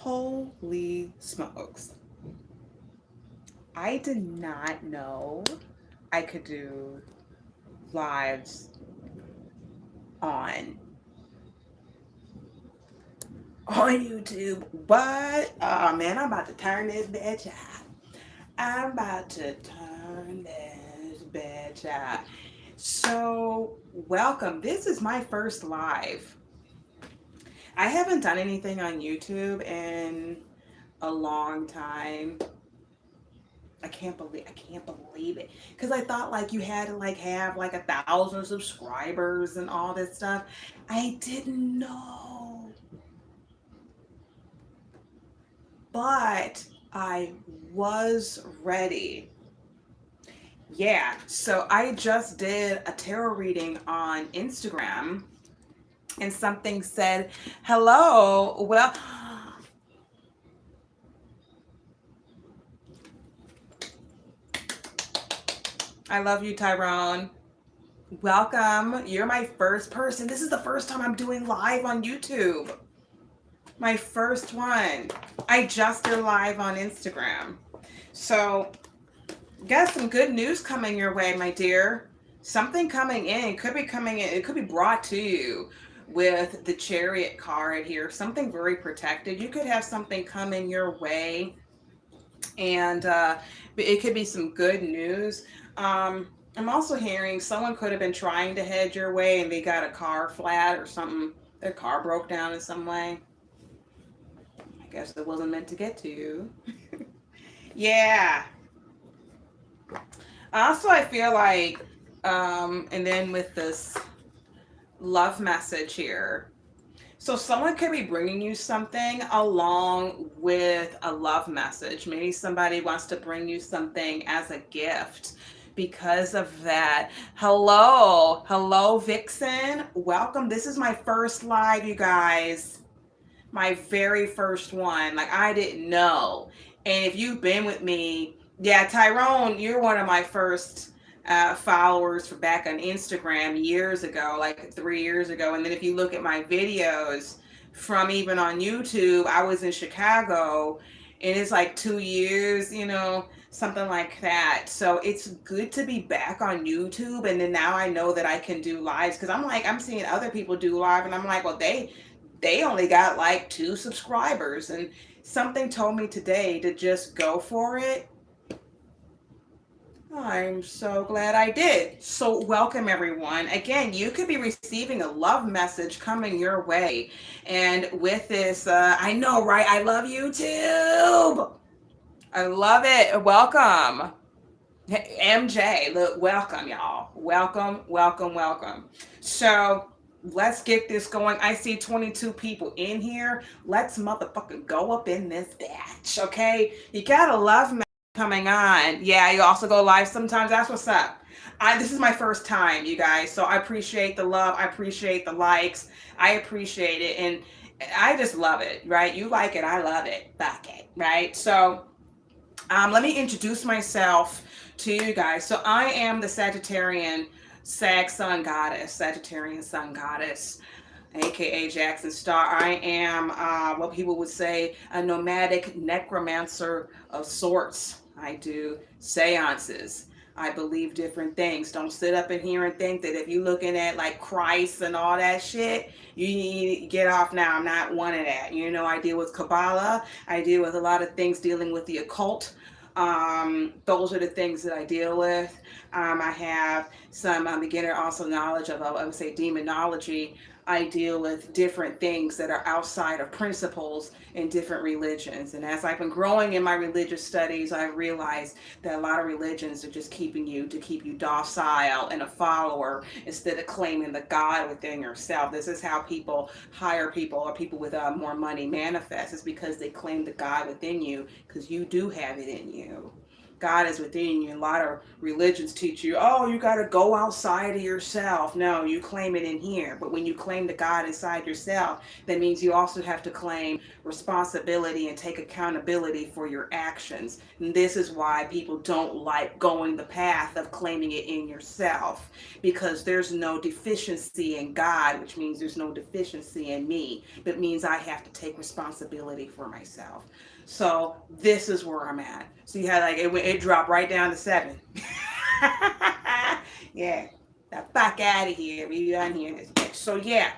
Holy smokes. I did not know I could do lives on YouTube. What? Oh man, I'm about to turn this bitch out. I'm about to turn this bitch out. So, welcome. This is my first live. I haven't done anything on YouTube in a long time. I can't believe it. Cause I thought like you had to like have like 1,000 subscribers and all this stuff. I didn't know. But I was ready. Yeah. So I just did a tarot reading on Instagram and something said, "Hello, well, I love you, Tyrone. Welcome. You're my first person. This is the first time I'm doing live on YouTube. My first one. I just did live on Instagram. So, got some good news coming your way, my dear. Something coming in. Could be coming in. It could be brought to you with the Chariot card here. Something very protected. You could have something coming your way, and it could be some good news. I'm also hearing someone could have been trying to head your way and they got a car flat or something. Their car broke down in some way. I guess it wasn't meant to get to you. Yeah. Also, I feel like, and then with this love message here. So, someone could be bringing you something along with a love message. Maybe somebody wants to bring you something as a gift because of that. Hello, hello, Vixen. Welcome. This is my first live, you guys. My very first one. Like, I didn't know. And if you've been with me, yeah, Tyrone, you're one of my first followers for back on Instagram years ago, like 3 years ago. And then if you look at my videos from even on YouTube, I was in Chicago and it's like 2 years, something like that. So it's good to be back on YouTube. And then now I know that I can do lives because I'm like, I'm seeing other people do live and I'm like, well, they only got like 2 subscribers. And something told me today to just go for it. I'm so glad I did. So, welcome everyone. Again, you could be receiving a love message coming your way. And with this, I know, right? I love YouTube. I love it. Welcome. Hey, MJ, look, welcome, y'all. Welcome, welcome, welcome. So, let's get this going. I see 22 people in here. Let's motherfucking go up in this batch, okay? You gotta love me coming on. Yeah, you also go live sometimes. That's what's up. This is my first time, you guys. So I appreciate the love. I appreciate the likes. I appreciate it. And I just love it, right? You like it. I love it. Fuck it, right? So let me introduce myself to you guys. So I am the Sun Goddess, Sagittarian Sun Goddess, aka Jackson Star. I am what people would say a nomadic necromancer of sorts. I do seances. I believe different things. Don't sit up in here and think that if you're looking at like Christ and all that shit, you need to get off now. I'm not one of that. I deal with Kabbalah. I deal with a lot of things dealing with the occult. Those are the things that I deal with. I have some beginner also knowledge of, I would say, demonology. I deal with different things that are outside of principles in different religions. And as I've been growing in my religious studies, I realized that a lot of religions are just keeping you to keep you docile and a follower instead of claiming the God within yourself. This is how people hire people or people with more money manifest. It's because they claim the God within you because you do have it in you. God is within you. A lot of religions teach you, oh, you got to go outside of yourself. No, you claim it in here. But when you claim the God inside yourself, that means you also have to claim responsibility and take accountability for your actions. And this is why people don't like going the path of claiming it in yourself, because there's no deficiency in God, which means there's no deficiency in me. That means I have to take responsibility for myself. So this is where I'm at. So you had like it dropped right down to 7. Yeah, the fuck out of here. We done here this bitch. So yeah,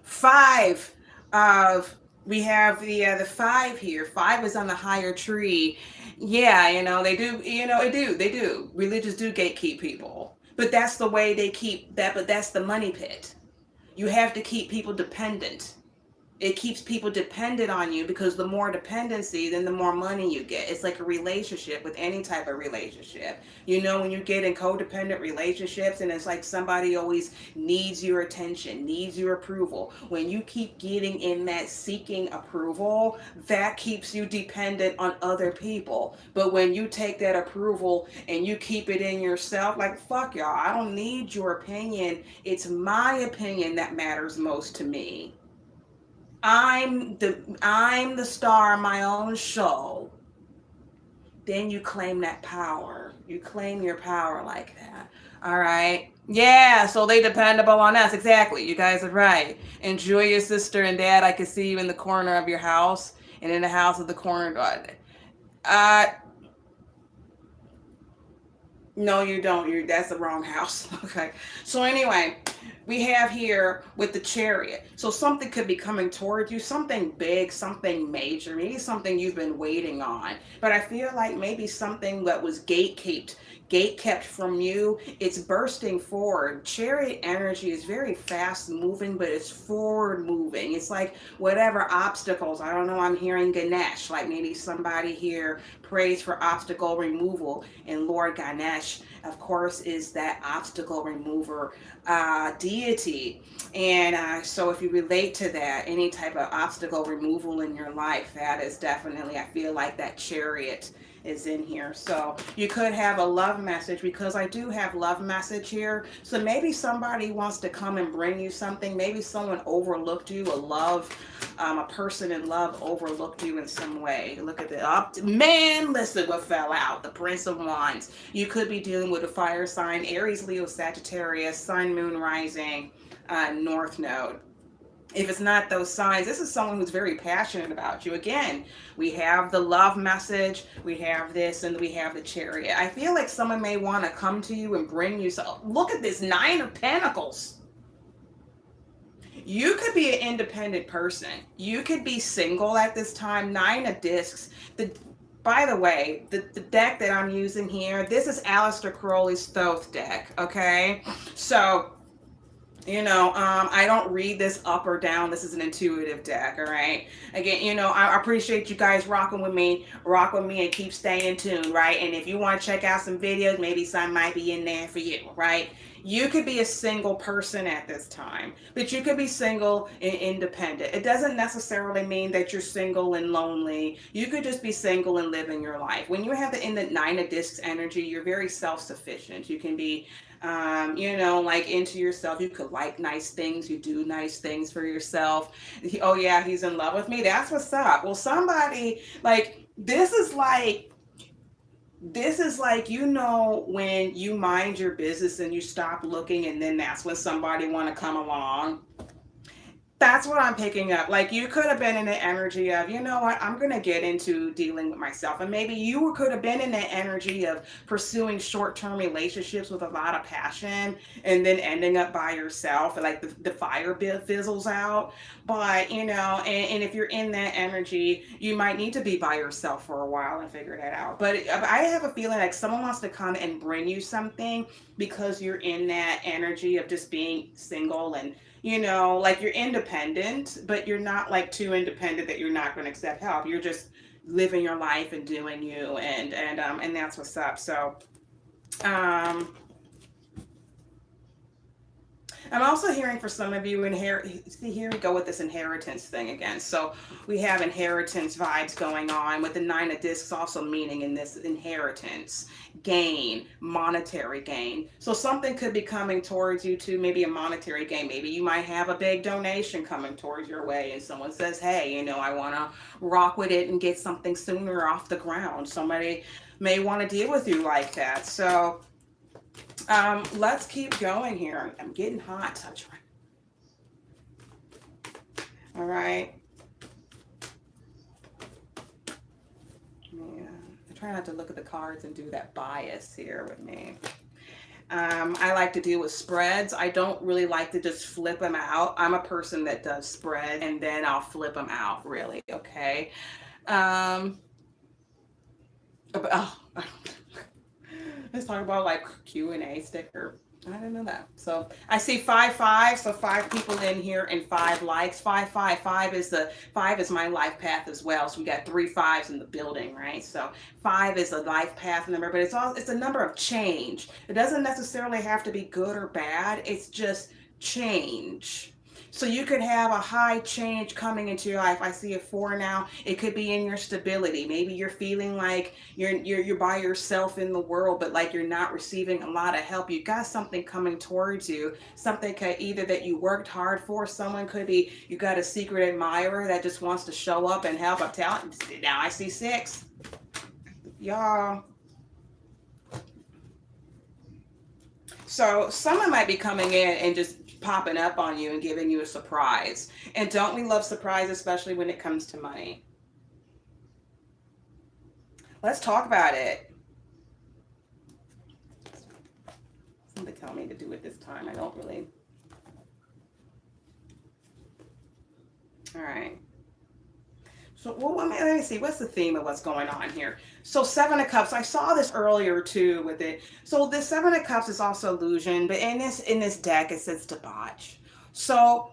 5 of we have the 5 here. 5 is on the higher tree. Yeah, they do. They do. Religions do gatekeep people, but that's the way they keep that. But that's the money pit. You have to keep people dependent. It keeps people dependent on you, because the more dependency, then the more money you get. It's like a relationship with any type of relationship. When you get in codependent relationships, and it's like somebody always needs your attention, needs your approval. When you keep getting in that seeking approval, that keeps you dependent on other people. But when you take that approval and you keep it in yourself, like, fuck y'all, I don't need your opinion. It's my opinion that matters most to me. I'm the star of my own show. Then you claim that power. You claim your power like that. All right. Yeah, so they dependable on us. Exactly. You guys are right. Enjoy your sister and dad. I can see you in the corner of your house and in the house of the corner. No, you don't. That's the wrong house. Okay. So anyway, we have here with the Chariot. So something could be coming towards you, something big, something major, maybe something you've been waiting on. But I feel like maybe something that was gate kept from you, it's bursting forward. Chariot energy is very fast moving, but it's forward moving. It's like whatever obstacles, I don't know, I'm hearing Ganesh, like maybe somebody here prays for obstacle removal, and Lord Ganesh, of course, is that obstacle remover deity. And so if you relate to that, any type of obstacle removal in your life, that is definitely, I feel like that Chariot is in here. So you could have a love message, because I do have love message here. So maybe somebody wants to come and bring you something. Maybe someone overlooked you, a person in love overlooked you in some way. Look at that. Man, listen what fell out. The Prince of Wands. You could be dealing with a fire sign, Aries, Leo, Sagittarius, Sun, Moon, Rising, North Node. If it's not those signs, this is someone who's very passionate about you. Again, we have the love message, we have this, and we have the Chariot. I feel like someone may want to come to you and bring you some. Look at this 9 of Pentacles. You could be an independent person. You could be single at this time. 9 of Discs. By the way, the deck that I'm using here, this is Aleister Crowley's Thoth deck, okay? So, I don't read this up or down. This is an intuitive deck, all right? Again, I appreciate you guys rocking with me and keep staying tuned, right? And if you want to check out some videos, maybe some might be in there for you, right? You could be a single person at this time, but you could be single and independent. It doesn't necessarily mean that you're single and lonely. You could just be single and living your life. When you have the 9 of Discs energy, you're very self-sufficient. You can be like into yourself. You could like nice things. You do nice things for yourself. Oh yeah, he's in love with me. That's what's up. Well, somebody this is like, when you mind your business and you stop looking, and then that's when somebody want to come along. That's what I'm picking up. Like, you could have been in the energy of, you know what, I'm going to get into dealing with myself. And maybe you could have been in the energy of pursuing short-term relationships with a lot of passion, and then ending up by yourself. Like the fire fizzles out. But, and if you're in that energy, you might need to be by yourself for a while and figure that out. But I have a feeling like someone wants to come and bring you something, because you're in that energy of just being single, and like you're independent, but you're not like too independent that you're not going to accept help. You're just living your life and doing you, and that's what's up. So, I'm also hearing for some of you, see, here we go with this inheritance thing again. So we have inheritance vibes going on with the Nine of Discs also meaning in this inheritance, gain, monetary gain. So something could be coming towards you too, maybe a monetary gain. Maybe you might have a big donation coming towards your way and someone says, hey, I want to rock with it and get something sooner off the ground. Somebody may want to deal with you like that. So let's keep going here. I'm getting hot. All right. Yeah. I try not to look at the cards and do that bias here with me. I like to deal with spreads. I don't really like to just flip them out. I'm a person that does spread and then I'll flip them out, really. Okay. Let's talk about like Q&A sticker. I didn't know that. So I see 5-5, so 5 people in here and 5 likes. 5-5. 5 is my life path as well. So we got 3 5s in the building, right? So 5 is a life path number, but it's a number of change. It doesn't necessarily have to be good or bad. It's just change. So you could have a high change coming into your life. I see a 4 now. It could be in your stability. Maybe you're feeling like you're by yourself in the world, but like you're not receiving a lot of help. You got something coming towards you. Something could either that you worked hard for. Someone could be you got a secret admirer that just wants to show up and help. I'm telling you, now I see 6. Y'all. So someone might be coming in and just popping up on you and giving you a surprise. And don't we love surprise, especially when it comes to money? Let's talk about it. Somebody tell me to do it this time. I don't really. All right. So let me see. What's the theme of what's going on here? So 7 of Cups. I saw this earlier too with it. So this 7 of Cups is also illusion, but in this deck it says debauch. So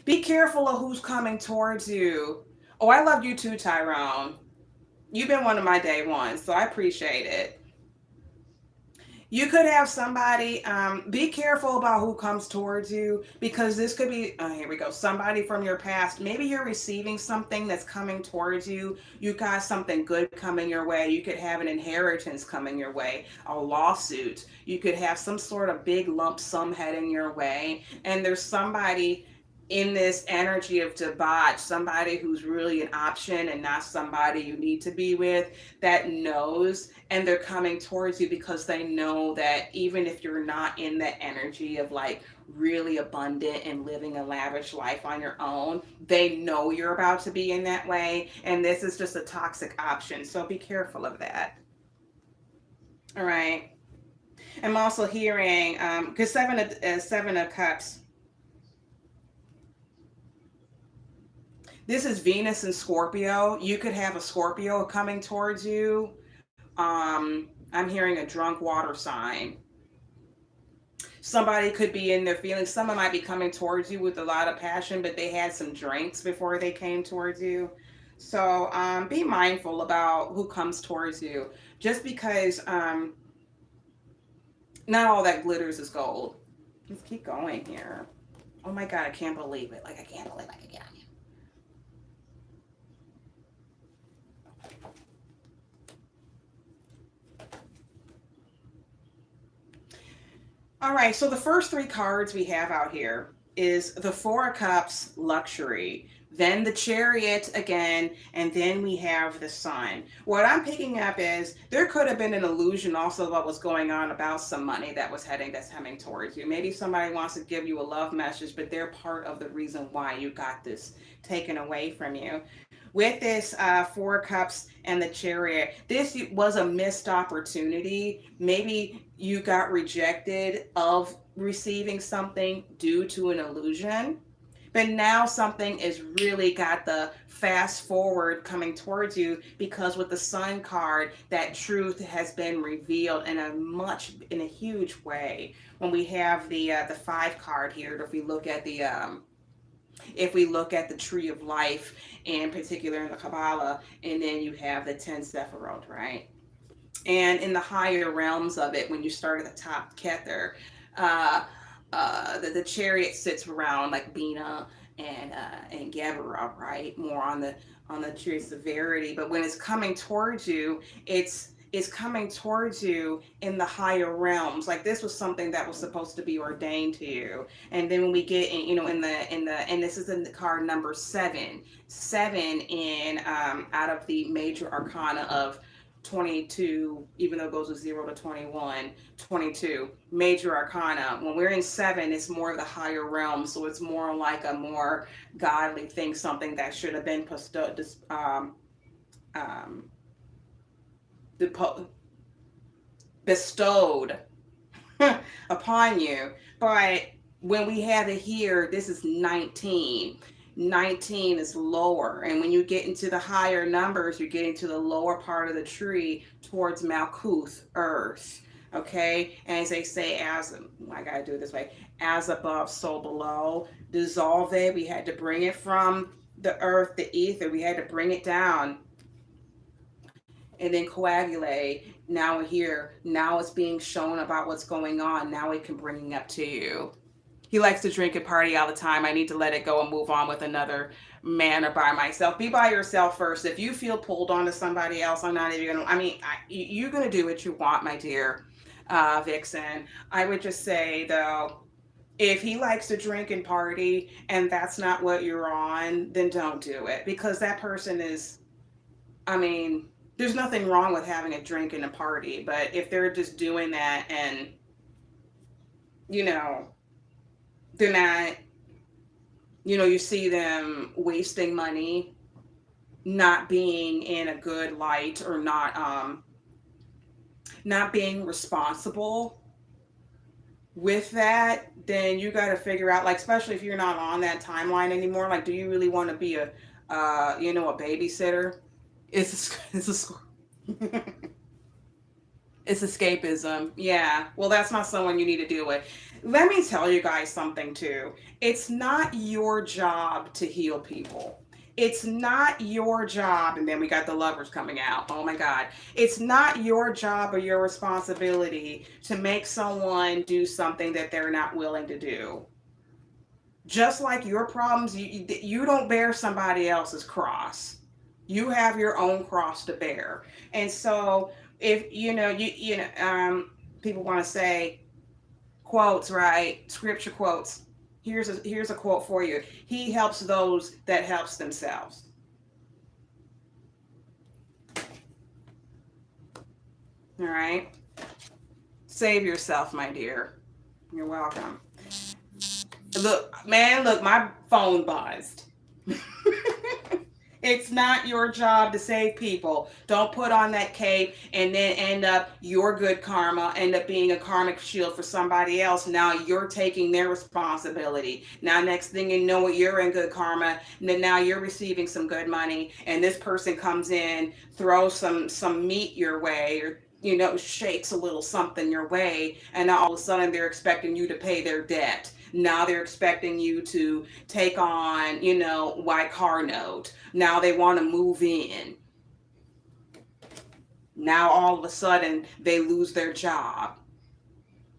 be careful of who's coming towards you. Oh, I love you too, Tyrone. You've been one of my day ones, so I appreciate it. You could have somebody, be careful about who comes towards you because this could be, here we go, somebody from your past. Maybe you're receiving something that's coming towards you. You got something good coming your way. You could have an inheritance coming your way, a lawsuit. You could have some sort of big lump sum heading your way. And there's somebody in this energy of debauch, somebody who's really an option and not somebody you need to be with, that knows, and they're coming towards you because they know that even if you're not in that energy of like really abundant and living a lavish life on your own, they know you're about to be in that way, and this is just a toxic option, so be careful of that. All right. I'm also hearing because 7 of Cups, this is Venus and Scorpio. You could have a Scorpio coming towards you. I'm hearing a drunk water sign. Somebody could be in their feelings. Someone might be coming towards you with a lot of passion, but they had some drinks before they came towards you. So be mindful about who comes towards you. Just because not all that glitters is gold. Let's keep going here. Oh my God, I can't believe it. Like, I can't believe I could get on you. All right, so the first 3 cards we have out here is the 4 of Cups, luxury, then the Chariot again, and then we have the Sun. What I'm picking up is there could have been an illusion also of what was going on about some money that's coming towards you. Maybe somebody wants to give you a love message, but they're part of the reason why you got this taken away from you. With this 4 Cups and the Chariot, this was a missed opportunity. Maybe you got rejected of receiving something due to an illusion, but now something is really got the fast forward coming towards you because with the Sun card, that truth has been revealed in a huge way. When we have the 5 card here, if we look at the tree of life, in particular in the Kabbalah, and then you have the 10 Sephiroth, right? And in the higher realms of it, when you start at the top Kether, uh, the chariot sits around like Bina and Gevra, right? More on the tree severity. But when it's coming towards you, it's coming towards you in the higher realms. Like this was something that was supposed to be ordained to you. And then when we get in, and this is in the card number 7, 7 in out of the major arcana of 22, even though it goes with 0 to 21, 22 major arcana. When we're in 7, it's more of the higher realm, so it's more like a more godly thing, something that should have been um, bestowed upon you. But when we have it here, this is 19. 19 is lower. And when you get into the higher numbers, you're getting to the lower part of the tree towards Malkuth, earth. Okay? And as they say, I gotta do it this way, as above, so below. Dissolve it. We had to bring it from the earth, the ether. We had to bring it down and then coagulate. Now we're here. Now it's being shown about what's going on. Now it can bring it up to you. He likes to drink and party all the time. I need to let it go and move on with another man or by myself. Be by yourself first. If you feel pulled onto somebody else, I'm not even gonna, you're gonna do what you want, my dear Vixen. I would just say though, if he likes to drink and party and that's not what you're on, then don't do it, because that person is, there's nothing wrong with having a drink and a party, but if they're just doing that and, they're not, you see them wasting money, not being in a good light, or not being responsible with that, then you got to figure out, like, especially if you're not on that timeline anymore, like, do you really want to be a babysitter? It's it's escapism. Yeah. Well, that's not someone you need to deal with. Let me tell you guys something too. It's not your job to heal people. It's not your job. And then we got the lovers coming out. Oh my God. It's not your job or your responsibility to make someone do something that they're not willing to do. Just like your problems, you don't bear somebody else's cross. You have your own cross to bear. And so if people want to say quotes, right? Scripture quotes. Here's a quote for you. He helps those that helps themselves. All right. Save yourself, my dear. You're welcome. Look, my phone buzzed. It's not your job to save people. Don't put on that cape and then end up your good karma, end up being a karmic shield for somebody else. Now you're taking their responsibility. Now next thing you know, you're in good karma. And then now you're receiving some good money, and this person comes in, throws some meat your way, or shakes a little something your way, and now all of a sudden they're expecting you to pay their debt. Now they're expecting you to take on, white car note. Now they want to move in. Now all of a sudden they lose their job.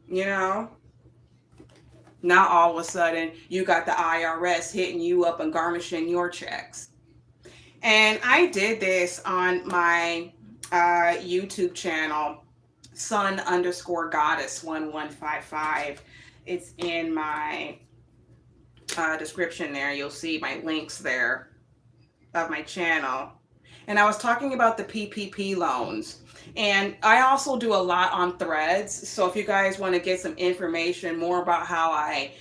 Now all of a sudden you got the IRS hitting you up and garnishing your checks. And I did this on my YouTube channel, Sun_Goddess 1155. It's in my description there. You'll see my links there of my channel. And I was talking about the PPP loans. And I also do a lot on Threads. So if you guys want to get some information more about how I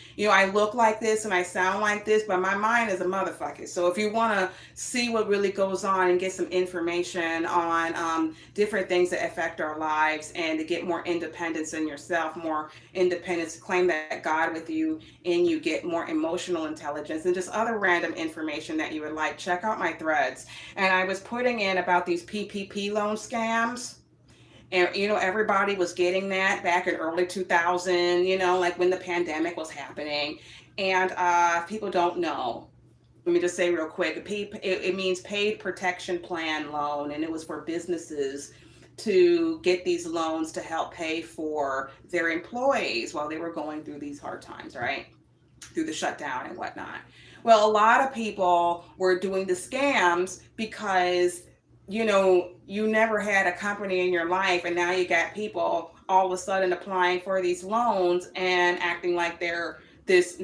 look like this and I sound like this, but my mind is a motherfucker. So if you want to see what really goes on and get some information on different things that affect our lives, and to get more independence in yourself, more independence, claim that God with you, and you get more emotional intelligence and just other random information that you would like, check out my Threads. And I was putting in about these PPP loan scams. And, everybody was getting that back in early 2000, like when the pandemic was happening. And people don't know. Let me just say real quick, it means paid protection plan loan. And it was for businesses to get these loans to help pay for their employees while they were going through these hard times, right? Through the shutdown and whatnot. Well, a lot of people were doing the scams because, you never had a company in your life, and now you got people all of a sudden applying for these loans and acting like they're this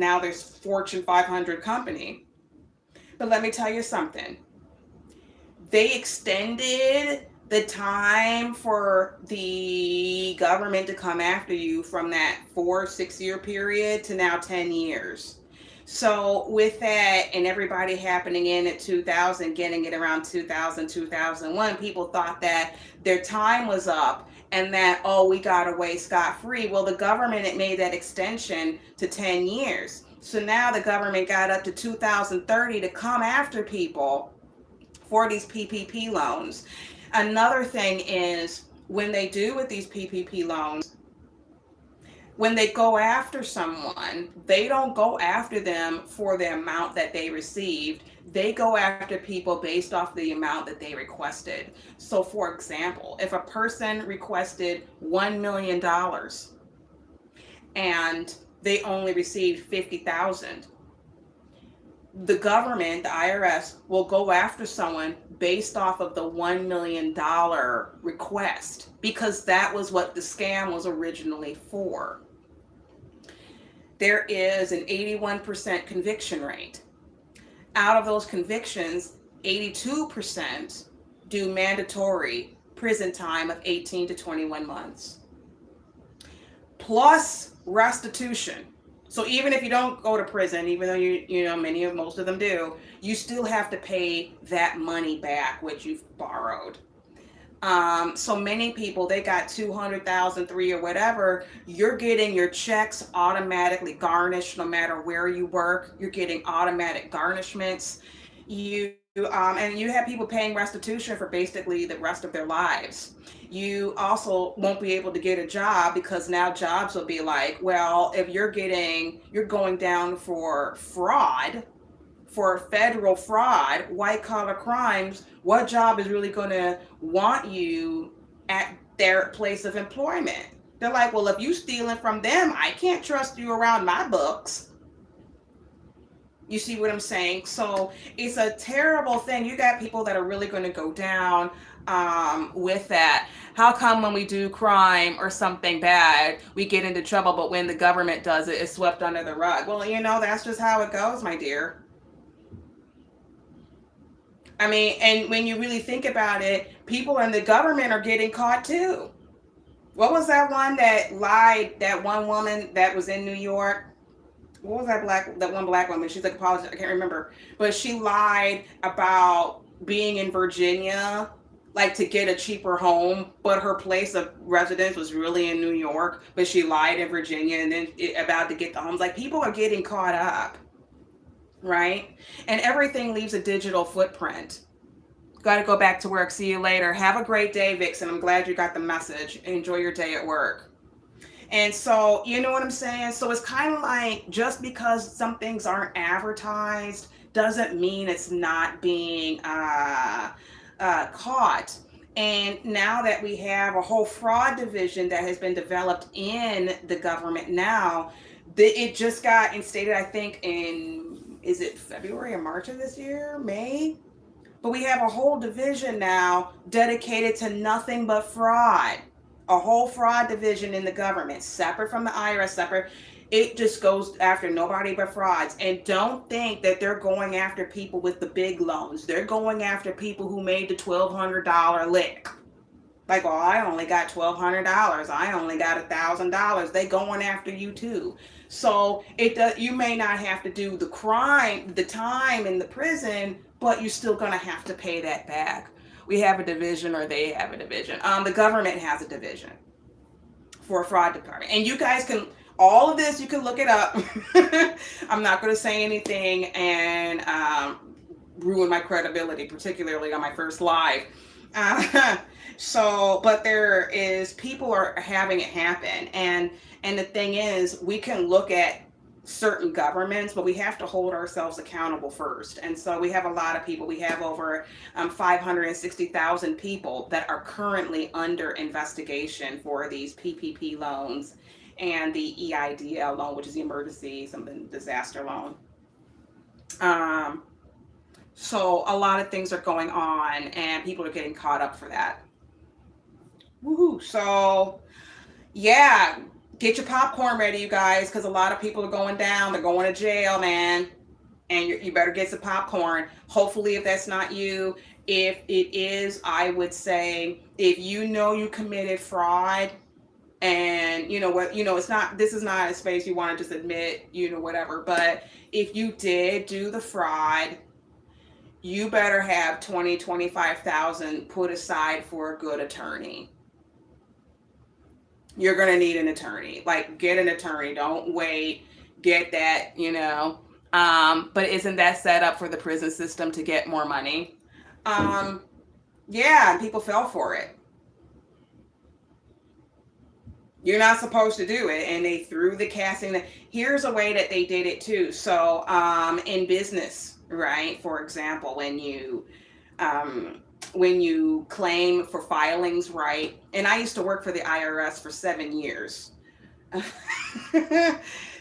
Fortune 500 company. But let me tell you something. They extended the time for the government to come after you from that 4 6 year period to now 10 years. So with that and everybody happening in at 2000, getting it around 2000, 2001, people thought that their time was up and that, oh, we got away scot-free. Well, the government had made that extension to 10 years. So now the government got up to 2030 to come after people for these PPP loans. Another thing is when they do with these PPP loans, when they go after someone, they don't go after them for the amount that they received. They go after people based off the amount that they requested. So for example, if a person requested $1 million and they only received 50,000, the government, the IRS, will go after someone based off of the $1 million request, because that was what the scam was originally for. There is an 81% conviction rate. Out of those convictions, 82% do mandatory prison time of 18 to 21 months, plus restitution. So even if you don't go to prison, even though most of them do, you still have to pay that money back, which you've borrowed. So many people, they got 200,000, 3 or whatever. You're getting your checks automatically garnished no matter where you work. You're getting automatic garnishments. And you have people paying restitution for basically the rest of their lives. You also won't be able to get a job because now jobs will be like, well, if you're going down for fraud, for federal fraud, white collar crimes, what job is really going to want you at their place of employment? They're like, well, if you stealing from them, I can't trust you around my books. You see what I'm saying? So it's a terrible thing. You got people that are really going to go down with that. How come when we do crime or something bad, we get into trouble, but when the government does it, it's swept under the rug? Well, that's just how it goes, my dear. I mean, and when you really think about it, people in the government are getting caught too. What was that one that lied, that one woman that was in New York? What was that one black woman? She's like, apologize, I can't remember. But she lied about being in Virginia, like to get a cheaper home, but her place of residence was really in New York, but she lied in Virginia and then about to get the homes. Like, people are getting caught up, right? And everything leaves a digital footprint. Got to go back to work. See you later. Have a great day, Vixen. I'm glad you got the message. Enjoy your day at work. And so, you know what I'm saying? So it's kind of like, just because some things aren't advertised doesn't mean it's not being caught. And now that we have a whole fraud division that has been developed in the government now, it just got instated, I think, in, is it February or March of this year? May? But we have a whole division now dedicated to nothing but fraud. A whole fraud division in the government, separate from the IRS, separate. It just goes after nobody but frauds. And don't think that they're going after people with the big loans. They're going after people who made the $1,200 lick. Like, well, I only got $1,200. I only got $1,000. They going after you too. So you may not have to do the crime, the time in the prison, but you're still going to have to pay that back. We have a division, or they have a division. The government has a division for a fraud department. And you guys can, all of this, you can look it up. I'm not going to say anything and ruin my credibility, particularly on my first live. But there is, people are having it happen. And the thing is, we can look at certain governments, but we have to hold ourselves accountable first. And so we have a lot of people. We have over 560,000 people that are currently under investigation for these PPP loans and the EIDL loan, which is the emergency something disaster loan. So a lot of things are going on, and people are getting caught up for that. Woohoo! So yeah, get your popcorn ready, you guys, because a lot of people are going down. They're going to jail, man. And you better get some popcorn. Hopefully, if that's not you, if it is, I would say if you know you committed fraud, and you know what, it's not, this is not a space you want to just admit, whatever. But if you did do the fraud, you better have 25,000 put aside for a good attorney. You're going to need an attorney. Like, get an attorney. Don't wait. Get that, but isn't that set up for the prison system to get more money? Yeah, and people fell for it. You're not supposed to do it. And they threw the casting. Here's a way that they did it too. So in business, right? For example, when you claim for filings, right? And I used to work for the IRS for 7 years.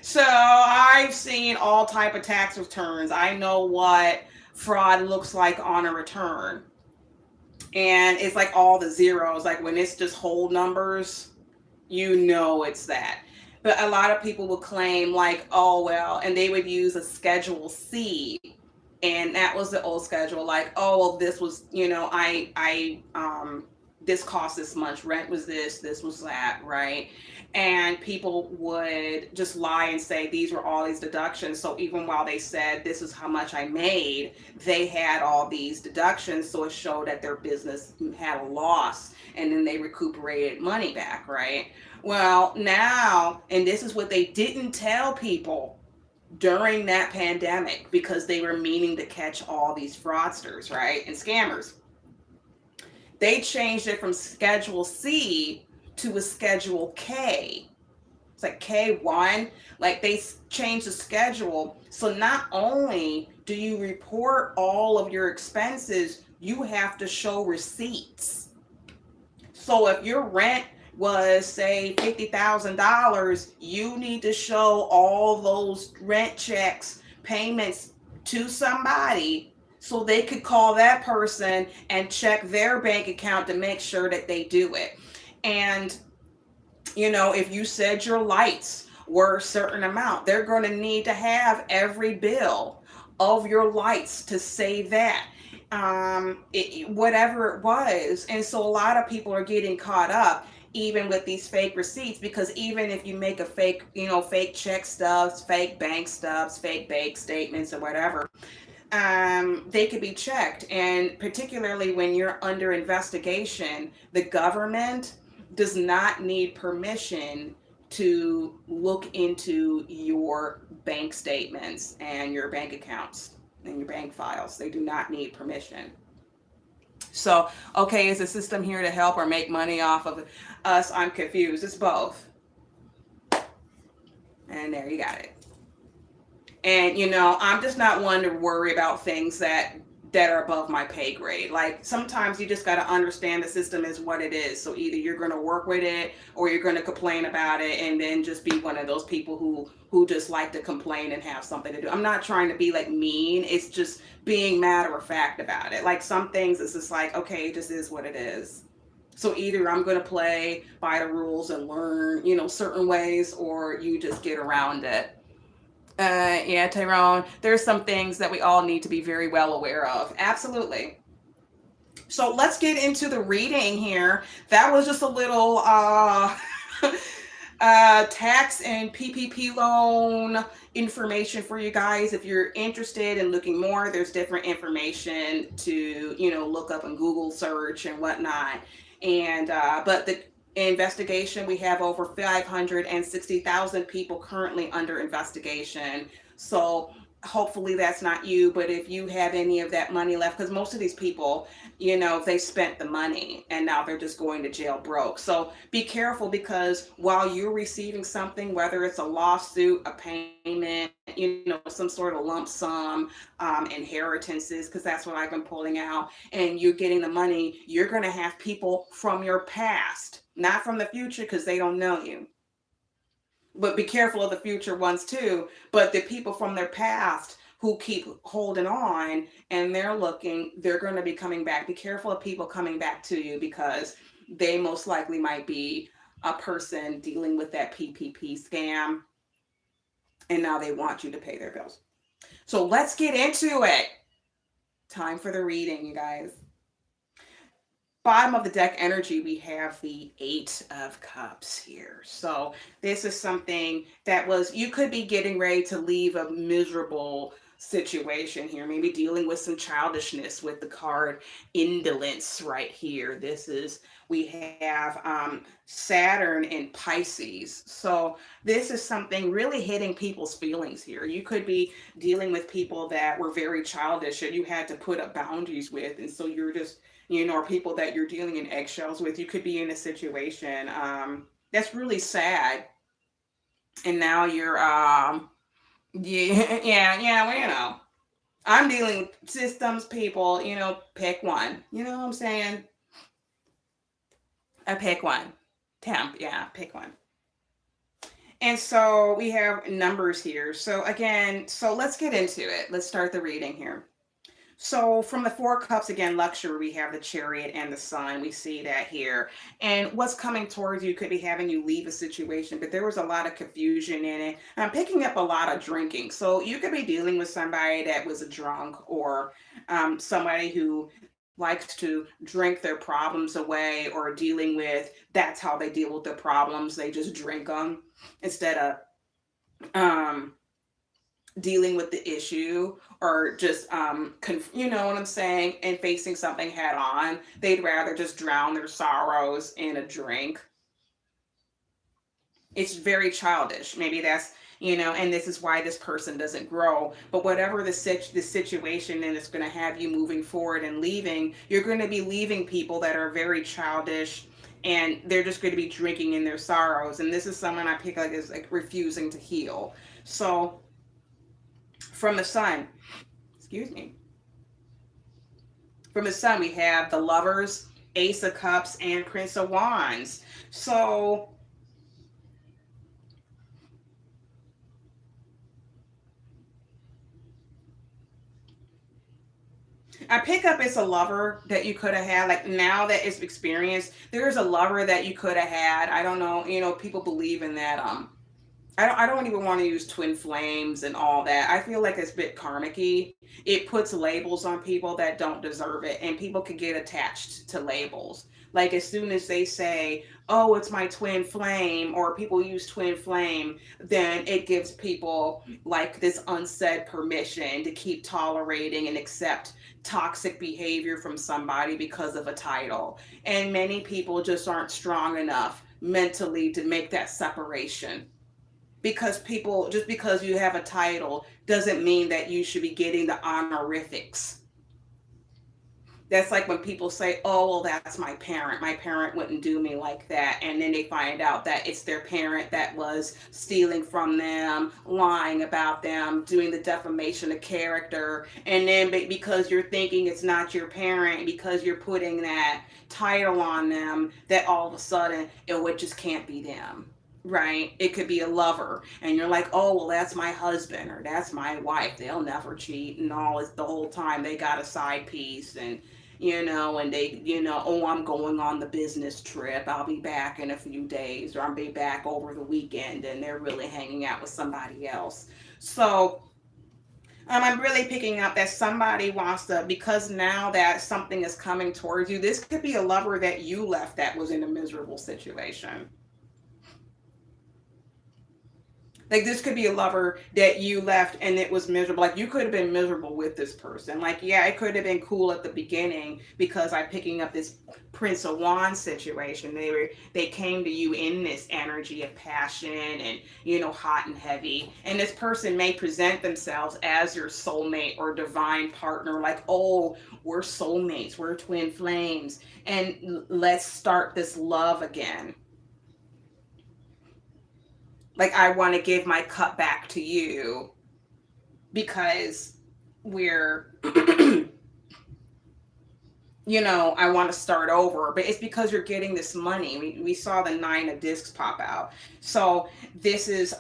So I've seen all type of tax returns. I know what fraud looks like on a return. And it's like all the zeros, like when it's just whole numbers, it's that. But a lot of people will claim like, oh, well, and they would use a Schedule C. And that was the old schedule. Like, oh, well, this was, this cost this much. Rent was this was that, right? And people would just lie and say these were all these deductions. So even while they said this is how much I made, they had all these deductions. So it showed that their business had a loss, and then they recuperated money back, right? Well, now, and this is what they didn't tell people during that pandemic, because they were meaning to catch all these fraudsters, right? And scammers. They changed it from Schedule C to a Schedule K. It's like K1. Like, they changed the schedule. So not only do you report all of your expenses, you have to show receipts. So if your rent was, say, $50,000, you need to show all those rent checks, payments to somebody, so they could call that person and check their bank account to make sure that they do it. And, if you said your lights were a certain amount, they're going to need to have every bill of your lights to say that. Whatever it was. And so a lot of people are getting caught up even with these fake receipts, because even if you make a fake, fake check stubs, fake bank stubs, fake bank statements or whatever, they could be checked. And particularly when you're under investigation, the government does not need permission to look into your bank statements and your bank accounts and your bank files. They do not need permission. So, okay, is the system here to help or make money off of us? I'm confused. It's both. And there you got it. And, I'm just not one to worry about things that are above my pay grade. Like, sometimes you just got to understand the system is what it is. So either you're going to work with it, or you're going to complain about it, and then just be one of those people who just like to complain and have something to do. I'm not trying to be like mean. It's just being matter of fact about it. Like, some things it's just like, okay, it just is what it is. So either I'm going to play by the rules and learn, certain ways, or you just get around it. Yeah, Tyrone, there's some things that we all need to be very well aware of. Absolutely. So let's get into the reading here. That was just a little tax and PPP loan information for you guys. If you're interested in looking more, there's different information to, look up in Google search and whatnot. And but the investigation, we have over 560,000 people currently under investigation. So hopefully that's not you, but if you have any of that money left, because most of these people, they spent the money and now they're just going to jail broke. So be careful, because while you're receiving something, whether it's a lawsuit, a payment, some sort of lump sum, inheritances, because that's what I've been pulling out, and you're getting the money, you're going to have people from your past, not from the future, because they don't know you, but be careful of the future ones too. But the people from their past who keep holding on, and they're going to be coming back. Be careful of people coming back to you, because they most likely might be a person dealing with that PPP scam, and now they want you to pay their bills. So let's get into it. Time for the reading, you guys. Bottom of the deck energy, we have the Eight of Cups here. So this is something that you could be getting ready to leave a miserable situation here, maybe dealing with some childishness with the card indolence right here. We have Saturn in Pisces. So this is something really hitting people's feelings here. You could be dealing with people that were very childish and you had to put up boundaries with, and so you're just, or people that you're dealing in eggshells with. You could be in a situation that's really sad, and now you're yeah, I'm dealing with systems, people, pick one. You know what I'm saying? I pick one. Temp, yeah, pick one. And so we have numbers here. So again, let's get into it. Let's start the reading here. So from the Four Cups, again, luxury, we have the Chariot and the Sun. We see that here. And what's coming towards you could be having you leave a situation, but there was a lot of confusion in it. I'm picking up a lot of drinking. So you could be dealing with somebody that was a drunk, or somebody who likes to drink their problems away, or dealing with, that's how they deal with their problems. They just drink them instead of dealing with the issue, or just you know what I'm saying, and facing something head on. They'd rather just drown their sorrows in a drink. It's very childish. Maybe that's, and this is why this person doesn't grow. But whatever the situation, and it's going to have you moving forward and leaving, you're going to be leaving people that are very childish, and they're just going to be drinking in their sorrows. And this is someone I pick up as like refusing to heal. So from the Sun, from the Sun, we have the Lovers, Ace of Cups, and Prince of Wands. So I pick up it's a lover that you could have had. Like, now that it's experienced, there's a lover that you could have had. I don't know, people believe in that. I don't even want to use twin flames and all that. I feel like it's a bit karmic-y. It puts labels on people that don't deserve it, and people can get attached to labels. Like, as soon as they say, oh, it's my twin flame, or people use twin flame, then it gives people like this unsaid permission to keep tolerating and accept toxic behavior from somebody because of a title. And many people just aren't strong enough mentally to make that separation. Because just because you have a title doesn't mean that you should be getting the honorifics. That's like when people say, oh, well, that's my parent. My parent wouldn't do me like that. And then they find out that it's their parent that was stealing from them, lying about them, doing the defamation of character. And then because you're thinking it's not your parent, because you're putting that title on them, that all of a sudden it just can't be them. Right? It could be a lover, and you're like, oh, well, that's my husband, or that's my wife. They'll never cheat, and the whole time they got a side piece, and and they, oh, I'm going on the business trip. I'll be back in a few days, or I'll be back over the weekend, and they're really hanging out with somebody else. So I'm really picking up that somebody wants to, because now that something is coming towards you, this could be a lover that you left that was in a miserable situation. Like this could be a lover that you left and it was miserable. Like you could have been miserable with this person. Like, yeah, it could have been cool at the beginning because I'm picking up this Prince of Wands situation. They came to you in this energy of passion and, you know, hot and heavy. And this person may present themselves as your soulmate or divine partner, like, oh, we're soulmates, we're twin flames, and let's start this love again. Like, I want to give my cup back to you because we're you know, I want to start over, but it's because you're getting this money. We saw the 9 of discs pop out. So this is,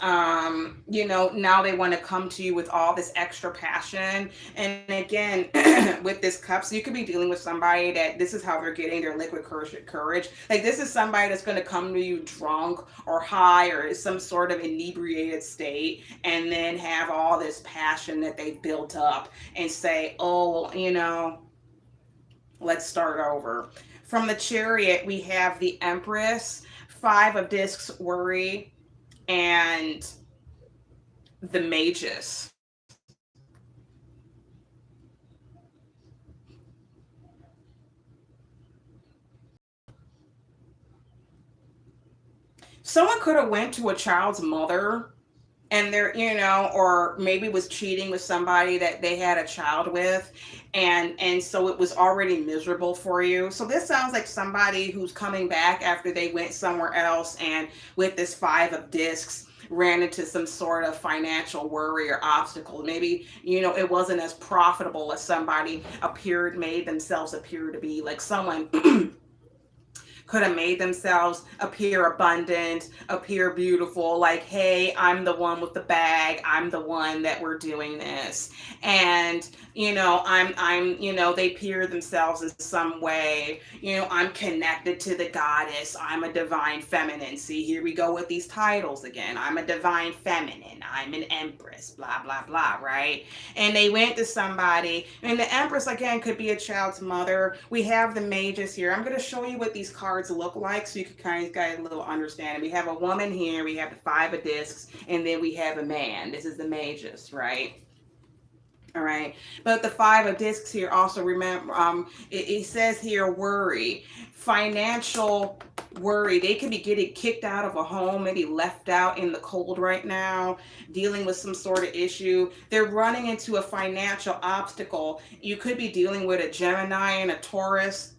you know, now they want to come to you with all this extra passion. And again, with this cup, so you could be dealing with somebody that this is how they're getting their liquid courage. Like this is somebody that's going to come to you drunk or high or some sort of inebriated state and then have all this passion that they've built up and say, oh, well, you know, let's start over. From the Chariot, we have the Empress, 5 of discs, worry, and the Magus. Someone could have went to a child's mother and they're, you know, or maybe was cheating with somebody that they had a child with, and so it was already miserable for you. So this sounds like somebody who's coming back after they went somewhere else, and with this 5 of discs ran into some sort of financial worry or obstacle. Maybe, you know, it wasn't as profitable as somebody made themselves appear to be. Like someone could have made themselves appear abundant, appear beautiful, like, hey, I'm the one with the bag, I'm the one that we're doing this. And, you know, you know, they appear themselves in some way, you know, I'm connected to the goddess, I'm a divine feminine. See, here we go with these titles again. I'm a divine feminine, I'm an empress, blah, blah, blah, right? And they went to somebody, and the empress, again, could be a child's mother. We have the Magus here. I'm going to show you what these cards look like so you can kind of get a little understanding. We have a woman here, we have the 5 of discs, and then we have a man. This is the Magus, right? All right, but the 5 of discs here also, remember, it says here worry, financial worry. They could be getting kicked out of a home, maybe left out in the cold right now, dealing with some sort of issue. They're running into a financial obstacle. You could be dealing with a Gemini and a Taurus,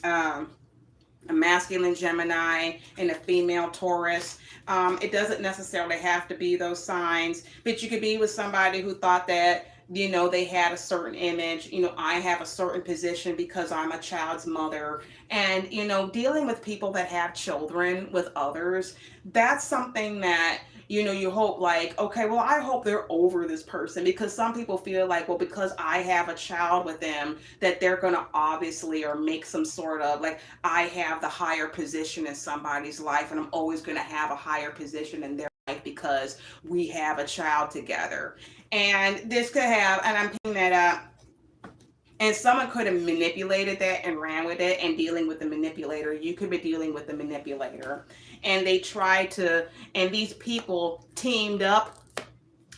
a masculine Gemini and a female Taurus. It doesn't necessarily have to be those signs, but you could be with somebody who thought that, you know, they had a certain image. You know, I have a certain position because I'm a child's mother. And, you know, dealing with people that have children with others, that's something that, you know, you hope, like, okay, well, I hope they're over this person, because some people feel like, well, because I have a child with them, that they're going to obviously or make some sort of, like, I have the higher position in somebody's life and I'm always going to have a higher position in their life because we have a child together. And this could have, and I'm picking that up, and someone could have manipulated that and ran with it. And dealing with the manipulator, you could be dealing with the manipulator, and they tried to, and these people teamed up.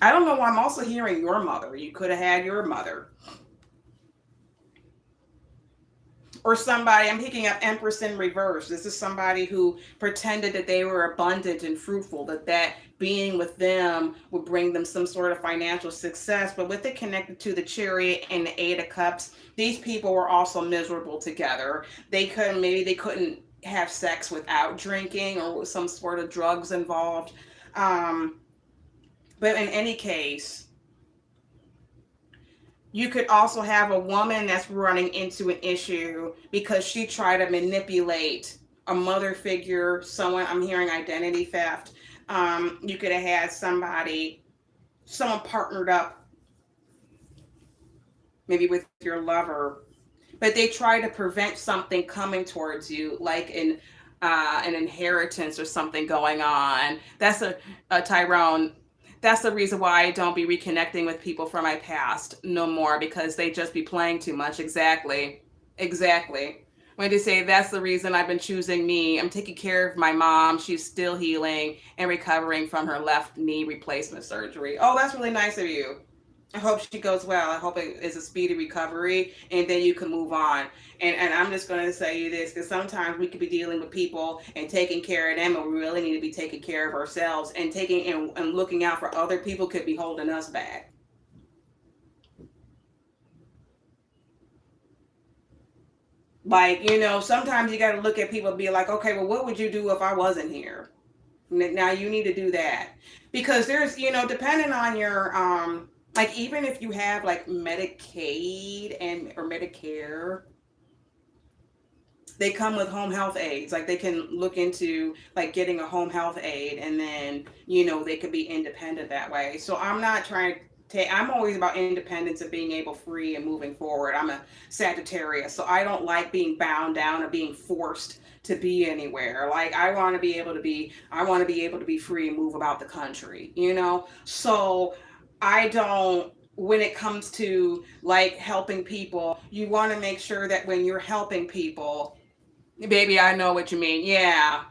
I don't know why I'm also hearing your mother. You could have had your mother. Or somebody, I'm picking up Empress in reverse. This is somebody who pretended that they were abundant and fruitful, that being with them would bring them some sort of financial success. But with it connected to the Chariot and the 8 of Cups, these people were also miserable together. Maybe they couldn't have sex without drinking or with some sort of drugs involved. But in any case, you could also have a woman that's running into an issue because she tried to manipulate a mother figure, someone. I'm hearing identity theft. You could have had someone partnered up maybe with your lover, but they try to prevent something coming towards you, like an inheritance or something going on. That's a Tyrone. That's the reason why I don't be reconnecting with people from my past no more, because they just be playing too much. Exactly. Exactly. When they say that's the reason I've been choosing me. I'm taking care of my mom. She's still healing and recovering from her left knee replacement surgery. Oh, that's really nice of you. I hope she goes well. I hope it is a speedy recovery and then you can move on. And I'm just going to say you this because sometimes we could be dealing with people and taking care of them, and we really need to be taking care of ourselves, and taking and looking out for other people could be holding us back. Like, sometimes you got to look at people and be like, okay, well, what would you do if I wasn't here? Now you need to do that because there's, depending on your, like, even if you have like Medicaid and or Medicare, they come with home health aides. Like, they can look into like getting a home health aide, and then they could be independent that way. So I'm not trying to. I'm always about independence and being able free and moving forward. I'm a Sagittarius, so I don't like being bound down or being forced to be anywhere. Like, I want to be able to be. I want to be able to be free and move about the country. So I don't. When it comes to like helping people, you want to make sure that when you're helping people, baby, I know what you mean. Yeah,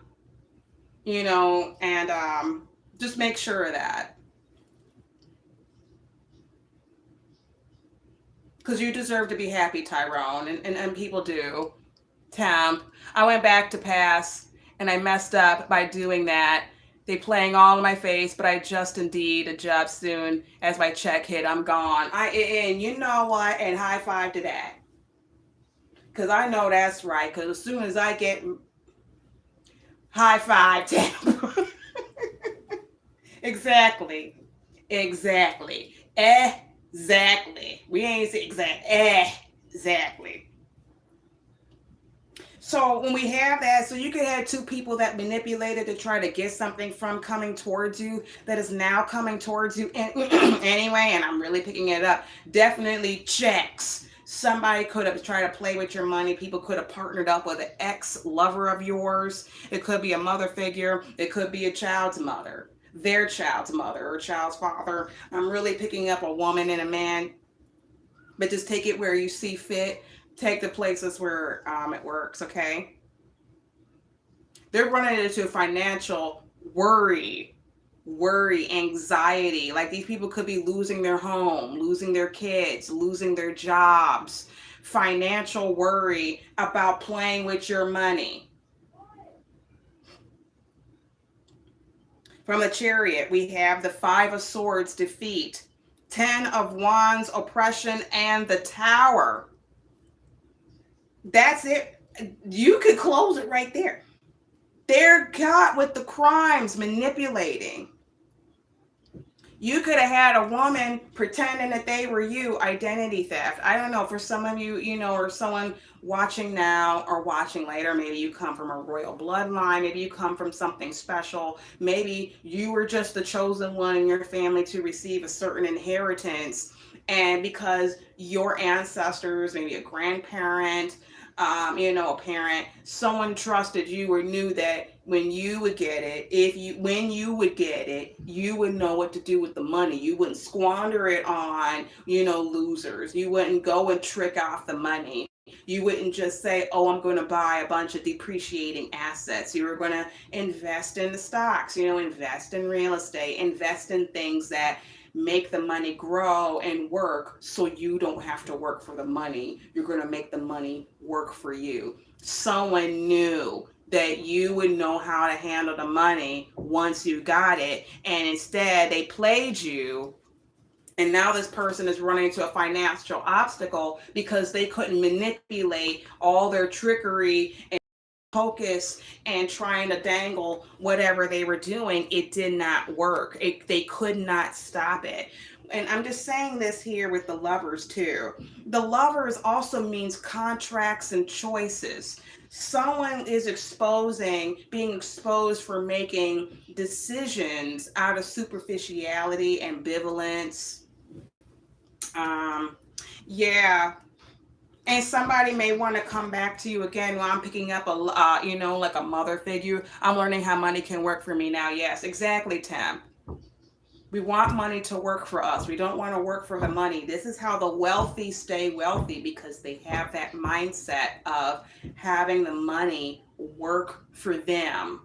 and just make sure of that because you deserve to be happy, Tyrone, and people do. Temp, I went back to pass and I messed up by doing that. They playing all in my face, but I just indeed adjust soon as my check hit. I'm gone. And you know what? And high five to that, because I know that's right. Because as soon as I get high five, Temp. Exactly. Exactly. Exactly. We ain't say exact. Exactly. So when we have that, so you could have two people that manipulated to try to get something from coming towards you that is now coming towards you anyway, and I'm really picking it up. Definitely checks. Somebody could have tried to play with your money. People could have partnered up with an ex-lover of yours. It could be a mother figure. It could be a child's mother, their child's mother or child's father. I'm really picking up a woman and a man, but just take it where you see fit. Take the places where it works, okay? They're running into financial worry, anxiety. Like, these people could be losing their home, losing their kids, losing their jobs. Financial worry about playing with your money. From the Chariot, we have the Five of Swords, defeat. 10 of Wands, oppression, and the Tower. That's it. You could close it right there. They're caught with the crimes, manipulating. You could have had a woman pretending that they were you, identity theft. I don't know, for some of you, or someone watching now or watching later, maybe you come from a royal bloodline, maybe you come from something special, maybe you were just the chosen one in your family to receive a certain inheritance, and because your ancestors, maybe a grandparent, a parent, someone trusted you or knew that when you would get it, when you would get it, you would know what to do with the money. You wouldn't squander it on, losers. You wouldn't go and trick off the money. You wouldn't just say, oh, I'm going to buy a bunch of depreciating assets. You were going to invest in the stocks, invest in real estate, invest in things that make the money grow and work, so you don't have to work for the money. You're going to make the money work for you. Someone knew that you would know how to handle the money once you got it, and instead they played you. And now this person is running into a financial obstacle because they couldn't manipulate all their trickery and focus and trying to dangle whatever they were doing. It did not work. They could not stop it. And I'm just saying this here with the Lovers too. The Lovers also means contracts and choices. Someone is being exposed for making decisions out of superficiality, ambivalence. Yeah. And somebody may want to come back to you again. While I'm picking up like a mother figure. I'm learning how money can work for me now. Yes, exactly, Tim. We want money to work for us. We don't want to work for the money. This is how the wealthy stay wealthy, because they have that mindset of having the money work for them.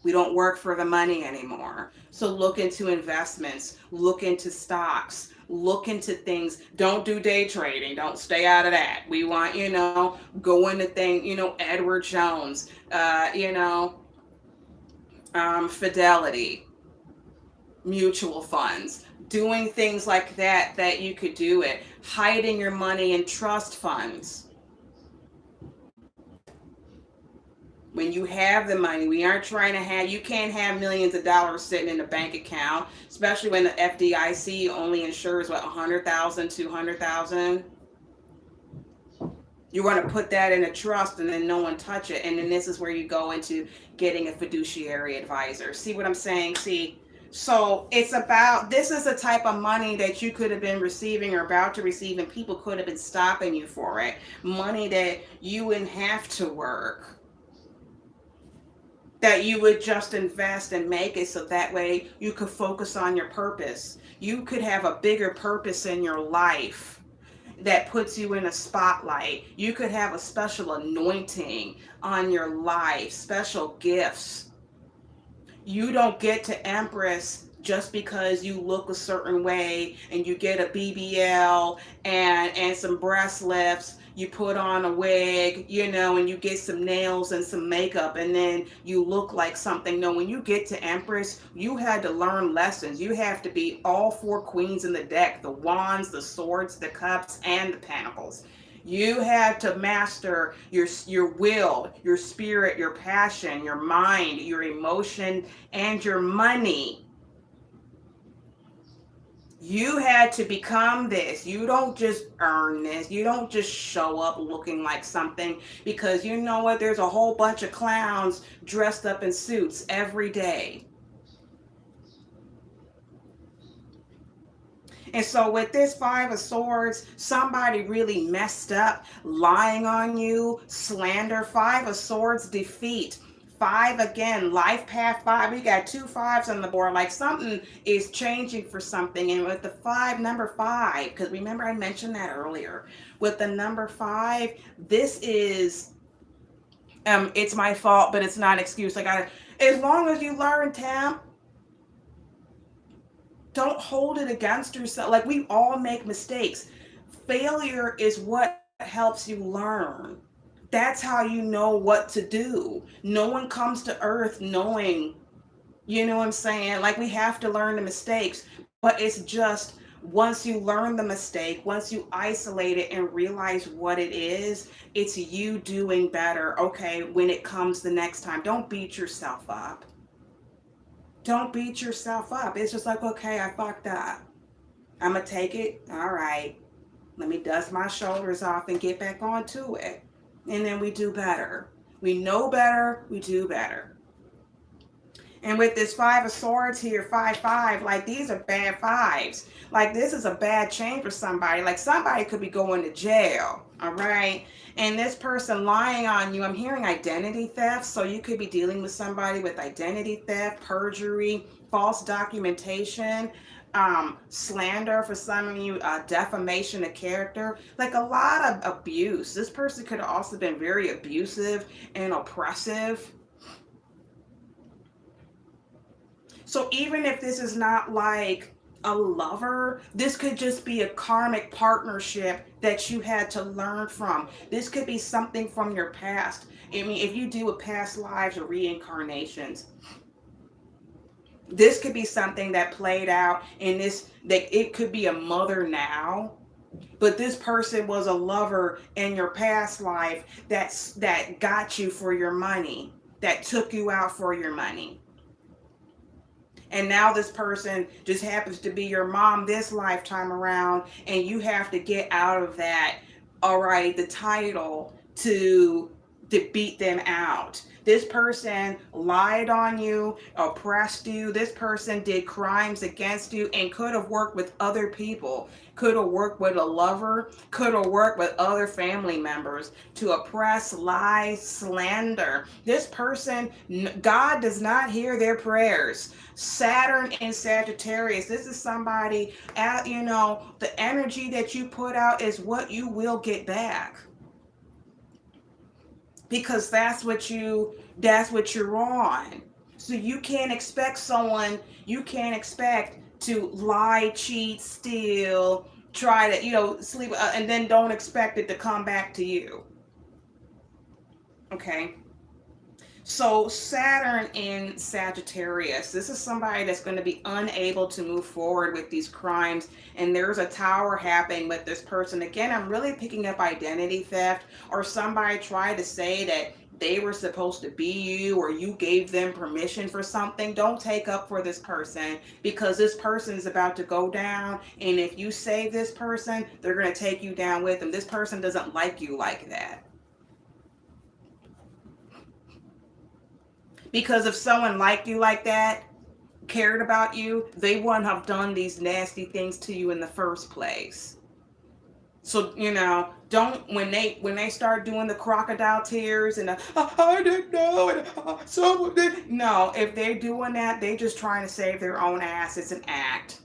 We don't work for the money anymore. So look into investments, look into stocks, look into things. Don't do day trading. Don't stay out of that. We want, go into things, Edward Jones, Fidelity, mutual funds, doing things like that you could do it. Hiding your money in trust funds. When you have the money, we aren't trying to you can't have millions of dollars sitting in a bank account, especially when the FDIC only insures, 100,000, 200,000. You want to put that in a trust and then no one touch it. And then this is where you go into getting a fiduciary advisor. See what I'm saying? So it's about, this is the type of money that you could have been receiving or about to receive, and people could have been stopping you for it. Money that you wouldn't have to work, that you would just invest and make it, so that way you could focus on your purpose. You could have a bigger purpose in your life that puts you in a spotlight. You could have a special anointing on your life, special gifts. You don't get to Empress just because you look a certain way and you get a BBL and some breast lifts. You put on a wig, and you get some nails and some makeup, and then you look like something. No, when you get to Empress, you had to learn lessons. You have to be all 4 queens in the deck: the wands, the swords, the cups, and the pentacles. You had to master your will, your spirit, your passion, your mind, your emotion, and your money. You had to become this. You don't just earn this. You don't just show up looking like something, because you know what? There's a whole bunch of clowns dressed up in suits every day. And so with this 5 of Swords, somebody really messed up, lying on you, slander. 5 of Swords, defeat. 5 again, life path 5. We got 2 5s on the board. Like something is changing for something. And with the number 5, because remember I mentioned that earlier. With the number 5, this is, it's my fault, but it's not an excuse. As long as you learn, Tam, don't hold it against yourself. Like, we all make mistakes. Failure is what helps you learn. That's how you know what to do. No one comes to earth knowing, you know what I'm saying? Like, we have to learn the mistakes, but it's just, once you learn the mistake, once you isolate it and realize what it is, it's you doing better. Okay, when it comes the next time, don't beat yourself up. Don't beat yourself up. It's just like, okay, I fucked up. I'm going to take it. All right. Let me dust my shoulders off and get back onto it. And then we do better. We know better. We do better. And with this 5 of Swords here, 5-5, like, these are bad 5s. Like, this is a bad change for somebody. Like, somebody could be going to jail. All right. And this person lying on you, I'm hearing identity theft. So you could be dealing with somebody with identity theft, perjury, false documentation, slander for some of you, defamation of character, like a lot of abuse. This person could have also been very abusive and oppressive. So even if this is not like a lover, this could just be a karmic partnership that you had to learn from. This could be something from your past. I mean, if you deal with past lives or reincarnations, this could be something that played out in this, that it could be a mother now, but this person was a lover in your past life that got you for your money, that took you out for your money. And now this person just happens to be your mom this lifetime around, and you have to get out of that. All right, the title to to beat them out. This person lied on you, oppressed you. This person did crimes against you and could have worked with other people, could have worked with a lover, could have worked with other family members to oppress, lie, slander. This person, God does not hear their prayers. Saturn in Sagittarius, this is somebody, the energy that you put out is what you will get back, because that's what you're on. So you can't expect to lie, cheat, steal, try to, sleep, and then don't expect it to come back to you. Okay. So Saturn in Sagittarius, this is somebody that's going to be unable to move forward with these crimes, and there's a tower happening with this person. Again, I'm really picking up identity theft, or somebody tried to say that they were supposed to be you, or you gave them permission for something. Don't take up for this person, because this person is about to go down, and if you save this person, they're going to take you down with them. This person doesn't like you like that. Because if someone liked you like that, cared about you, they wouldn't have done these nasty things to you in the first place. So, don't, when they start doing the crocodile tears and I didn't know, and someone did. No, if they're doing that, they just trying to save their own ass. It's an act.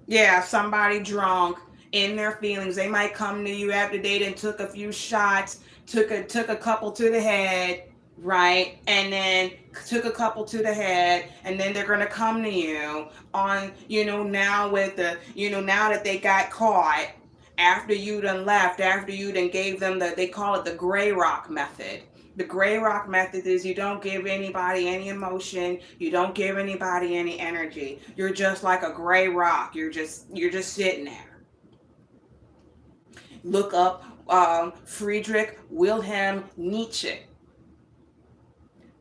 Yeah, somebody drunk in their feelings. They might come to you after they done took a few shots, took a couple to the head, right? And then took a couple to the head, and then they're gonna come to you on, now with the, now that they got caught, after you done left, after you done gave them they call it the gray rock method. The gray rock method is you don't give anybody any emotion, you don't give anybody any energy. You're just like a gray rock. You're just sitting there. Look up Friedrich Wilhelm Nietzsche,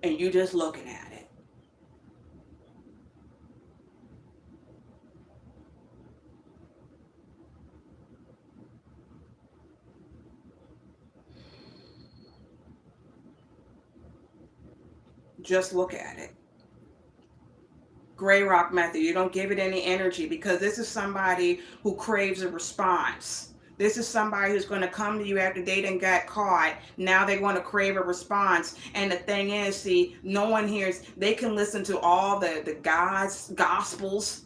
and you just looking at it. Just look at it. Gray rock method. You don't give it any energy, because this is somebody who craves a response. This is somebody who's going to come to you after they done got caught. Now they want to crave a response. And the thing is, see, no one hears. They can listen to all the God's gospels.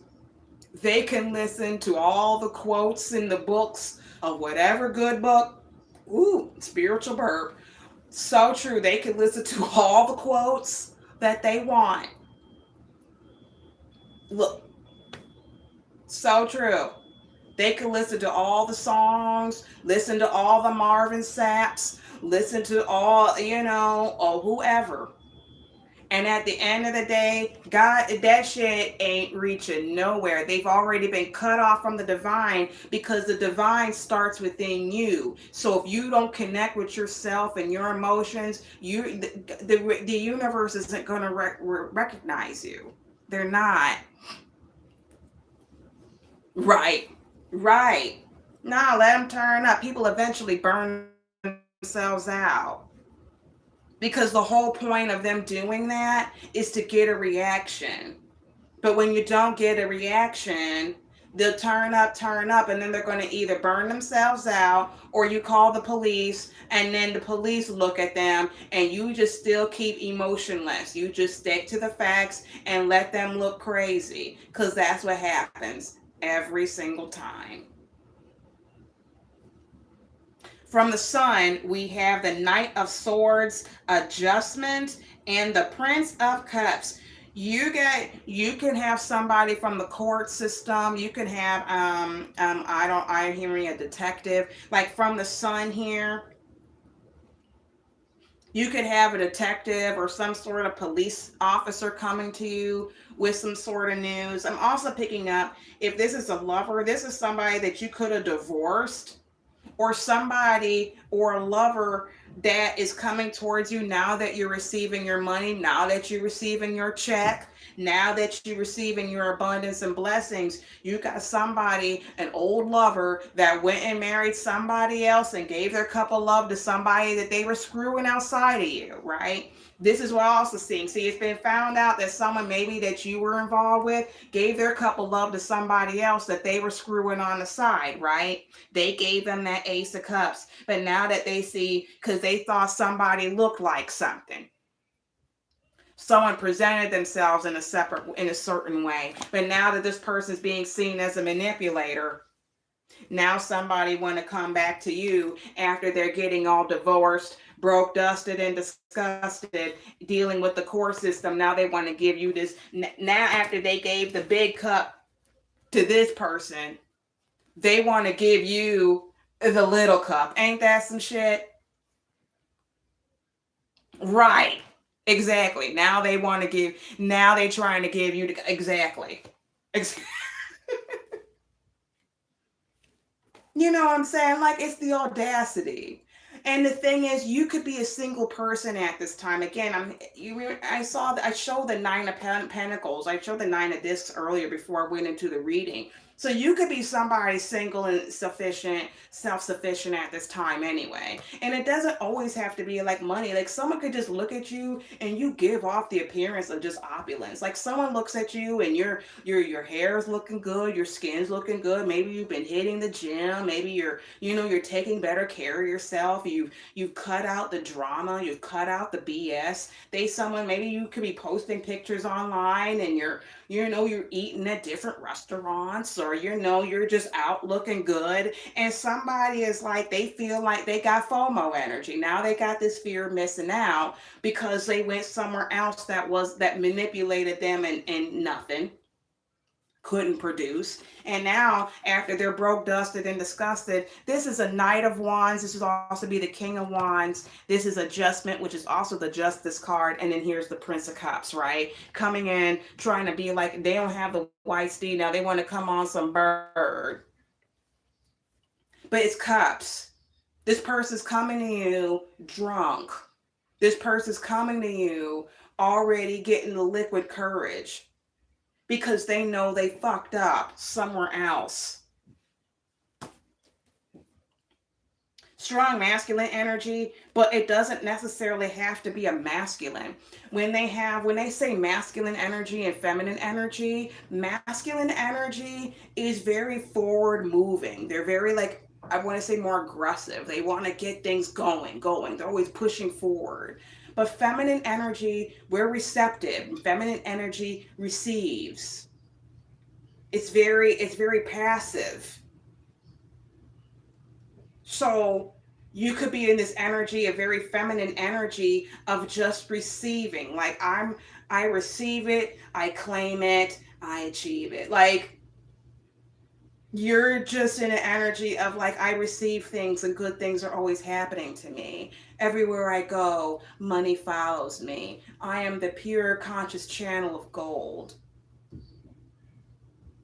They can listen to all the quotes in the books of whatever good book. Ooh, spiritual burp. So true. They can listen to all the quotes that they want. Look, so true. They can listen to all the songs, listen to all the Marvin Saps, listen to all, or whoever. And at the end of the day, God, that shit ain't reaching nowhere. They've already been cut off from the divine, because the divine starts within you. So if you don't connect with yourself and your emotions, the universe isn't going to recognize you. They're not. Right. Right. Nah, let them turn up. People eventually burn themselves out, because the whole point of them doing that is to get a reaction. But when you don't get a reaction, they'll turn up, and then they're going to either burn themselves out, or you call the police, and then the police look at them, and you just still keep emotionless. You just stick to the facts and let them look crazy, because that's what happens every single time. From the Sun, we have the Knight of Swords, Adjustment, and the Prince of Cups. You can have somebody from the court system. You can have I'm hearing a detective, like from the Sun here. You could have a detective or some sort of police officer coming to you with some sort of news. I'm also picking up, if this is a lover, this is somebody that you could have divorced, or somebody or a lover that is coming towards you now that you're receiving your money, now that you're receiving your check. Now that you're receiving your abundance and blessings, you got somebody, an old lover that went and married somebody else and gave their cup of love to somebody that they were screwing outside of you, right? This is what I'm also seeing. See, it's been found out that someone maybe that you were involved with gave their cup of love to somebody else that they were screwing on the side, right? They gave them that Ace of Cups. But now that they see, because they thought somebody looked like something, someone presented themselves in a certain way. But now that this person is being seen as a manipulator, now somebody want to come back to you after they're getting all divorced, broke, dusted, and disgusted, dealing with the court system. Now they want to give you this. Now after they gave the big cup to this person, they want to give you the little cup. Ain't that some shit? Right. Exactly. Now they want to give, now they trying to give you the, exactly. You know what I'm saying? Like, it's the audacity. And the thing is, you could be a single person at this time. Again, I showed the nine of pentacles. I showed the nine of discs earlier before I went into the reading. So you could be somebody single and sufficient, self-sufficient at this time anyway. And it doesn't always have to be like money. Like, someone could just look at you and you give off the appearance of just opulence. Like, someone looks at you and your hair is looking good, your skin's looking good. Maybe you've been hitting the gym. Maybe you're taking better care of yourself. You've cut out the drama. You've cut out the BS. Maybe you could be posting pictures online and you're eating at different restaurants, or you're just out looking good, and somebody is like, they feel like they got FOMO energy. Now they got this fear of missing out because they went somewhere else that manipulated them, and nothing couldn't produce. And now, after they're broke, dusted, and disgusted, this is a Knight of Wands. This would also be the King of Wands. This is Adjustment, which is also the Justice card. And then here's the Prince of Cups, right? Coming in, trying to be like, they don't have the white steed. Now they want to come on some bird. But it's cups. This person's coming to you drunk. This person's coming to you already getting the liquid courage, because they know they fucked up somewhere else. Strong masculine energy, but it doesn't necessarily have to be a masculine. When they say masculine energy and feminine energy, masculine energy is very forward moving. They're very, like, I want to say, more aggressive. They want to get things going. They're always pushing forward. But feminine energy, we're receptive. Feminine energy receives. It's very passive. So you could be in this energy, a very feminine energy of just receiving. Like, I receive it, I claim it, I achieve it. Like, you're just in an energy of like, I receive things and good things are always happening to me. Everywhere I go, money follows me. I am the pure conscious channel of gold.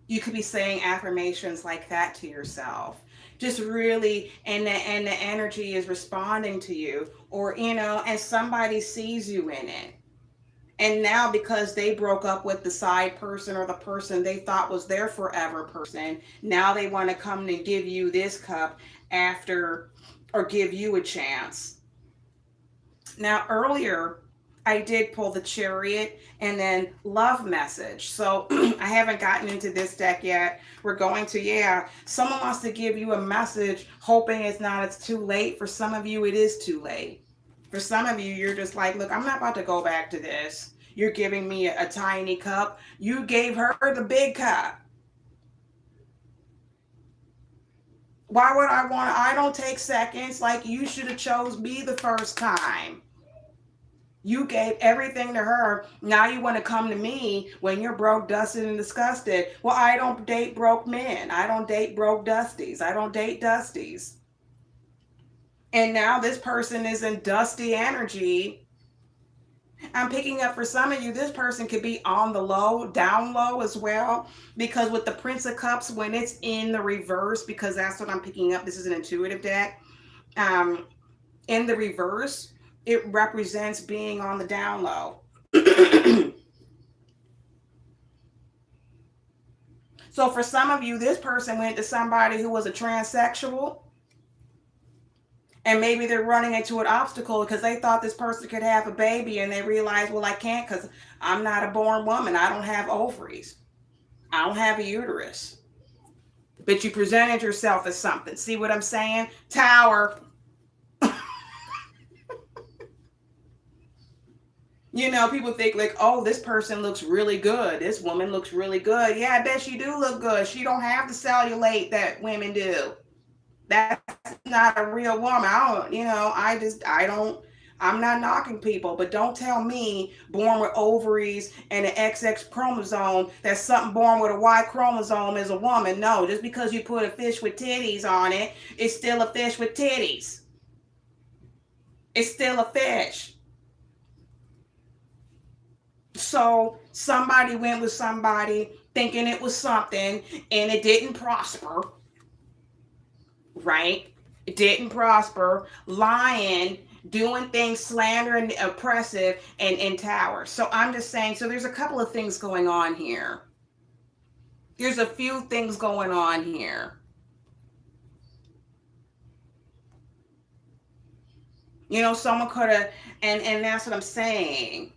You could be saying affirmations like that to yourself. Just really, and the energy is responding to you, or, and somebody sees you in it. And now, because they broke up with the side person or the person they thought was their forever person, now they want to come and give you this cup after, or give you a chance. Now, earlier, I did pull the Chariot and then Love Message. So I haven't gotten into this deck yet. We're going to, someone wants to give you a message, hoping it's too late. For some of you, it is too late. For some of you, you're just like, look, I'm not about to go back to this. You're giving me a tiny cup. You gave her the big cup. Why would I don't take seconds. Like, you should have chose me the first time. You gave everything to her. Now you want to come to me when you're broke, dusted, and disgusted. Well, I don't date broke men. I don't date broke dusties. I don't date dusties. And now this person is in dusty energy. I'm picking up, for some of you, this person could be on the low, down low as well. Because with the Prince of Cups, when it's in the reverse, because that's what I'm picking up. This is an intuitive deck. In the reverse, it represents being on the down low. So for some of you, this person went to somebody who was a transsexual, and maybe they're running into an obstacle because they thought this person could have a baby, and they realized, well, I can't because I'm not a born woman. I don't have ovaries. I don't have a uterus. But you presented yourself as something. See what I'm saying? Tower. You know, people think like, oh, this person looks really good. This woman looks really good. Yeah, I bet she do look good. She don't have the cellulite that women do. That's not a real woman. I don't, I'm not knocking people, but don't tell me born with ovaries and an XX chromosome that something born with a Y chromosome is a woman. No, just because you put a fish with titties on it, it's still a fish with titties. It's still a fish. So somebody went with somebody thinking it was something and it didn't prosper, right? It didn't prosper. Lying, doing things slandering, oppressive, and in towers. So I'm just saying, so there's a couple of things going on here. There's a few things going on here. You know, someone could have, and that's what I'm saying.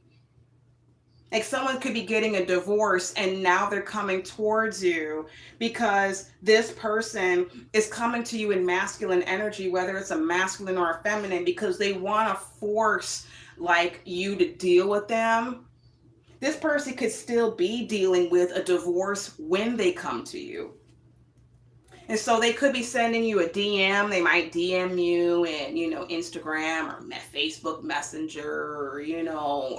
Like someone could be getting a divorce and now they're coming towards you because this person is coming to you in masculine energy, whether it's a masculine or a feminine, because they want to force like you to deal with them. This person could still be dealing with a divorce when they come to you. And so they could be sending you a DM. They might DM you in, Instagram or Facebook Messenger, or you know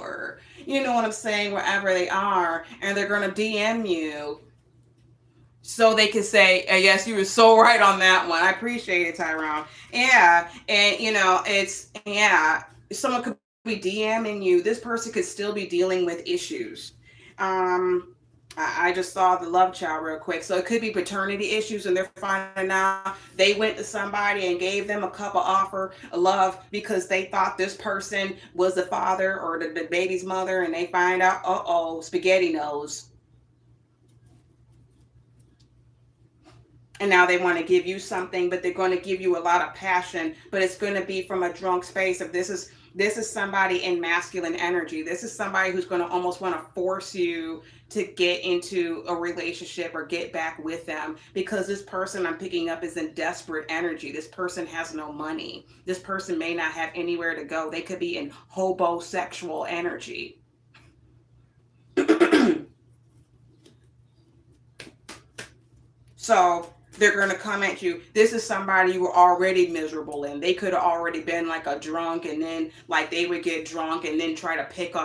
what I'm saying, wherever they are. And they're going to DM you so they can say, yes, you were so right on that one. I appreciate it, Tyrone. Yeah. And, someone could be DMing you. This person could still be dealing with issues. I just saw the love child real quick. So it could be paternity issues, and they're finding out they went to somebody and gave them a cup of offer of love because they thought this person was the father or the baby's mother, and they find out, spaghetti nose. And now they want to give you something, but they're going to give you a lot of passion, but it's going to be from a drunk space. If this is somebody in masculine energy. This is somebody who's going to almost want to force you to get into a relationship or get back with them, because this person I'm picking up is in desperate energy. This person has no money. This person may not have anywhere to go. They could be in hobosexual energy. So they're going to come at you. This is somebody you were already miserable in. They could have already been like a drunk, and then like they would get drunk and then try to pick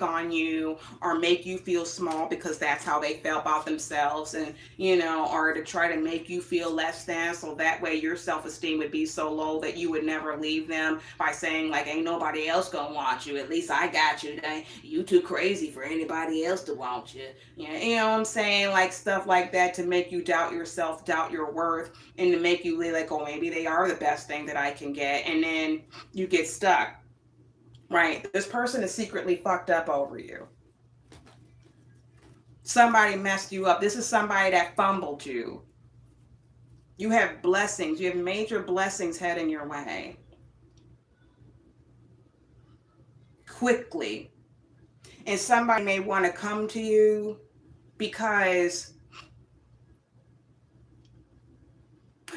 on you or make you feel small because that's how they felt about themselves, and or to try to make you feel less than, so that way your self-esteem would be so low that you would never leave them by saying like, ain't nobody else gonna want you. At least I got you today. You too crazy for anybody else to want you. You know what I'm saying? Like stuff like that to make you doubt yourself, doubt your worth, and to make you like, oh, maybe they are the best thing that I can get. And then you get stuck, right? This person is secretly fucked up over you. Somebody messed you up. This is somebody that fumbled you. You have blessings. You have major blessings heading your way. Quickly. And somebody may want to come to you because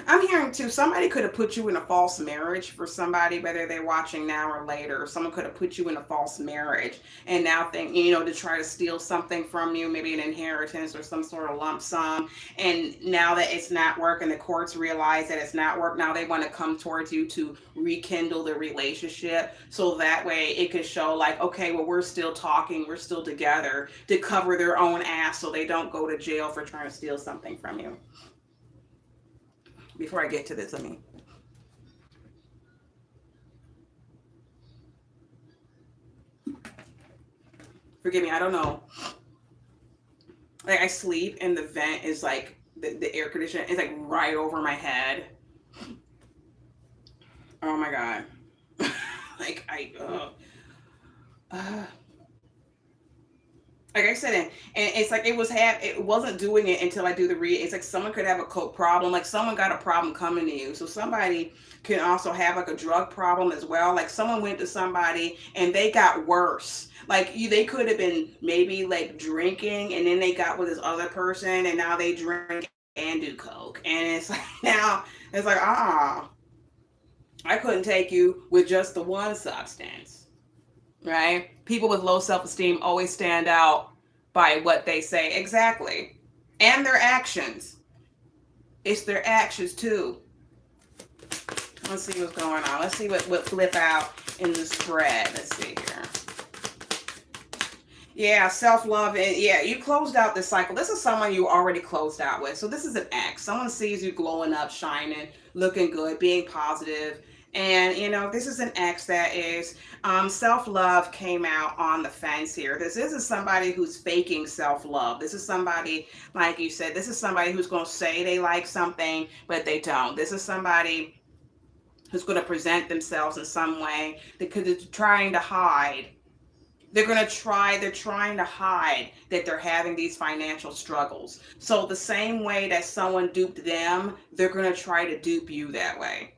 I'm hearing too, somebody could have put you in a false marriage for somebody, whether they're watching now or later. Someone could have put you in a false marriage and now think, to try to steal something from you, maybe an inheritance or some sort of lump sum. And now that it's not working, the courts realize that it's not work. Now they want to come towards you to rekindle the relationship. So that way it could show like, okay, well, we're still talking. We're still together, to cover their own ass so they don't go to jail for trying to steal something from you. Before I get to this, forgive me, I don't know. Like I sleep and the vent is like, the air conditioner is like right over my head. Oh my God. Like Like I said, and it's like it wasn't doing it until I do the read. It's like someone could have a coke problem, like someone got a problem coming to you. So somebody can also have like a drug problem as well. Like someone went to somebody and they got worse. Like they could have been maybe like drinking and then they got with this other person and now they drink and do coke. And it's like now it's like I couldn't take you with just the one substance, right? People with low self esteem always stand out by what they say. Exactly. And their actions. It's their actions too. Let's see what's going on. Let's see what flip out in the spread. Let's see here. Yeah, self-love. And yeah, you closed out this cycle. This is someone you already closed out with. So this is an ex. Someone sees you glowing up, shining, looking good, being positive. And, this is an ex that is self-love came out on the fence here. This isn't somebody who's faking self-love. This is somebody, like you said, this is somebody who's going to say they like something, but they don't. This is somebody who's going to present themselves in some way because they're trying to hide. They're trying to hide that they're having these financial struggles. So the same way that someone duped them, they're going to try to dupe you that way.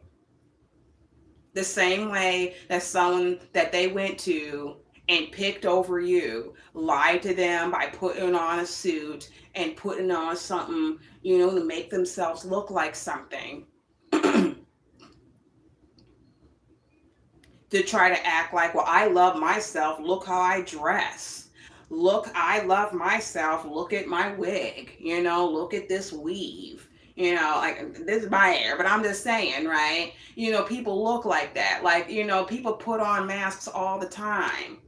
The same way that someone that they went to and picked over you, lied to them by putting on a suit and putting on something, to make themselves look like something. To try to act like, well, I love myself. Look how I dress. Look, I love myself. Look at my wig. Look at this weave. Like this is my hair, but I'm just saying, right? People look like that. Like, people put on masks all the time.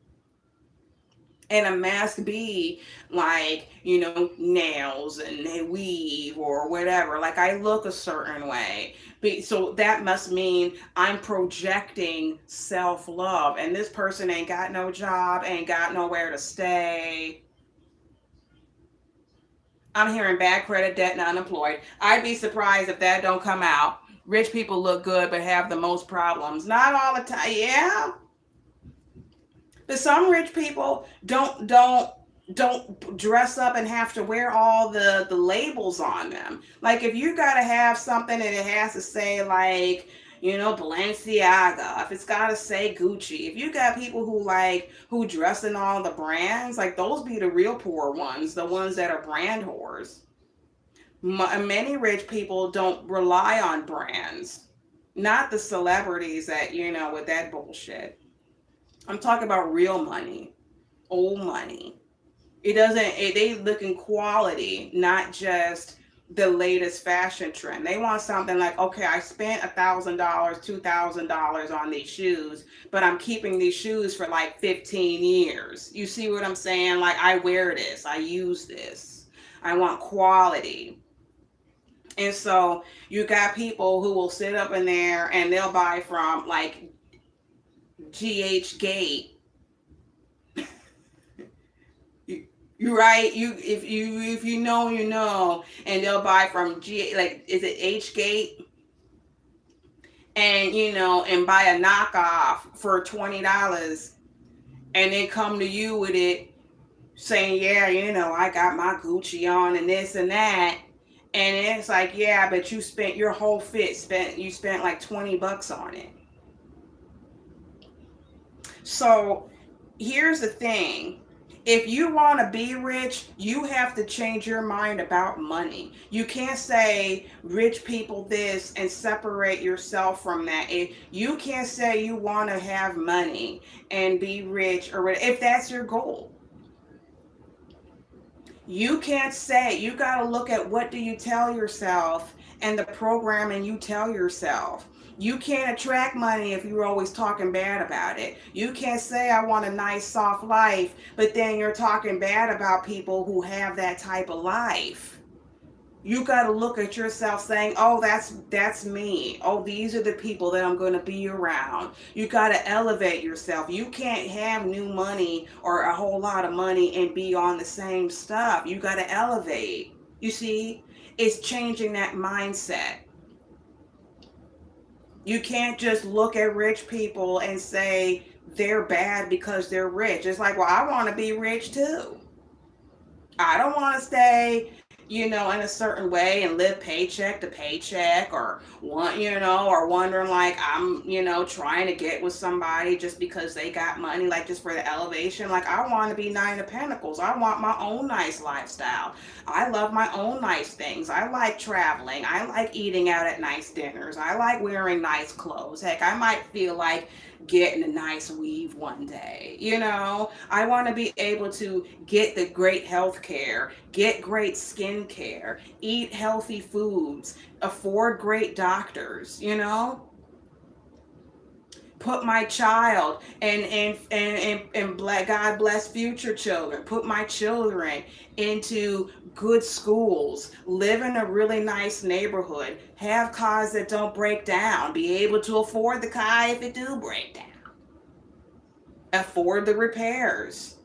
And a mask be like, nails and they weave or whatever. Like I look a certain way. So that must mean I'm projecting self-love. And this person ain't got no job, ain't got nowhere to stay. I'm hearing bad credit, debt, and unemployed. I'd be surprised if that don't come out. Rich people look good but have the most problems. Not all the time. Yeah. But some rich people don't dress up and have to wear all the labels on them. Like if you gotta have something and it has to say like, Balenciaga, if it's gotta say Gucci, if you got people who dress in all the brands, like those be the real poor ones, the ones that are brand whores. Many rich people don't rely on brands, not the celebrities that, with that bullshit. I'm talking about real money, old money. They look in quality, not just the latest fashion trend. They want something like, okay, I spent $1,000, $2,000 on these shoes, but I'm keeping these shoes for like 15 years. You see what I'm saying? Like I wear this, I use this. I want quality. And so you got people who will sit up in there and they'll buy from like GH Gate. You're right. If you know, and they'll buy from is it H Gate? And and buy a knockoff for $20 and then come to you with it saying, yeah, I got my Gucci on and this and that. And it's like, yeah, but you spent your whole you spent like $20 on it. So here's the thing. If you want to be rich, you have to change your mind about money. You can't say rich people this and separate yourself from that. You can't say you want to have money and be rich or whatever, if that's your goal. You can't say, you got to look at what do you tell yourself and the programming you tell yourself. You can't attract money if you're always talking bad about it. You can't say I want a nice soft life, but then you're talking bad about people who have that type of life. You got to look at yourself saying, oh, that's me. Oh, these are the people that I'm going to be around. You got to elevate yourself. You can't have new money or a whole lot of money and be on the same stuff. You got to elevate. You see, it's changing that mindset. You can't just look at rich people and say they're bad because they're rich. It's like, well, I want to be rich too. I don't want to stay, in a certain way and live paycheck to paycheck, or or wondering like I'm, trying to get with somebody just because they got money, like just for the elevation. Like I want to be Nine of Pentacles. I want my own nice lifestyle. I love my own nice things. I like traveling. I like eating out at nice dinners. I like wearing nice clothes. Heck, I might feel like getting a nice weave one day. I want to be able to get the great health care, get great skin care, eat healthy foods, afford great doctors, put my child and God bless future children, put my children into good schools, live in a really nice neighborhood, have cars that don't break down, be able to afford the car if it do break down, afford the repairs.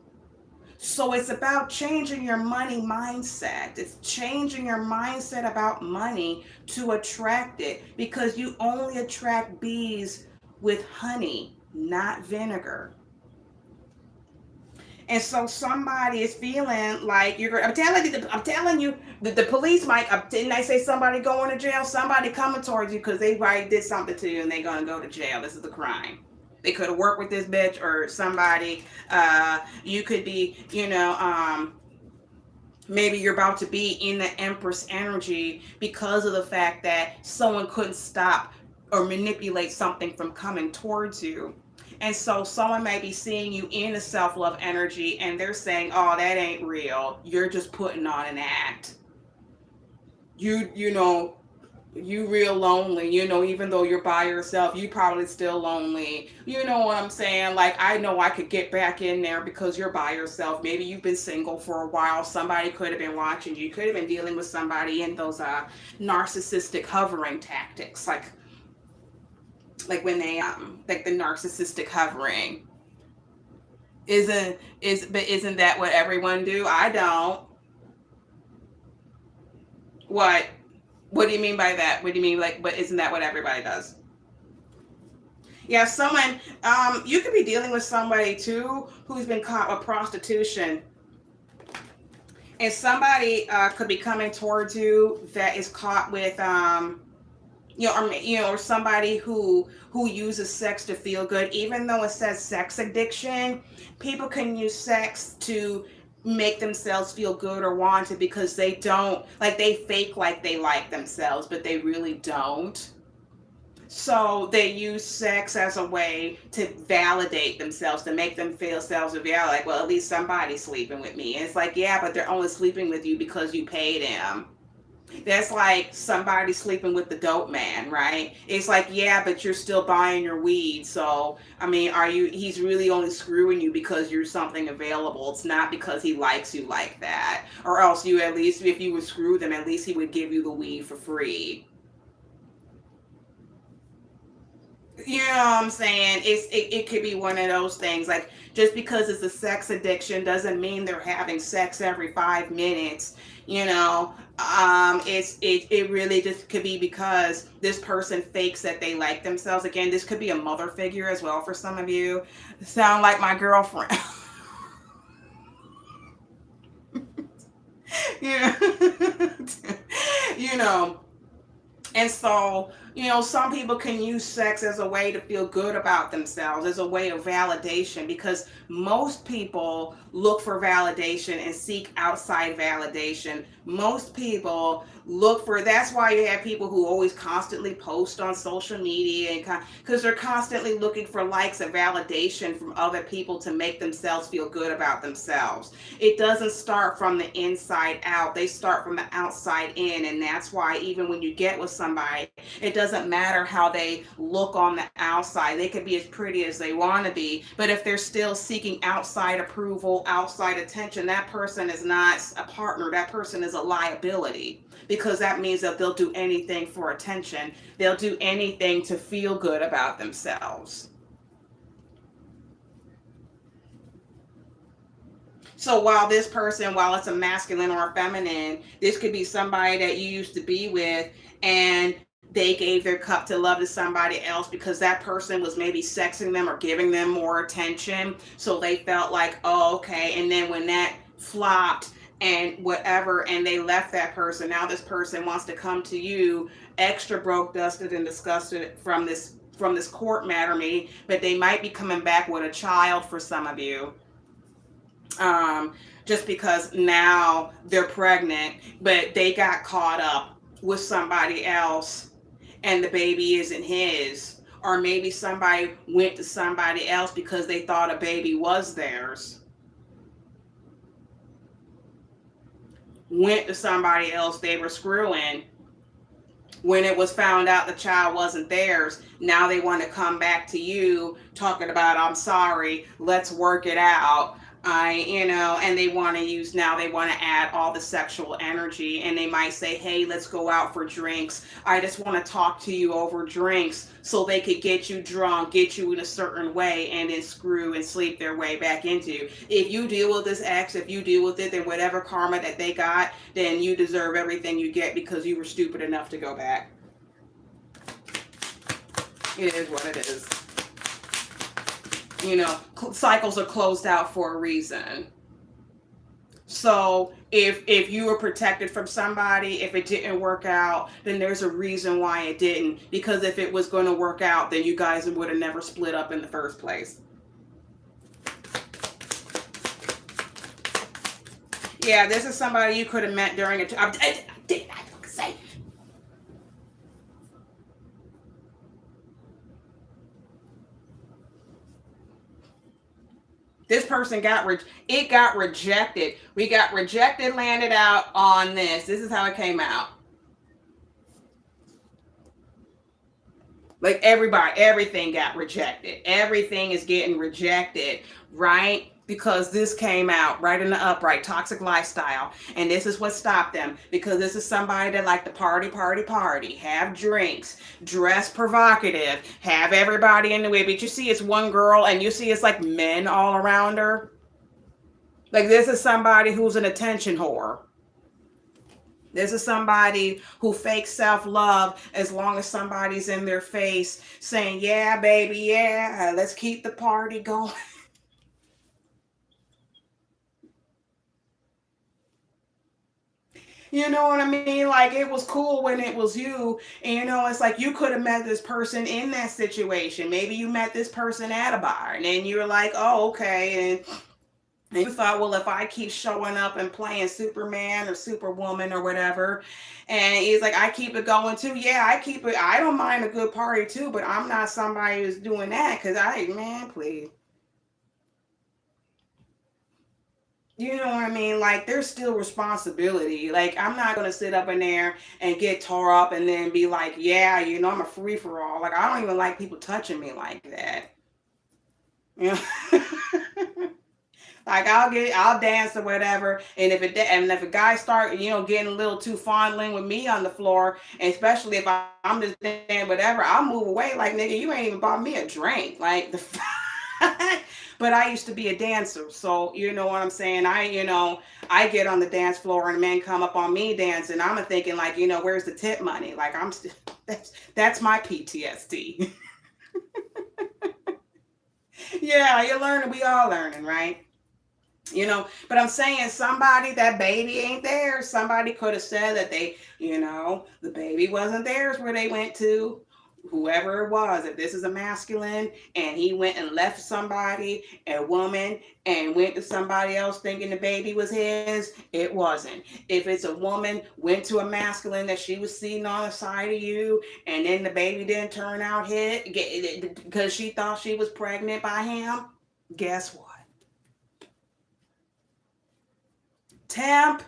So it's about changing your money mindset. It's changing your mindset about money to attract it, because you only attract bees with honey, not vinegar. And so somebody is feeling like I'm telling you, the police might, didn't they say somebody going to jail? Somebody coming towards you because they probably did something to you and they're going to go to jail. This is the crime. They could have worked with this bitch or somebody. You could be, maybe you're about to be in the Empress energy because of the fact that someone couldn't stop or manipulate something from coming towards you. And so someone may be seeing you in a self-love energy and they're saying, oh, that ain't real. You're just putting on an act. You real lonely, even though you're by yourself, you probably still lonely. You know what I'm saying? Like, I know I could get back in there because you're by yourself. Maybe you've been single for a while. Somebody could have been watching you. Could have been dealing with somebody in those narcissistic hovering tactics. Like when they like the narcissistic hovering. Isn't that what everyone do? I don't. What? What do you mean by that? What do you mean, like, but isn't that what everybody does? Yeah, someone, you could be dealing with somebody too who's been caught with prostitution. And somebody could be coming towards you that is caught with, or somebody who uses sex to feel good. Even though it says sex addiction, people can use sex to make themselves feel good or wanted, because they don't, like, they fake like they like themselves, but they really don't. So they use sex as a way to validate themselves, to make them feel self-valid, like, well, at least somebody's sleeping with me. And it's like, yeah, but they're only sleeping with you because you paid him. That's like somebody sleeping with the dope man, right? It's like, yeah, but you're still buying your weed. So, I mean, he's really only screwing you because you're something available. It's not because he likes you like that. Or else you, at least if you would screw them, at least he would give you the weed for free. You know what I'm saying? It could be one of those things. Like, just because it's a sex addiction doesn't mean they're having sex every 5 minutes. It really just could be because this person fakes that they like themselves. Again, this could be a mother figure as well for some of you. Sound like my girlfriend. Yeah. you know And so, some people can use sex as a way to feel good about themselves, as a way of validation, because most people look for validation and seek outside validation. Most people that's why you have people who always constantly post on social media, because they're constantly looking for likes and validation from other people to make themselves feel good about themselves. It doesn't start from the inside out. They start from the outside in. And that's why even when you get with somebody, it doesn't matter how they look on the outside. They could be as pretty as they want to be, but if they're still seeking outside approval, outside attention, that person is not a partner. That person is a liability, because that means that they'll do anything for attention. They'll do anything to feel good about themselves. So while it's a masculine or a feminine, this could be somebody that you used to be with, and they gave their cup to love to somebody else because that person was maybe sexing them or giving them more attention. So they felt like, oh, okay. And then when that flopped, and whatever, and they left that person. Now this person wants to come to you extra broke, dusted, and disgusted from this court matter, me, but they might be coming back with a child for some of you. Just because now they're pregnant, but they got caught up with somebody else and the baby isn't his. Or maybe somebody went to somebody else because they thought a baby was theirs. Went to somebody else they were screwing. When it was found out the child wasn't theirs, now they want to come back to you talking about, I'm sorry, let's work it out. And they want to they want to add all the sexual energy, and they might say, hey, let's go out for drinks. I just want to talk to you over drinks, so they could get you drunk, get you in a certain way, and then screw and sleep their way back into you. If you deal with this ex, if you deal with it, then whatever karma that they got, then you deserve everything you get because you were stupid enough to go back. It is what it is. Cycles are closed out for a reason. So if you were protected from somebody, if it didn't work out, then there's a reason why it didn't. Because if it was going to work out, then you guys would have never split up in the first place. Yeah, this is somebody you could have met during a time. I did not say. This person got rejected. We got rejected, landed out on this. This is how it came out. Like everything got rejected. Everything is getting rejected, right? Because this came out right in the upright, toxic lifestyle. And this is what stopped them. Because this is somebody that like to party, have drinks, dress provocative, have everybody in the way. But you see it's one girl and you see it's like men all around her. Like this is somebody who's an attention whore. This is somebody who fakes self-love as long as somebody's in their face saying, yeah, baby, yeah, let's keep the party going. You know what I mean? Like it was cool when it was you. And it's like you could have met this person in that situation. Maybe you met this person at a bar and then you were like, oh, okay. And you thought, well, if I keep showing up and playing Superman or Superwoman or whatever, and he's like, I keep it going too. Yeah, I keep it. I don't mind a good party too, but I'm not somebody who's doing that because man, please. You know what I mean? Like, there's still responsibility. Like, I'm not going to sit up in there and get tore up and then be like, yeah, I'm a free for all. Like, I don't even like people touching me like that. You know? Like I'll dance or whatever, and if a guy start getting a little too fondling with me on the floor, and especially if I'm just saying whatever, I'll move away. Like nigga, you ain't even bought me a drink. Like the, but I used to be a dancer, so you know what I'm saying. I get on the dance floor and men come up on me dancing. I'm thinking like where's the tip money? Like I'm still that's my PTSD. Yeah, you're learning. We all learning, right? But I'm saying somebody, that baby ain't there. Somebody could have said that the baby wasn't theirs where they went to, whoever it was. If this is a masculine and he went and left somebody, a woman, and went to somebody else thinking the baby was his, it wasn't. If it's a woman, went to a masculine that she was seeing on the side of you, and then the baby didn't turn out hit because she thought she was pregnant by him, guess what? Temp,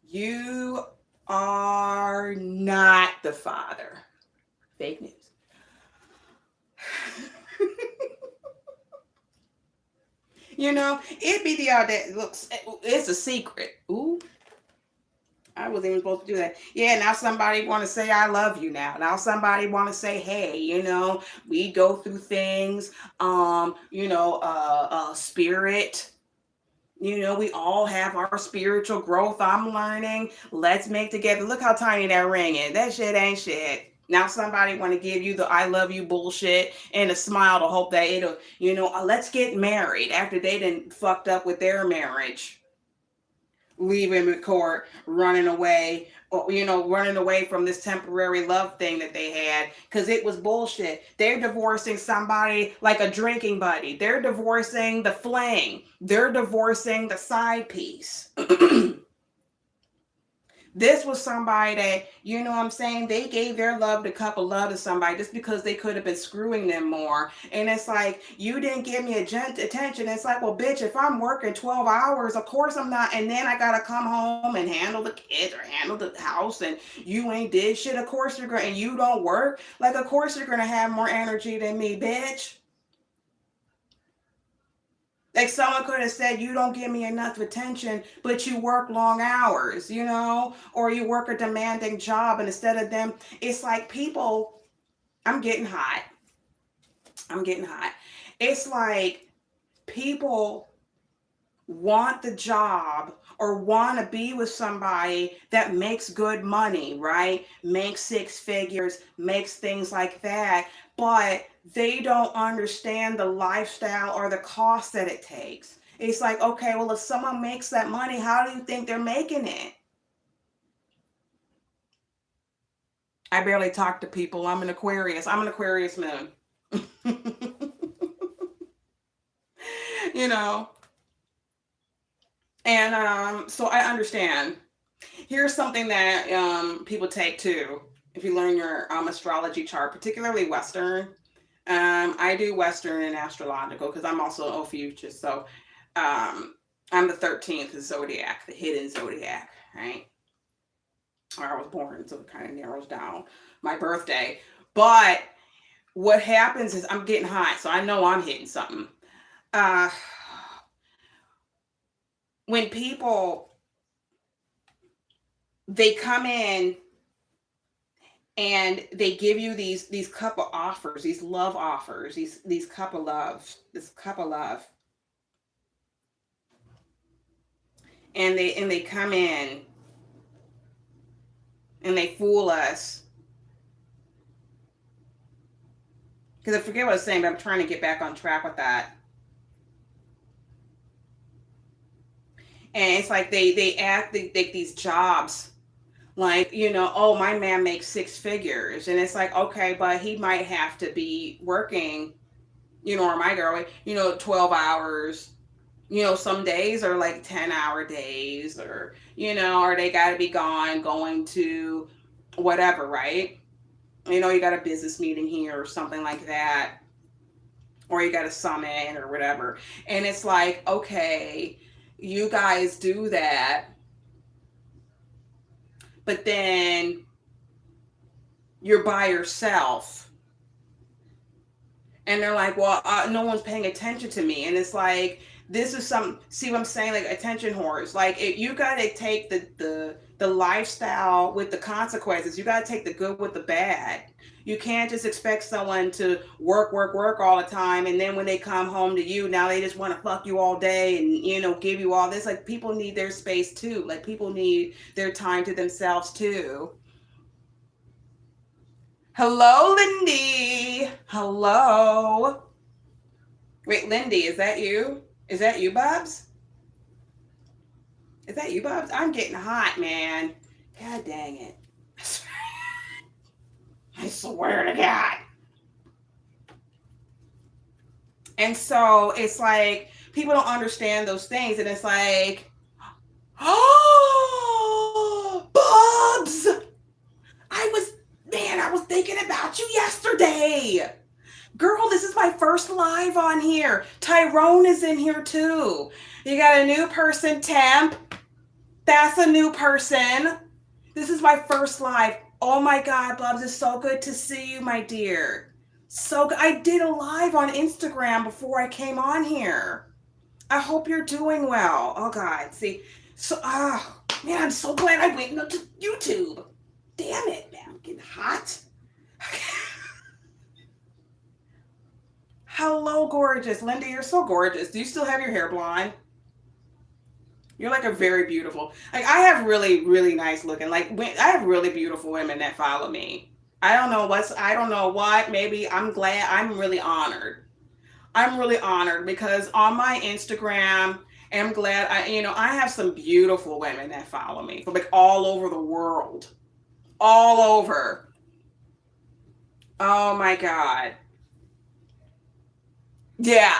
you are not the father. Fake news. It be the that looks, it's a secret. Ooh, I wasn't even supposed to do that. Yeah, now somebody want to say I love you now. Now somebody want to say, hey, we go through things, spirit. We all have our spiritual growth. I'm learning. Let's make together. Look how tiny that ring is. That shit ain't shit. Now somebody want to give you the I love you bullshit and a smile to hope that it'll, let's get married after they done fucked up with their marriage. leaving the court, running away, or, running away from this temporary love thing that they had because it was bullshit. They're divorcing somebody like a drinking buddy. They're divorcing the fling. They're divorcing the side piece. This was somebody that, what I'm saying, they gave their love to couple love to somebody just because they could have been screwing them more. And it's like, you didn't give me attention. It's like, well, bitch, if I'm working 12 hours, of course I'm not. And then I got to come home and handle the kids or handle the house, and you ain't did shit. Of course you're going to, and you don't work. Like, of course you're going to have more energy than me, bitch. Like, someone could have said, you don't give me enough attention, but you work long hours, or you work a demanding job. And instead of them, it's like people, I'm getting hot. It's like people want the job or want to be with somebody that makes good money, right? Makes six figures, makes things like that. But they don't understand the lifestyle or the cost that it takes. It's like, okay, well, if someone makes that money, how do you think they're making it? I barely talk to people. I'm an Aquarius. I'm an Aquarius moon. you know, and so I understand. Here's something that people take too. If you learn your astrology chart, particularly Western, I do Western and astrological because I'm also Ophiuchus. So I'm the 13th zodiac, the hidden zodiac, right? Or I was born, so it kind of narrows down my birthday. But what happens is I'm getting hot, so I know I'm hitting something. Uh, when people they come in and they give you these couple offers, these love offers, these couple love, this couple love, and they come in and they fool us. Because I forget what I was saying, but I'm trying to get back on track with that. And it's like they act like these jobs, like, oh, my man makes six figures. And it's like, okay, but he might have to be working, or my girl, 12 hours. Some days are like 10-hour days, or, or they got to be going to whatever, right? You got a business meeting here or something like that, or you got a summit or whatever. And it's like, okay, you guys do that, but then you're by yourself. And they're like, well, no one's paying attention to me. And it's like, this is see what I'm saying? Like, attention whores. Like, you got to take the lifestyle with the consequences. You got to take the good with the bad. You can't just expect someone to work all the time, and then when they come home to you, now they just want to fuck you all day and, give you all this. Like, people need their space too. Like, people need their time to themselves too. Hello, Lindy. Hello. Wait, Lindy, is that you? Is that you, Bubs? Is that you, Bubs? I'm getting hot, man. God dang it. I swear to God. And so it's like, people don't understand those things. And it's like, oh, Bubs! I was thinking about you yesterday. Girl, this is my first live on here. Tyrone is in here too. You got a new person, Temp. That's a new person. This is my first live. Oh my God, Bubs, it's so good to see you, my dear. So good. I did a live on Instagram before I came on here. I hope you're doing well. Oh God, see. So, man, I'm so glad I went into YouTube. Damn it, man, I'm getting hot. Hello, gorgeous. Linda, you're so gorgeous. Do you still have your hair blonde? You're like a very beautiful. Like, I have really, really nice looking. Like, I have really beautiful women that follow me. I don't know what. Maybe I'm glad. I'm really honored. I'm really honored because on my Instagram And I'm glad I have some beautiful women that follow me from like all over the world. All over. Oh my God. Yeah.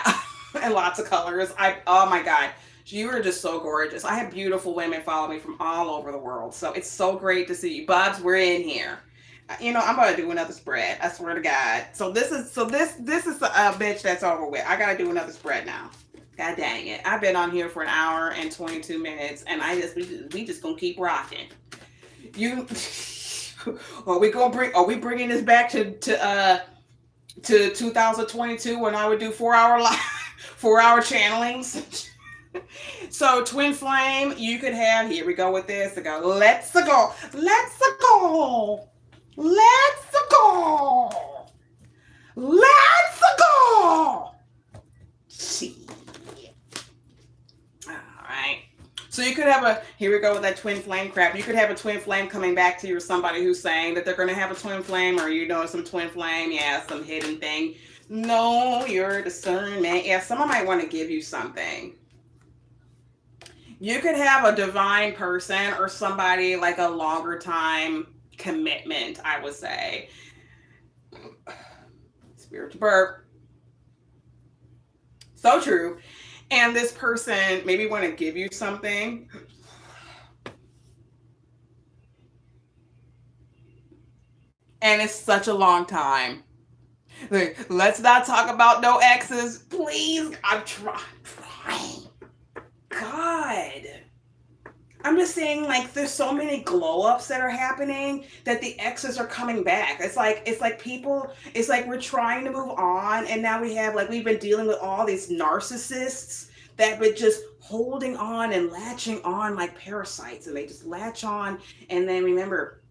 And lots of colors. Oh my God. You are just so gorgeous. I have beautiful women follow me from all over the world. So it's so great to see you. Bubs, we're in here. I'm gonna do another spread. I swear to God. This is a bitch that's over with. I gotta do another spread now. God dang it! I've been on here for an hour and 22 minutes, and we just gonna keep rocking. You are we bringing this back to 2022 when I would do 4 hour live 4 hour channelings? So twin flame, you could have, here we go with this. Let's go. Let's go. Let's go. Let's go. See. All right. So you could have here we go with that twin flame crap. You could have a twin flame coming back to you, or somebody who's saying that they're going to have a twin flame, or some twin flame, some hidden thing. No, your discernment. Yeah, someone might want to give you something. You could have a divine person or somebody like a longer time commitment, I would say. Spiritual burp. So true. And this person maybe want to give you something. And it's such a long time. Like, let's not talk about no exes. Please. I'm trying. God. I'm just saying, like, there's so many glow-ups that are happening that the exes are coming back. It's like we're trying to move on, and now we've been dealing with all these narcissists that have been just holding on and latching on like parasites, and they just latch on. And then remember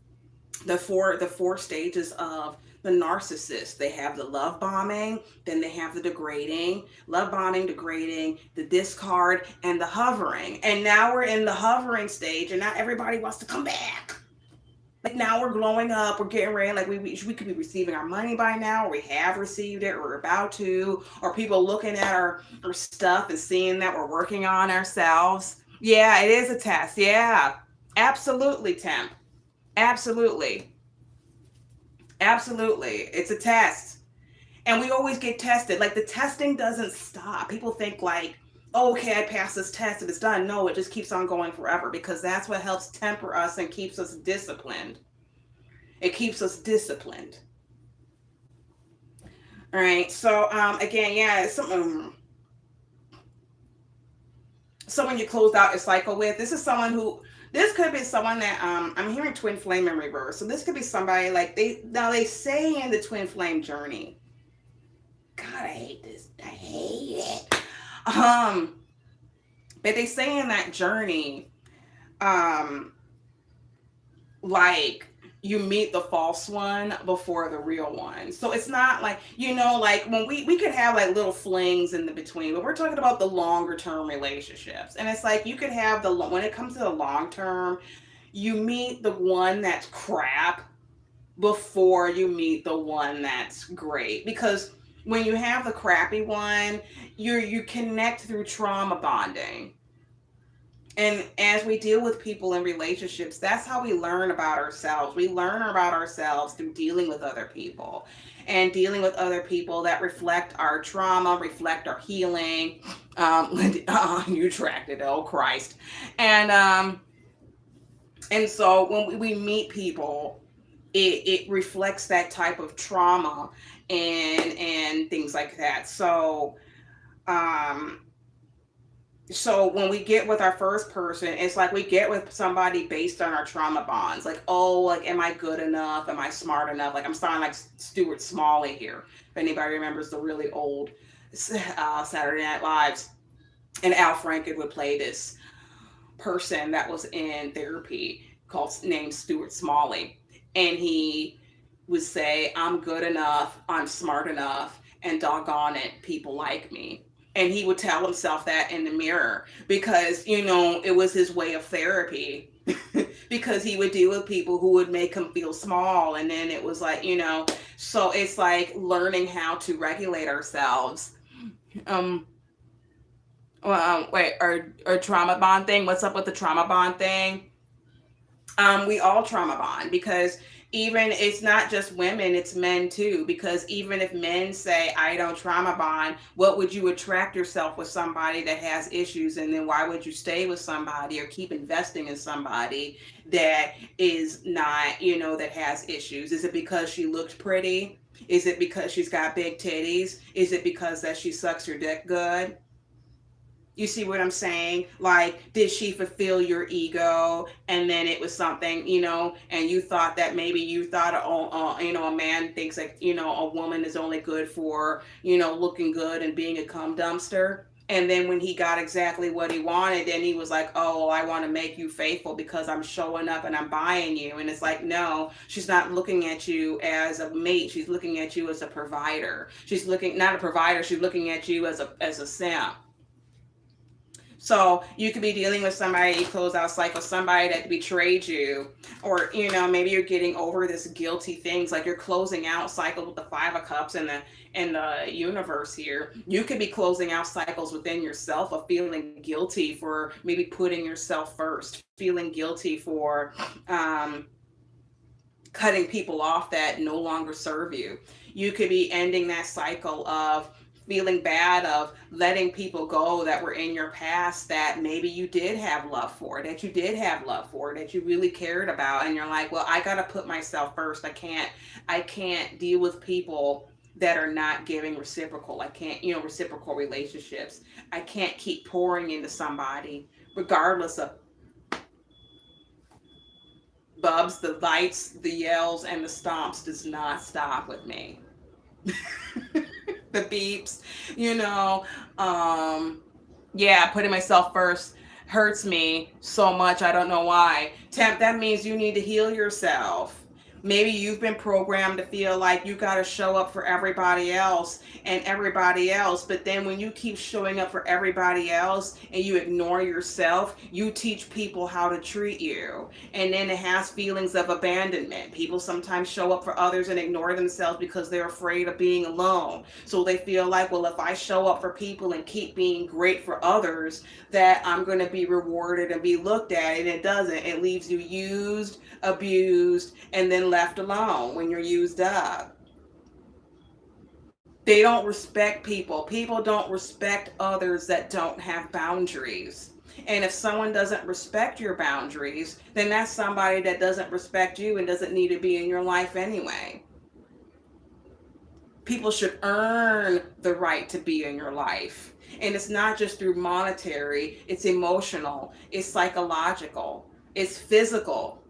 the four stages of the narcissist. They have the love bombing, then they have the degrading, love bombing, degrading, the discard, and the hovering. And now we're in the hovering stage, and now everybody wants to come back. Like, now we're glowing up, we're getting ready, like we could be receiving our money by now, or we have received it, or we're about to, or people looking at our stuff and seeing that we're working on ourselves. Yeah, it is a test. Yeah, absolutely, Temp. Absolutely. Absolutely. It's a test. And we always get tested. Like, the testing doesn't stop. People think like, oh, okay, I passed this test and it's done. No, it just keeps on going forever, because that's what helps temper us and keeps us disciplined. It keeps us disciplined. All right. So again, yeah, someone you closed out a cycle with. This could be someone that I'm hearing twin flame in reverse. So this could be somebody like they say in the twin flame journey. God, I hate this. I hate it. But they say in that journey, like, you meet the false one before the real one. So it's not like, like when we could have like little flings in the between, but we're talking about the longer term relationships. And it's like, you could have when it comes to the long term, you meet the one that's crap before you meet the one that's great. Because when you have the crappy one, you connect through trauma bonding. And as we deal with people in relationships, that's how we learn about ourselves. We learn about ourselves through dealing with other people, and dealing with other people that reflect our trauma, reflect our healing. You tracked it, oh Christ. And so when we meet people, it reflects that type of trauma and things like that. So when we get with our first person, it's like we get with somebody based on our trauma bonds. Like, oh, like, am I good enough? Am I smart enough? Like, I'm starting like Stuart Smalley here. If anybody remembers the really old Saturday Night Lives, and Al Franken would play this person that was in therapy named Stuart Smalley. And he would say, I'm good enough, I'm smart enough, and doggone it, people like me. And he would tell himself that in the mirror, because, it was his way of therapy. Because he would deal with people who would make him feel small. And then it was like, so it's like learning how to regulate ourselves. Wait, or trauma bond thing. What's up with the trauma bond thing? We all trauma bond because even it's not just women, it's men too. Because even if men say, I don't trauma bond, what would you attract yourself with somebody that has issues? And then why would you stay with somebody or keep investing in somebody that is not, that has issues? Is it because she looks pretty? Is it because she's got big titties? Is it because that she sucks your dick good? You see what I'm saying? Like, did she fulfill your ego? And then it was something, and you thought that maybe you thought, a man thinks like, a woman is only good for, looking good and being a cum dumpster. And then when he got exactly what he wanted, then he was like, oh, I want to make you faithful because I'm showing up and I'm buying you. And it's like, no, she's not looking at you as a mate. She's looking at you as a provider. She's looking, not a provider, she's looking at you as a simp. So you could be dealing with somebody, close out cycle, somebody that betrayed you, or maybe you're getting over this guilty things, like you're closing out cycles with the Five of Cups and the universe here. You could be closing out cycles within yourself of feeling guilty for maybe putting yourself first, feeling guilty for cutting people off that no longer serve you. You could be ending that cycle of feeling bad of letting people go that were in your past that maybe you did have love for, that you did have love for, that you really cared about, and you're like, well, I got to put myself first. I can't deal with people that are not giving reciprocal. I can't, reciprocal relationships. I can't keep pouring into somebody regardless of Bubs, the lights, the yells, and the stomps does not stop with me. The beeps, yeah, putting myself first hurts me so much. I don't know why. Temp, that means you need to heal yourself. Maybe you've been programmed to feel like you got to show up for everybody else and everybody else. But then when you keep showing up for everybody else and you ignore yourself, you teach people how to treat you. And then it has feelings of abandonment. People sometimes show up for others and ignore themselves because they're afraid of being alone. So they feel like, well, if I show up for people and keep being great for others, that I'm going to be rewarded and be looked at. And it doesn't. It leaves you used, abused, and then left alone when you're used up. They don't respect people. People don't respect others that don't have boundaries. And if someone doesn't respect your boundaries, then that's somebody that doesn't respect you and doesn't need to be in your life anyway. People should earn the right to be in your life. And it's not just through monetary, it's emotional, it's psychological, it's physical,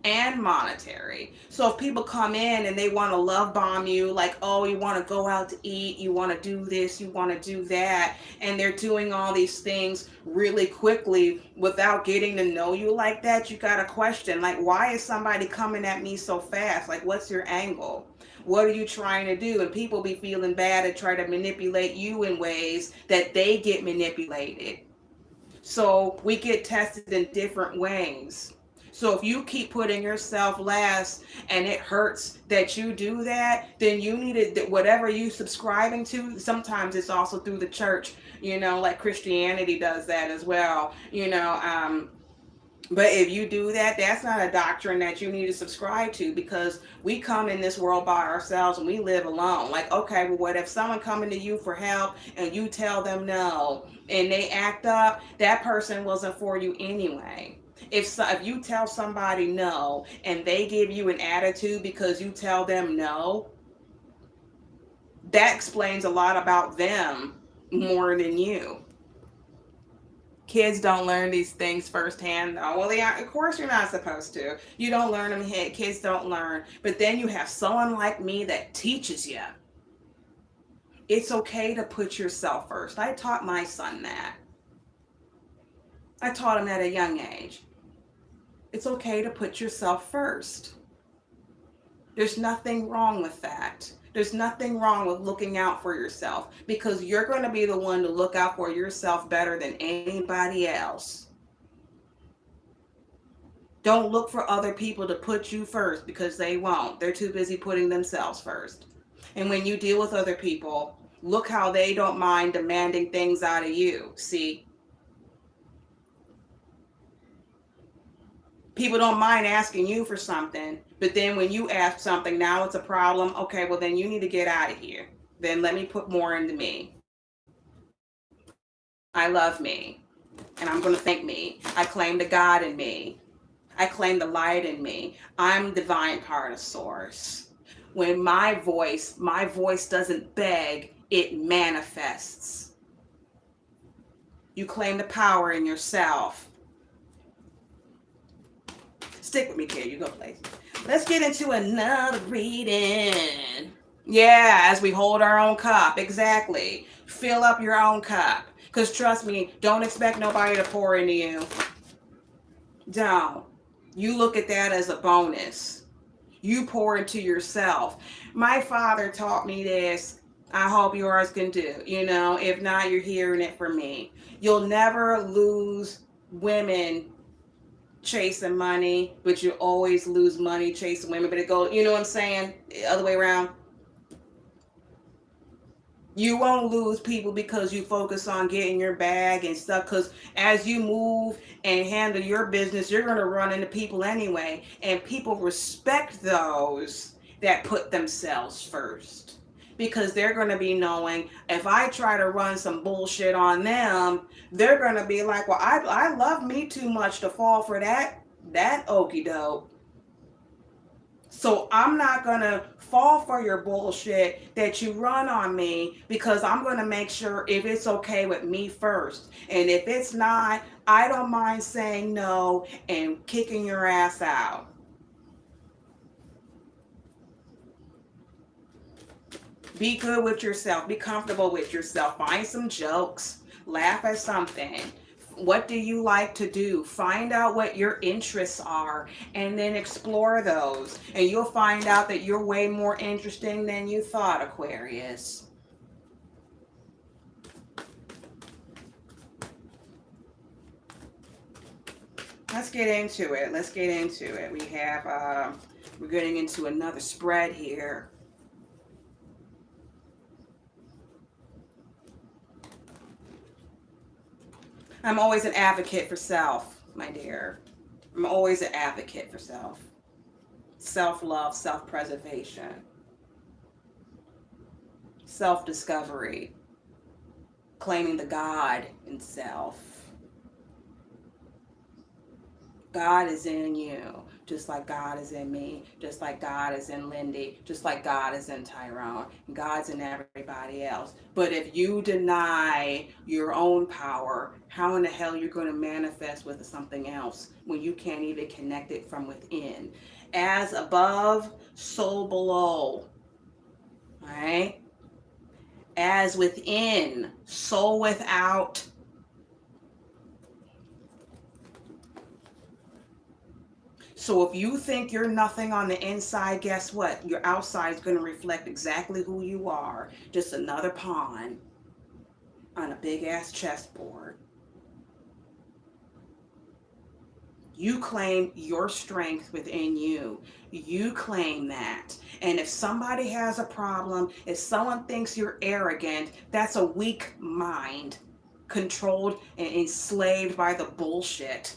and monetary. So if people come in and they want to love bomb you, like, oh, you want to go out to eat, you want to do this, you want to do that, and they're doing all these things really quickly without getting to know you like that, you got to question, like, why is somebody coming at me so fast? Like, what's your angle? What are you trying to do? And people be feeling bad and try to manipulate you in ways that they get manipulated. So we get tested in different ways. So if you keep putting yourself last and it hurts that you do that, then you need to, whatever you subscribing to, sometimes it's also through the church, like Christianity does that as well, but if you do that, that's not a doctrine that you need to subscribe to, because we come in this world by ourselves and we live alone. Like, okay, well, what if someone coming to you for help and you tell them no and they act up? That person wasn't for you anyway. If you tell somebody no and they give you an attitude because you tell them no, that explains a lot about them more than you. Kids don't learn these things firsthand, though. Well, of course you're not supposed to. You don't learn them. Kids don't learn. But then you have someone like me that teaches you. It's okay to put yourself first. I taught my son that. I taught him at a young age. It's okay to put yourself first. There's nothing wrong with that. There's nothing wrong with looking out for yourself, because you're going to be the one to look out for yourself better than anybody else. Don't look for other people to put you first, because they won't. They're too busy putting themselves first. And when you deal with other people, Look how they don't mind demanding things out of you. See, people don't mind asking you for something, but then when you ask something, now it's a problem. Okay, well, then you need to get out of here. Then let me put more into me. I love me, and I'm going to thank me. I claim the God in me. I claim the light in me. I'm divine part of source. When my voice doesn't beg, it manifests. You claim the power in yourself. Stick with me, kid. You go places. Let's get into another reading. Yeah, as we hold our own cup. Exactly. Fill up your own cup. Because trust me, don't expect nobody to pour into you. Don't. You look at that as a bonus. You pour into yourself. My father taught me this. I hope yours can do. You know, if not, you're hearing it from me. You'll never lose women chasing money, but you always lose money chasing women. But it goes, you know what I'm saying? The other way around. You won't lose people because you focus on getting your bag and stuff. Because as you move and handle your business, you're going to run into people anyway. And people respect those that put themselves first. Because they're going to be knowing if I try to run some bullshit on them, they're going to be like, well, I love me too much to fall for that okie doke. So I'm not going to fall for your bullshit that you run on me, because I'm going to make sure if it's okay with me first. And if it's not, I don't mind saying no and kicking your ass out. Be good with yourself. Be comfortable with yourself. Find some jokes. Laugh at something. What do you like to do? Find out what your interests are and then explore those. And you'll find out that you're way more interesting than you thought, Aquarius. Let's get into it. Let's get into it. We're getting into another spread here. I'm always an advocate for self, my dear. I'm always an advocate for self. Self-love, self-preservation, self-discovery, claiming the God in self. God is in you, just like God is in me, just like God is in Lindy, just like God is in Tyrone. God's in everybody else. But if you deny your own power, how in the hell you're going to manifest with something else when you can't even connect it from within? As above, so below. All right? As within, so without. So if you think you're nothing on the inside, guess what? Your outside is going to reflect exactly who you are. Just another pawn on a big ass chessboard. You claim your strength within you. You claim that. And if somebody has a problem, if someone thinks you're arrogant, that's a weak mind, controlled and enslaved by the bullshit.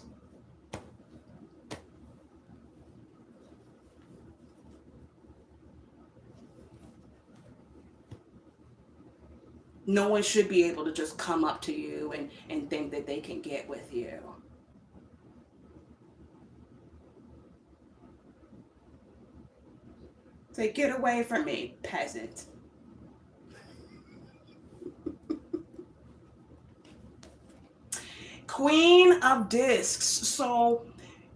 No one should be able to just come up to you and think that they can get with you. Say, get away from me, peasant. Queen of Discs. So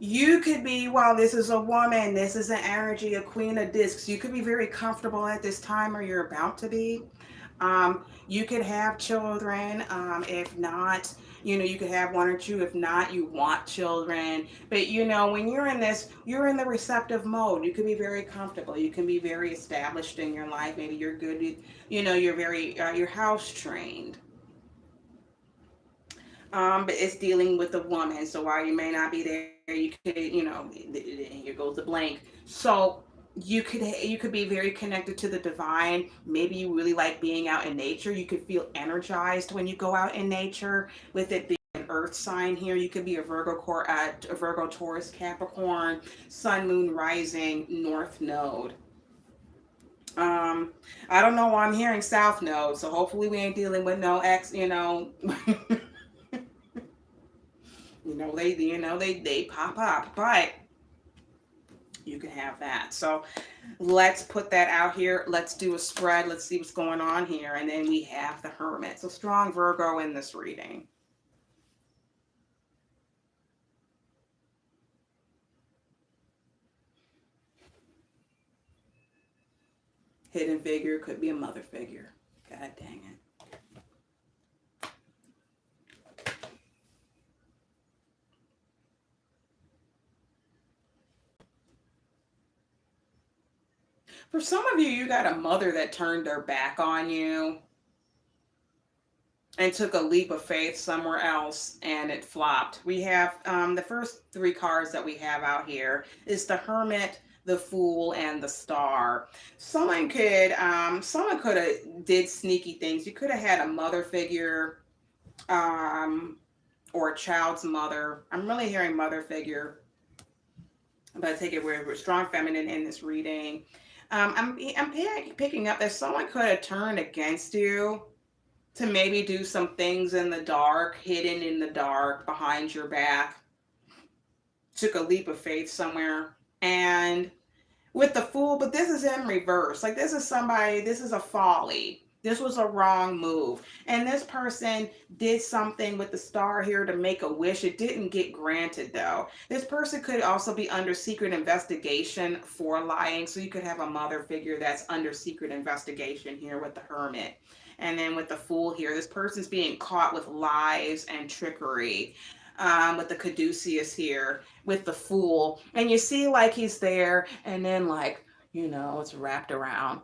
you could be, while this is a woman, this is an energy, a Queen of Discs. You could be very comfortable at this time, or you're about to be. You could have children. If not, you could have one or two. If not, you want children. But when you're in this, you're in the receptive mode. You can be very comfortable. You can be very established in your life. Maybe you're good. You're very, you're house trained. But it's dealing with a woman. So while you may not be there, you could, here goes the blank. So You could be very connected to the divine. Maybe you really like being out in nature. You could feel energized when you go out in nature. With it being an earth sign here, you could be a Virgo, Taurus, Capricorn, Sun, Moon, Rising, North Node. Um, I don't know why I'm hearing South Node, so hopefully we ain't dealing with no X. They pop up, but you can have that. So let's put that out here. Let's do a spread. Let's see what's going on here. And then we have the Hermit. So strong Virgo in this reading. Hidden figure could be a mother figure. God dang it. For some of you, you got a mother that turned their back on you and took a leap of faith somewhere else and it flopped. We have the first three cards that we have out here is the Hermit, the Fool, and the Star. Someone could have did sneaky things. You could have had a mother figure or a child's mother. I'm really hearing mother figure, but I take it we're strong feminine in this reading. I'm picking up that someone could have turned against you to maybe do some things in the dark, hidden in the dark, behind your back, took a leap of faith somewhere. And with the Fool, but this is in reverse. Like this is a folly. This was a wrong move. And this person did something with the Star here to make a wish. It didn't get granted though. This person could also be under secret investigation for lying. So you could have a mother figure that's under secret investigation here with the Hermit. And then with the Fool here, this person's being caught with lies and trickery. With the Caduceus here, with the Fool. And you see like he's there and then like, it's wrapped around.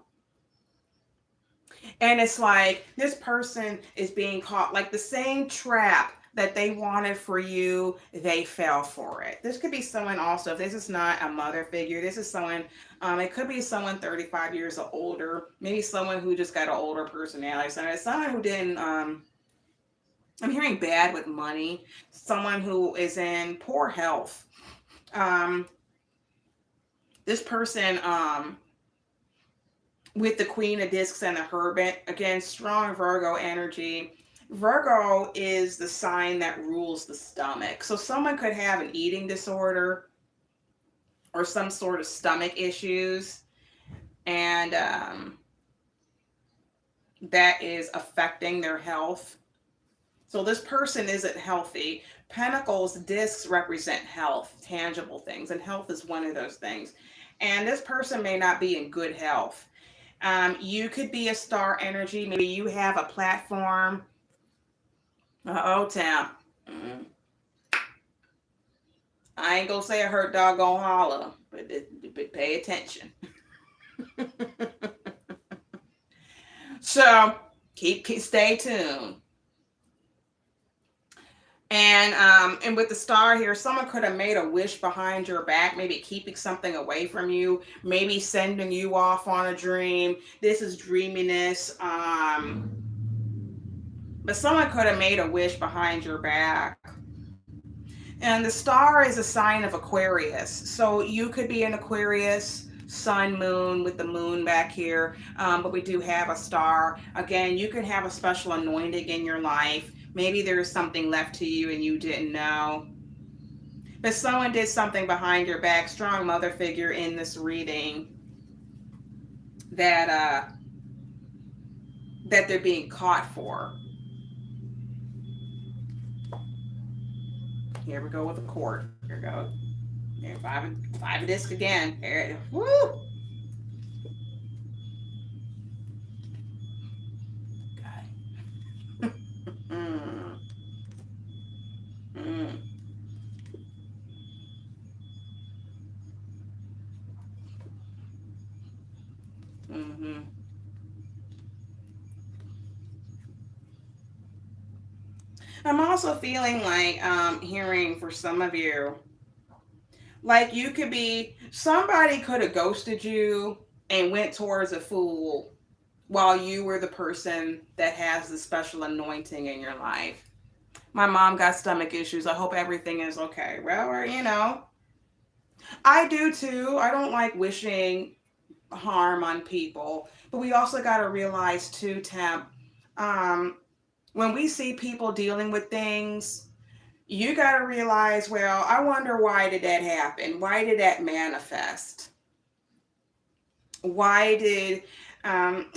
And it's like this person is being caught like the same trap that they wanted for you, they fell for it. This could be someone also, if this is not a mother figure, this is someone, it could be someone 35 years or older, maybe someone who just got an older personality. So it's someone who didn't, I'm hearing bad with money, someone who is in poor health. This person, with the Queen of Discs and the Hermit, again, strong Virgo energy. Virgo is the sign that rules the stomach. So someone could have an eating disorder or some sort of stomach issues. And that is affecting their health. So this person isn't healthy. Pentacles, discs represent health, tangible things. And health is one of those things. And this person may not be in good health. You could be a star energy. Maybe you have a platform. Tam. I ain't gonna say I heard doggone holler, but pay attention. So stay tuned. And with the Star here, someone could have made a wish behind your back, maybe keeping something away from you, maybe sending you off on a dream. This is dreaminess. But someone could have made a wish behind your back. And the Star is a sign of Aquarius. So you could be an Aquarius, Sun, Moon, with the Moon back here. But we do have a Star. Again, you can have a special anointing in your life. Maybe there's something left to you and you didn't know. But someone did something behind your back, strong mother figure in this reading, that they're being caught for. Here we go with the Court. Here we go. Here, five of disc again. Here, woo! Okay. Mm-hmm. I'm also feeling like hearing for some of you, Like you could be, somebody could have ghosted you and went towards a fool while you were the person that has the special anointing in your life. My mom got stomach issues. I hope everything is okay. Well, or, I do too. I don't like wishing harm on people. But we also got to realize too, Temp, um, when we see people dealing with things, you got to realize, well, I wonder, why did that happen? Why did that manifest? Why did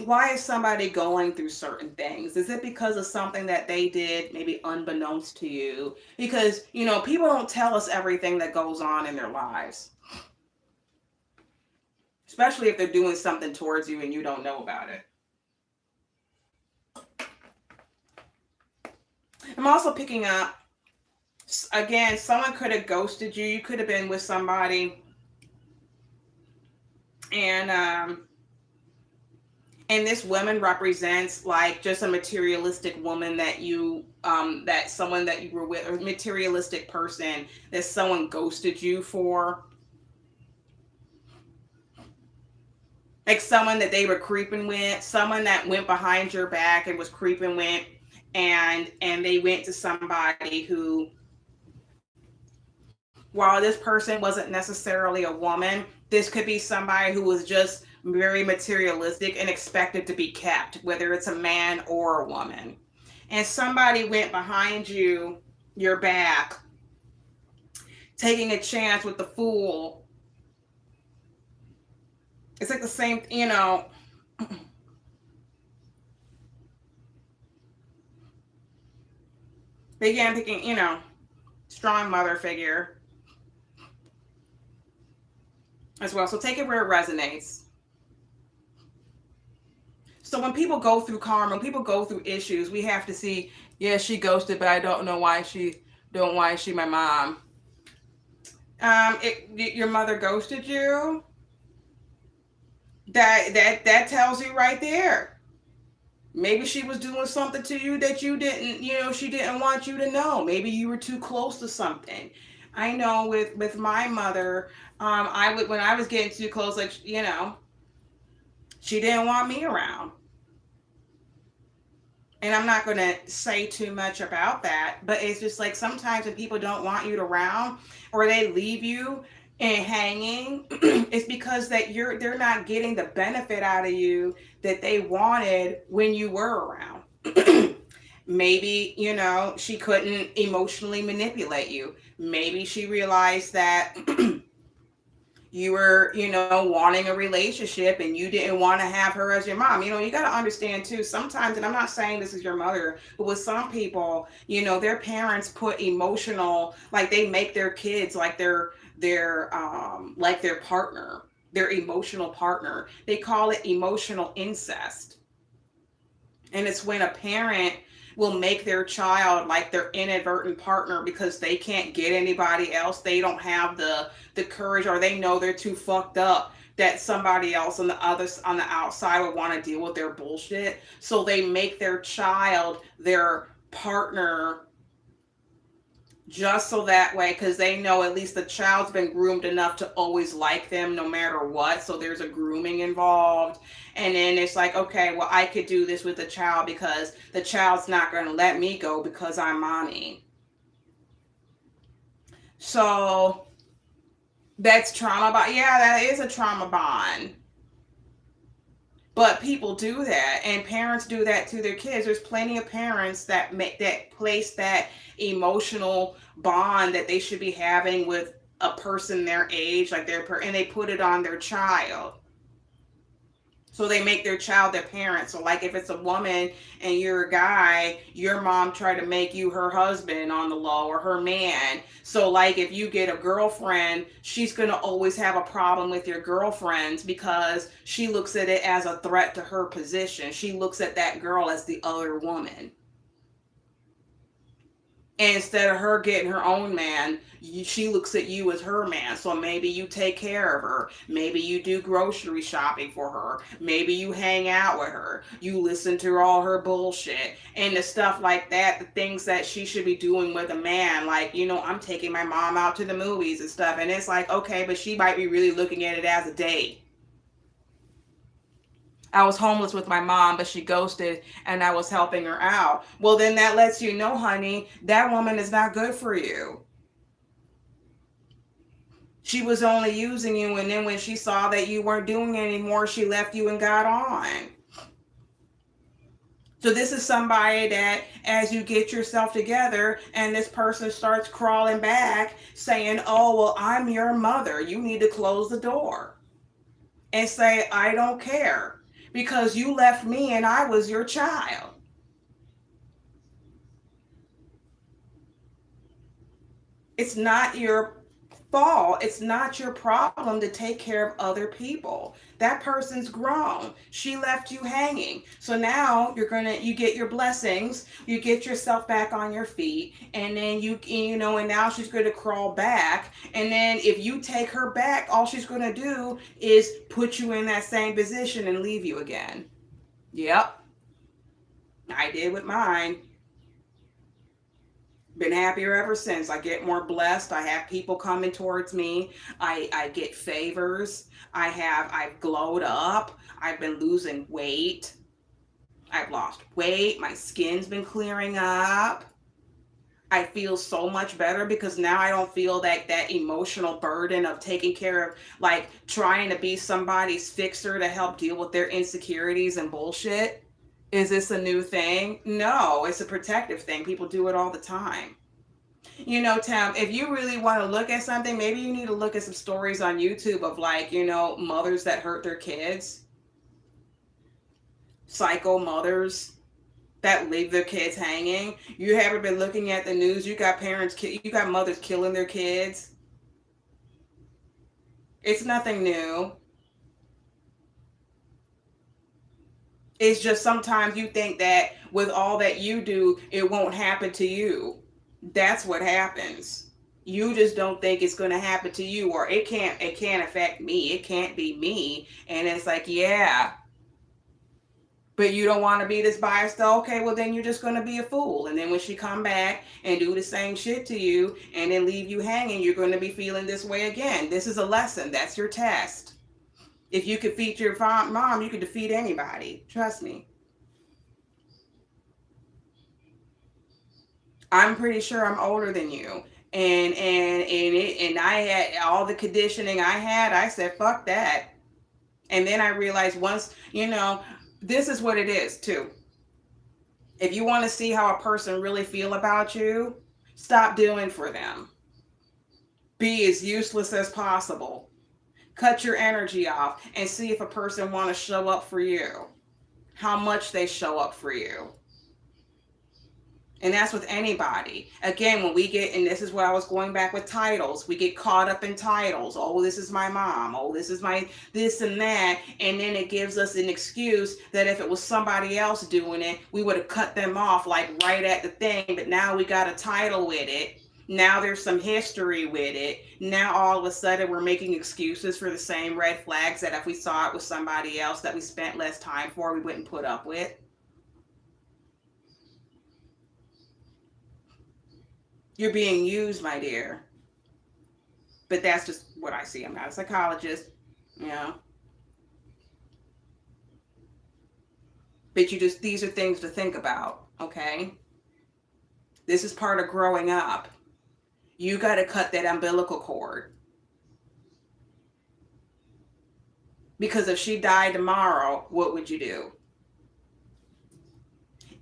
why is somebody going through certain things? Is it because of something that they did, maybe unbeknownst to you? Because, people don't tell us everything that goes on in their lives, especially if they're doing something towards you and you don't know about it. I'm also picking up, again, someone could have ghosted you. You could have been with somebody, and this woman represents like just a materialistic woman that that someone that you were with, or materialistic person that someone ghosted you for. Like someone that they were creeping with, someone that went behind your back and was creeping with, and they went to somebody who, while this person wasn't necessarily a woman, this could be somebody who was just very materialistic and expected to be kept, whether it's a man or a woman. And somebody went behind your back, taking a chance with the fool. It's like the same, began picking, strong mother figure as well. So take it where it resonates. So when people go through karma, when people go through issues, we have to see, yeah, she ghosted, but I don't know why she my mom. Your mother ghosted you. That tells you right there. Maybe she was doing something to you that you didn't, she didn't want you to know. Maybe you were too close to something. I know with my mother, when I was getting too close, like, she didn't want me around. And I'm not going to say too much about that, but it's just like sometimes when people don't want you around, or they leave you and hanging, it's because they're not getting the benefit out of you that they wanted when you were around. Maybe, she couldn't emotionally manipulate you. Maybe she realized that you were, wanting a relationship and you didn't want to have her as your mom. You got to understand too, sometimes, and I'm not saying this is your mother, but with some people, their parents put emotional, like they make their kids like their partner, their emotional partner. They call it emotional incest. And it's when a parent will make their child like their inadvertent partner because they can't get anybody else. They don't have the courage, or they know they're too fucked up that somebody else on the outside would want to deal with their bullshit. So they make their child their partner, just so that way, because they know at least the child's been groomed enough to always like them no matter what. So there's a grooming involved. And then it's like, okay, well, I could do this with the child because the child's not going to let me go because I'm mommy. So that's trauma bond. Yeah, that is a trauma bond. But people do that, and parents do that to their kids. There's plenty of parents that place that emotional bond that they should be having with a person their age, like and they put it on their child. So they make their child their parent. So like if it's a woman and you're a guy, your mom tried to make you her husband on the low, or her man. So like if you get a girlfriend, she's going to always have a problem with your girlfriends because she looks at it as a threat to her position. She looks at that girl as the other woman. And instead of her getting her own man, she looks at you as her man. So maybe you take care of her. Maybe you do grocery shopping for her. Maybe you hang out with her. You listen to all her bullshit and the stuff like that. The things that she should be doing with a man. Like, I'm taking my mom out to the movies and stuff. And it's like, okay, but she might be really looking at it as a date. I was homeless with my mom, but she ghosted and I was helping her out. Well, then that lets you know, honey, that woman is not good for you. She was only using you, and then when she saw that you weren't doing it anymore, she left you and got on. So this is somebody that as you get yourself together and this person starts crawling back saying, oh, well, I'm your mother. You need to close the door and say, I don't care because you left me and I was your child. It's not your fault. It's not your problem to take care of other people. That person's grown. She left you hanging. So now you get your blessings, you get yourself back on your feet, and then and now she's going to crawl back. And then if you take her back, all she's going to do is put you in that same position and leave you again. Yep. I did with mine. Been happier ever since. I get more blessed. I have people coming towards me. I get favors. I've glowed up. I've been losing weight. I've lost weight. My skin's been clearing up. I feel so much better because now I don't feel that emotional burden of taking care of, like, trying to be somebody's fixer to help deal with their insecurities and bullshit. Is this a new thing? No, it's a protective thing. People do it all the time. Tam, if you really want to look at something, maybe you need to look at some stories on YouTube of, like, mothers that hurt their kids. Psycho mothers that leave their kids hanging. You haven't been looking at the news. You got mothers killing their kids. It's nothing new. It's just sometimes you think that with all that you do, it won't happen to you. That's what happens. You just don't think it's going to happen to you, or it can't affect me. It can't be me. And it's like, yeah. But you don't want to be this biased. Okay, well then you're just going to be a fool. And then when she come back and do the same shit to you and then leave you hanging, you're going to be feeling this way again. This is a lesson. That's your test. If you could defeat your mom, you could defeat anybody. Trust me. I'm pretty sure I'm older than you. And I had all the conditioning I had. I said, fuck that. And then I realized once, this is what it is too. If you want to see how a person really feel about you, stop doing for them. Be as useless as possible. Cut your energy off and see if a person want to show up for you. How much they show up for you. And that's with anybody. Again, when we get, and this is where I was going back with titles, we get caught up in titles. Oh, this is my mom. Oh, this is my this and that. And then it gives us an excuse that if it was somebody else doing it, we would have cut them off like right at the thing. But now we got a title with it. Now there's some history with it. Now all of a sudden we're making excuses for the same red flags that if we saw it with somebody else that we spent less time for, we wouldn't put up with. You're being used, my dear. But that's just what I see. I'm not a psychologist, But these are things to think about, okay? This is part of growing up. You got to cut that umbilical cord. Because if she died tomorrow, what would you do?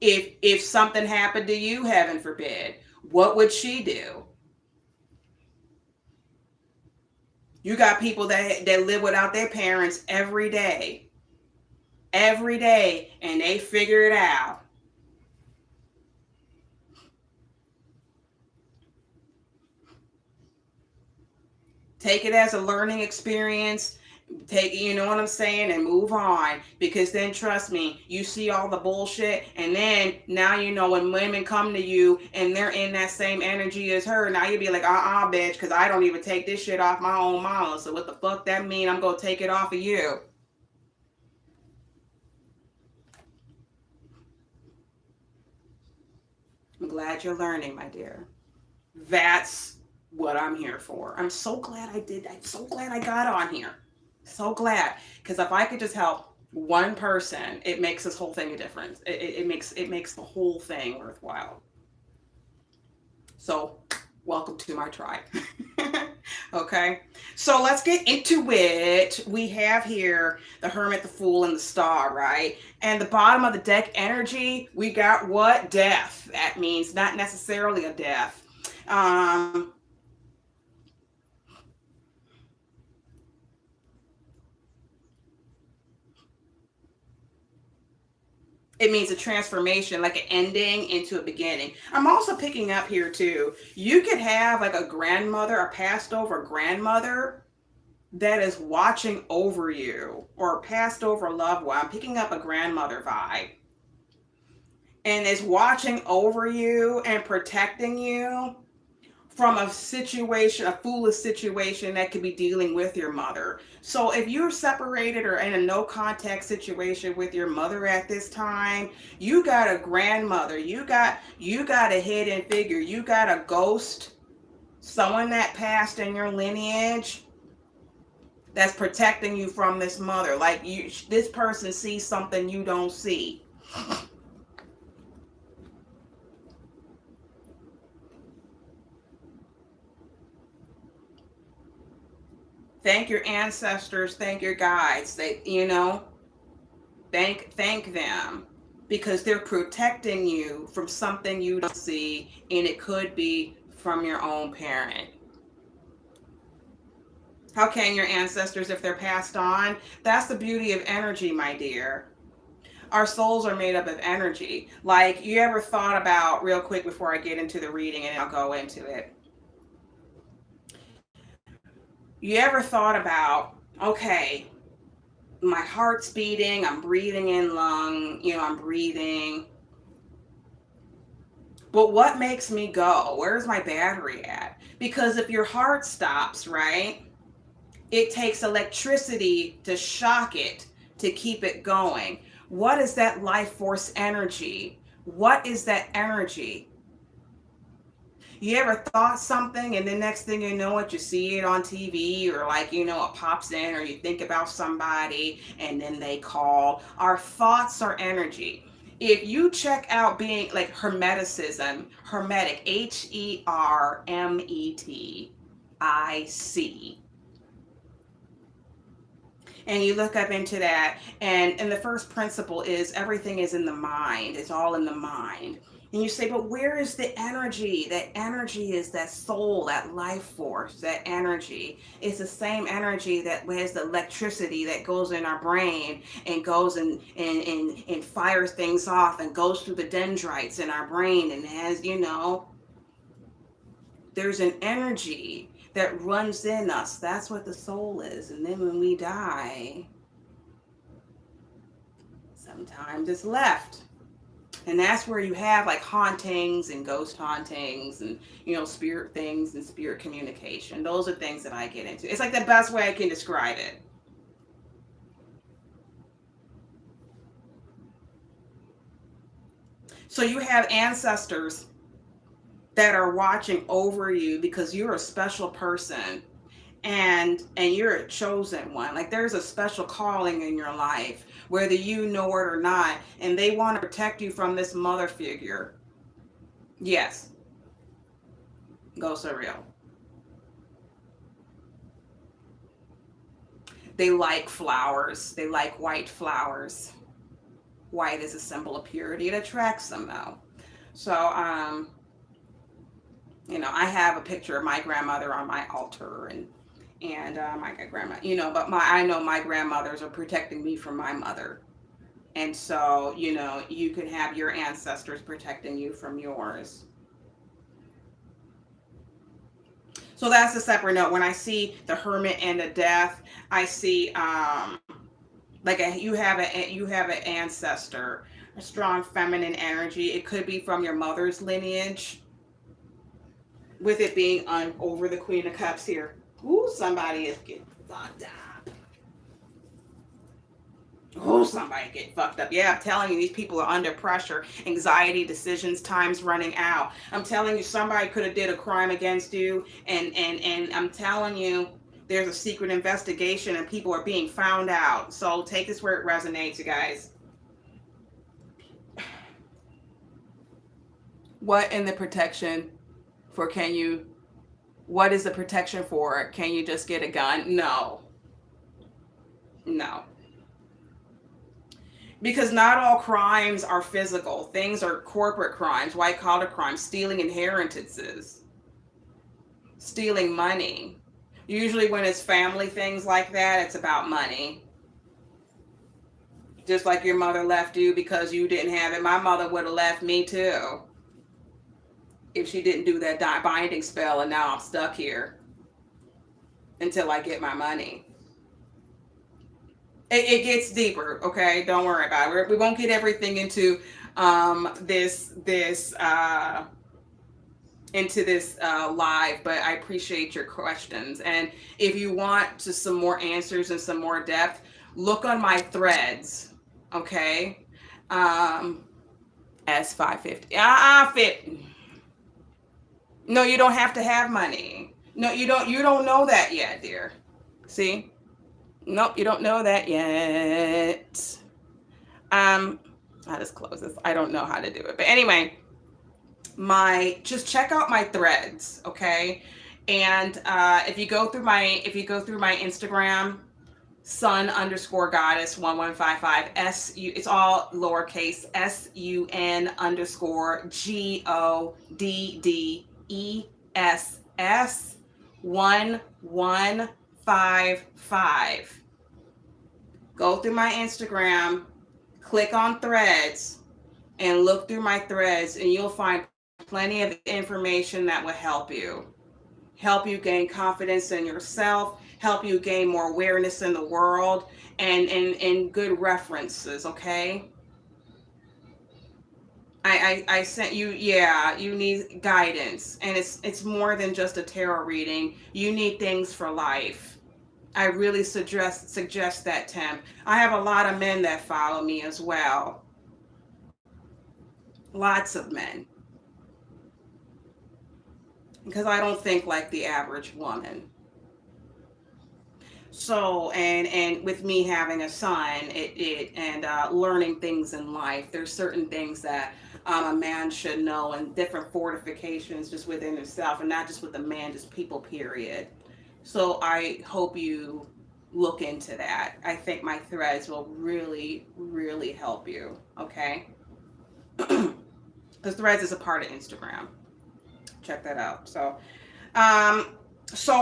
If something happened to you, heaven forbid, what would she do? You got people that live without their parents every day, and they figure it out. Take it as a learning experience Take, you know what I'm saying, and move on, because then trust me, you see all the bullshit, and then now you know when women come to you and they're in that same energy as her, now you be like, bitch, because I don't even take this shit off my own mama, so what the fuck that mean? I'm gonna take it off of you. I'm glad you're learning, my dear. That's what I'm here for. I'm so glad I did. I'm so glad I got on here. So glad, because if I could just help one person, it makes this whole thing a difference. It makes the whole thing worthwhile. So, welcome to my tribe. Okay, so let's get into it. We have here the Hermit, the Fool, and the Star, right? And the bottom of the deck energy, we got what? Death. That means not necessarily a death. Um, it means a transformation, like an ending into a beginning. I'm also picking up here too. You could have like a grandmother, a passed over grandmother that is watching over you, or a passed over loved one. I'm picking up a grandmother vibe, and is watching over you and protecting you from a situation, a foolish situation that could be dealing with your mother. So if you're separated or in a no contact situation with your mother at this time, you got a grandmother, you got a hidden figure, you got a ghost, someone that passed in your lineage that's protecting you from this mother. Like this person sees something you don't see. Thank your ancestors, thank your guides. Thank them, because they're protecting you from something you don't see, and it could be from your own parent. How can your ancestors if they're passed on? That's the beauty of energy, my dear. Our souls are made up of energy. Like, you ever thought about, real quick before I get into the reading and I'll go into it, you ever thought about, okay, my heart's beating, I'm breathing in lung, I'm breathing. But what makes me go? Where's my battery at? Because if your heart stops, right, it takes electricity to shock it to keep it going. What is that life force energy? What is that energy? You ever thought something and the next thing you know it, you see it on TV, or like, it pops in, or you think about somebody and then they call. Our thoughts are energy. If you check out being like Hermeticism, Hermetic, Hermetic, and you look up into that, and the first principle is everything is in the mind. It's all in the mind. And you say, but where is the energy? That energy is that soul, that life force, that energy. It's the same energy that has the electricity that goes in our brain and goes and fires things off and goes through the dendrites in our brain and has, there's an energy that runs in us. That's what the soul is. And then when we die, sometimes it's left. And that's where you have like hauntings and ghost hauntings and, spirit things and spirit communication. Those are things that I get into. It's like the best way I can describe it. So you have ancestors that are watching over you because you're a special person, and you're a chosen one. Like, there's a special calling in your life, whether you know it or not, and they want to protect you from this mother figure. Yes, go surreal. They like flowers. They like white flowers. White is a symbol of purity. It attracts them though. So I have a picture of my grandmother on my altar, and my grandma, but I know my grandmothers are protecting me from my mother. And so, you can have your ancestors protecting you from yours. So that's a separate note. When I see the Hermit and the Death, I see like you have an ancestor, a strong feminine energy. It could be from your mother's lineage, with it being on over the Queen of Cups here. Ooh, somebody is getting fucked up. Oh, somebody get fucked up. Yeah, I'm telling you, these people are under pressure. Anxiety, decisions, time's running out. I'm telling you, somebody could have did a crime against you, and I'm telling you, there's a secret investigation and people are being found out. So take this where it resonates, you guys. What in the protection for what is the protection for? Can you just get a gun? No. No. Because not all crimes are physical. Things are corporate crimes, white collar crimes, stealing inheritances, stealing money. Usually when it's family things like that, it's about money. Just like your mother left you because you didn't have it. My mother would have left me too if she didn't do that binding spell, and now I'm stuck here until I get my money. It gets deeper, okay? Don't worry about it. We won't get everything into this live, but I appreciate your questions. And if you want to some more answers and some more depth, look on my threads, okay? S550. Fit. No, you don't have to have money. No, you don't. You don't know that yet, dear. See? Nope, you don't know that yet. I just close this. I don't know how to do it. But anyway, just check out my threads, okay? And if you go through my Instagram, Sun_Goddess 1155 it's all lowercase SUN_GODDESS 1155. Go through my Instagram, click on threads, and look through my threads, and you'll find plenty of information that will help you gain confidence in yourself, help you gain more awareness in the world, and good references, okay? I sent you, you need guidance, and it's more than just a tarot reading. You need things for life. I really suggest that, Tim. I have a lot of men that follow me as well. Lots of men. Because I don't think like the average woman. So, and with me having a son, and learning things in life, there's certain things that a man should know, and different fortifications just within himself, and not just with a man, just people, period. So I hope you look into that. I think my threads will really, really help you, okay? Because threads is a part of Instagram. Check that out. So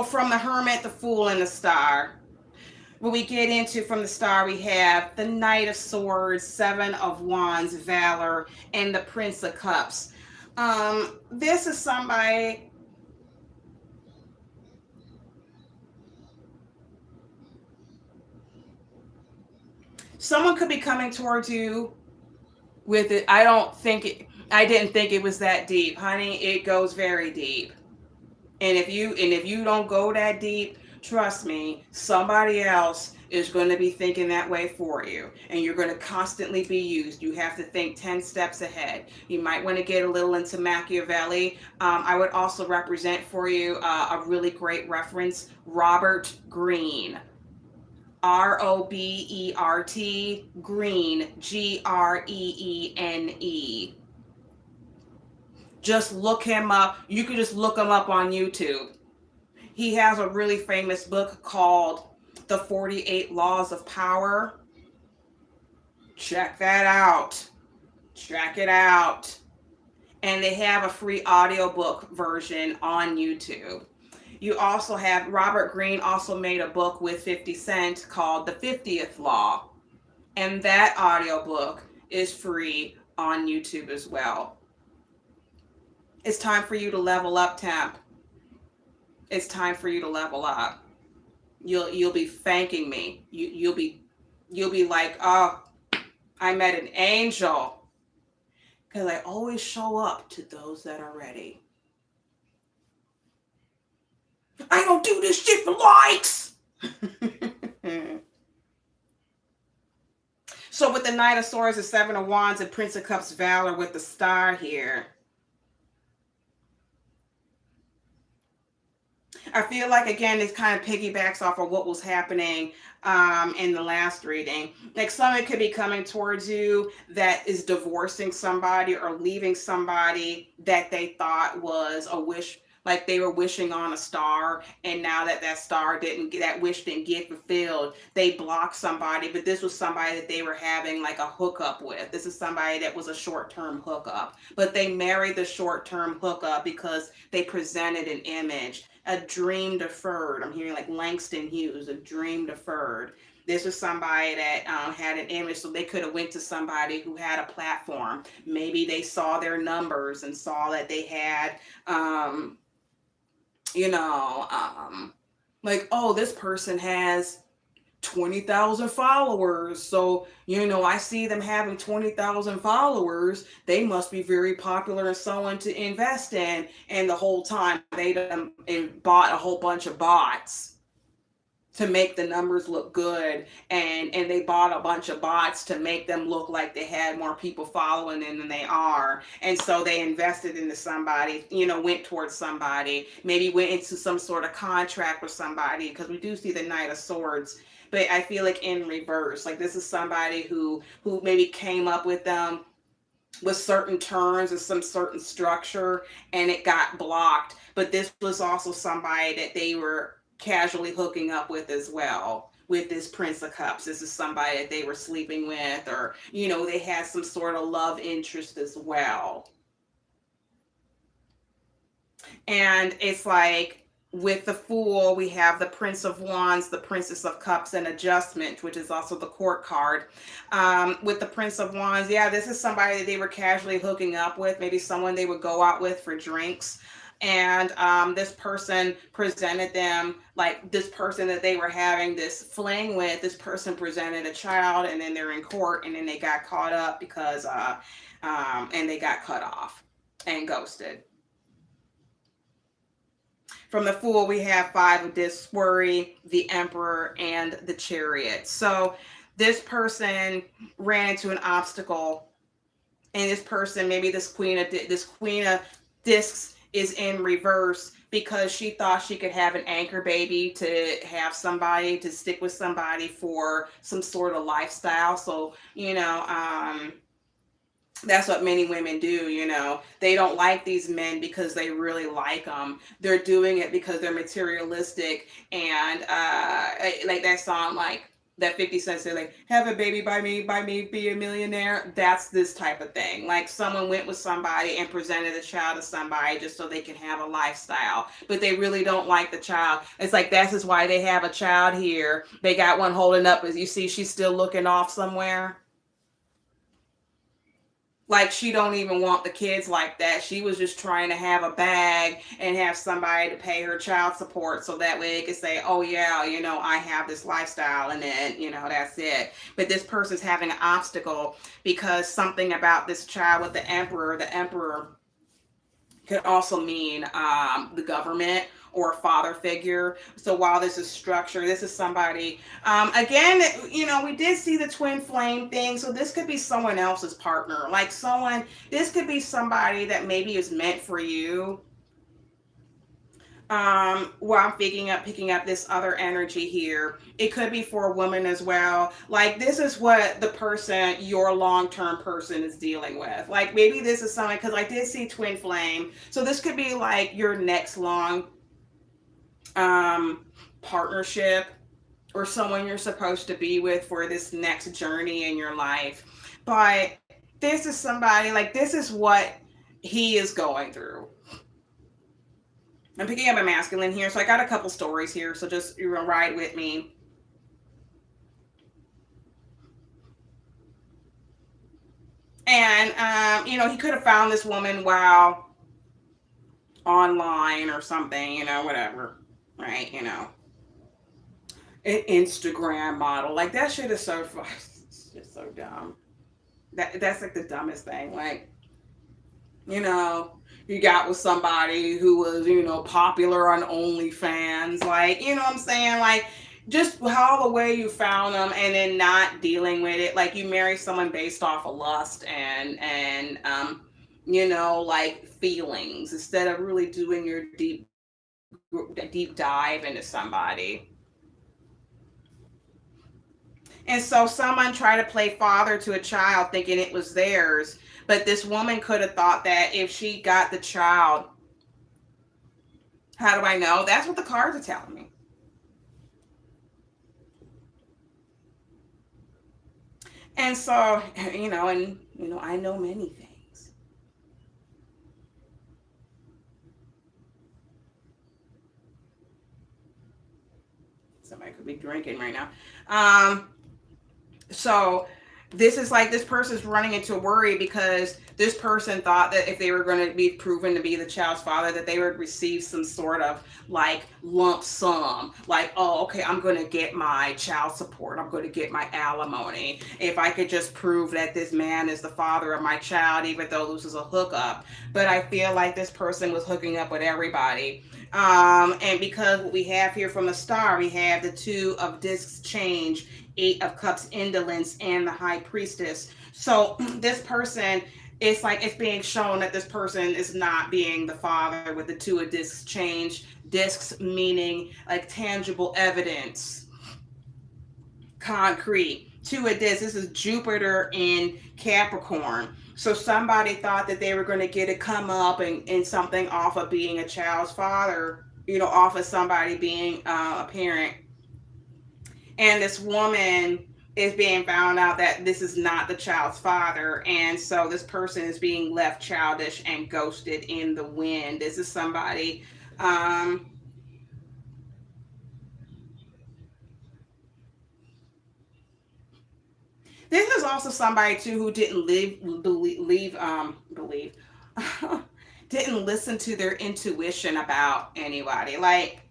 from the Hermit, the Fool, and the Star, when we get into from the Star, we have the Knight of Swords, Seven of Wands, Valor, and the Prince of Cups. This is somebody... Someone could be coming towards you with it. I didn't think it was that deep, honey. It goes very deep. And if you don't go that deep, trust me, somebody else is going to be thinking that way for you, and you're going to constantly be used. You have to think 10 steps ahead. You might want to get a little into Machiavelli. I would also represent for you a really great reference, Robert Greene. Robert Greene, Greene. Just look him up. You can just look him up on YouTube. He has a really famous book called The 48 Laws of Power. Check that out. Check it out. And they have a free audiobook version on YouTube. You also have Robert Greene also made a book with 50 Cent called The 50th Law. And that audiobook is free on YouTube as well. It's time for you to level up, Temp. It's time for you to level up. You'll be thanking me. You'll be like, oh, I met an angel. Because I always show up to those that are ready. I don't do this shit for likes. So with the Knight of Swords, the Seven of Wands, and Prince of Cups, Valor with the star here. I feel like, again, this kind of piggybacks off of what was happening in the last reading. Like someone could be coming towards you that is divorcing somebody or leaving somebody that they thought was a wish, like they were wishing on a star, and now that that wish didn't get fulfilled, they blocked somebody. But this was somebody that they were having like a hookup with. This is somebody that was a short-term hookup, but they married the short-term hookup because they presented an image, a dream deferred. I'm hearing like Langston Hughes, a dream deferred. This was somebody that had an image, so they could have went to somebody who had a platform. Maybe they saw their numbers and saw that they had, you know, like, oh, this person has 20,000 followers. So, I see them having 20,000 followers. They must be very popular and someone to invest in. And the whole time they bought a whole bunch of bots to make the numbers look good, and they bought a bunch of bots to make them look like they had more people following them than they are. And so they invested into somebody, went towards somebody, maybe went into some sort of contract with somebody, because we do see the Knight of Swords. But I feel like in reverse, like this is somebody who maybe came up with them with certain terms and some certain structure, and it got blocked. But this was also somebody that they were casually hooking up with as well, with this Prince of Cups. This is somebody that they were sleeping with, or they had some sort of love interest as well. And it's like, with the Fool, we have the Prince of Wands, the Princess of Cups, and Adjustment, which is also the Court card. With the Prince of Wands, yeah, this is somebody that they were casually hooking up with, maybe someone they would go out with for drinks. And this person presented them, like this person that they were having this fling with, this person presented a child, and then they're in court, and then they got caught up because, and they got cut off and ghosted. From the Fool, we have Five of Discs, Worry, the Emperor, and the Chariot. So this person ran into an obstacle, and this person, maybe this Queen of Discs, is in reverse because she thought she could have an anchor baby, to have somebody, to stick with somebody for some sort of lifestyle. So, that's what many women do. They don't like these men because they really like them. They're doing it because they're materialistic, and like that song, like that 50 Cent said, like, have a baby by me, be a millionaire. That's this type of thing. Like someone went with somebody and presented a child to somebody just so they can have a lifestyle, but they really don't like the child. It's like, that's just why they have a child here. They got one holding up, as you see, she's still looking off somewhere. Like she don't even want the kids like that. She was just trying to have a bag and have somebody to pay her child support, so that way they could say, oh yeah, I have this lifestyle, and then, that's it. But this person's having an obstacle because something about this child with the Emperor. The Emperor could also mean the government or a father figure. So while this is structure, this is somebody, again, we did see the twin flame thing. So this could be someone else's partner. Like this could be somebody that maybe is meant for you. Well, I'm picking up this other energy here. It could be for a woman as well. Like this is what the person, your long-term person, is dealing with. Like maybe this is someone, because I did see twin flame. So this could be like your next long partnership, or someone you're supposed to be with for this next journey in your life. But this is somebody, like this is what he is going through. I'm picking up a masculine here, so I got a couple stories here, so just ride with me. And he could have found this woman while online or something, you know, whatever, right? You know, an Instagram model. Like that shit is so it's just so dumb. That's like the dumbest thing. Like, you know, you got with somebody who was, you know, popular on OnlyFans, like, you know what I'm saying? Like, just how the way you found them and then not dealing with it. Like, you marry someone based off of lust and you know, like feelings instead of really doing your deep dive into somebody. And so someone tried to play father to a child thinking it was theirs. But this woman could have thought that if she got the child, how do I know? That's what the cards are telling me. And so, you know, I know many things. Somebody could be drinking right now. So this is like this person's running into worry because this person thought that if they were going to be proven to be the child's father that they would receive some sort of like lump sum, like, oh, okay, I'm going to get my child support, I'm going to get my alimony if I could just prove that this man is the father of my child, even though this is a hookup. But I feel like this person was hooking up with everybody. And because what we have here from the star, we have the two of discs change, eight of cups indolence, and the high priestess. So this person, it's like it's being shown that this person is not being the father with the two of discs change. Discs meaning like tangible evidence, concrete. Two of discs, this is Jupiter in Capricorn. So somebody thought that they were going to get a come up and something off of being a child's father, you know, off of somebody being a parent. And this woman is being found out that this is not the child's father. And so this person is being left childish and ghosted in the wind. This is somebody, this is also somebody too who didn't believe didn't listen to their intuition about anybody. Like,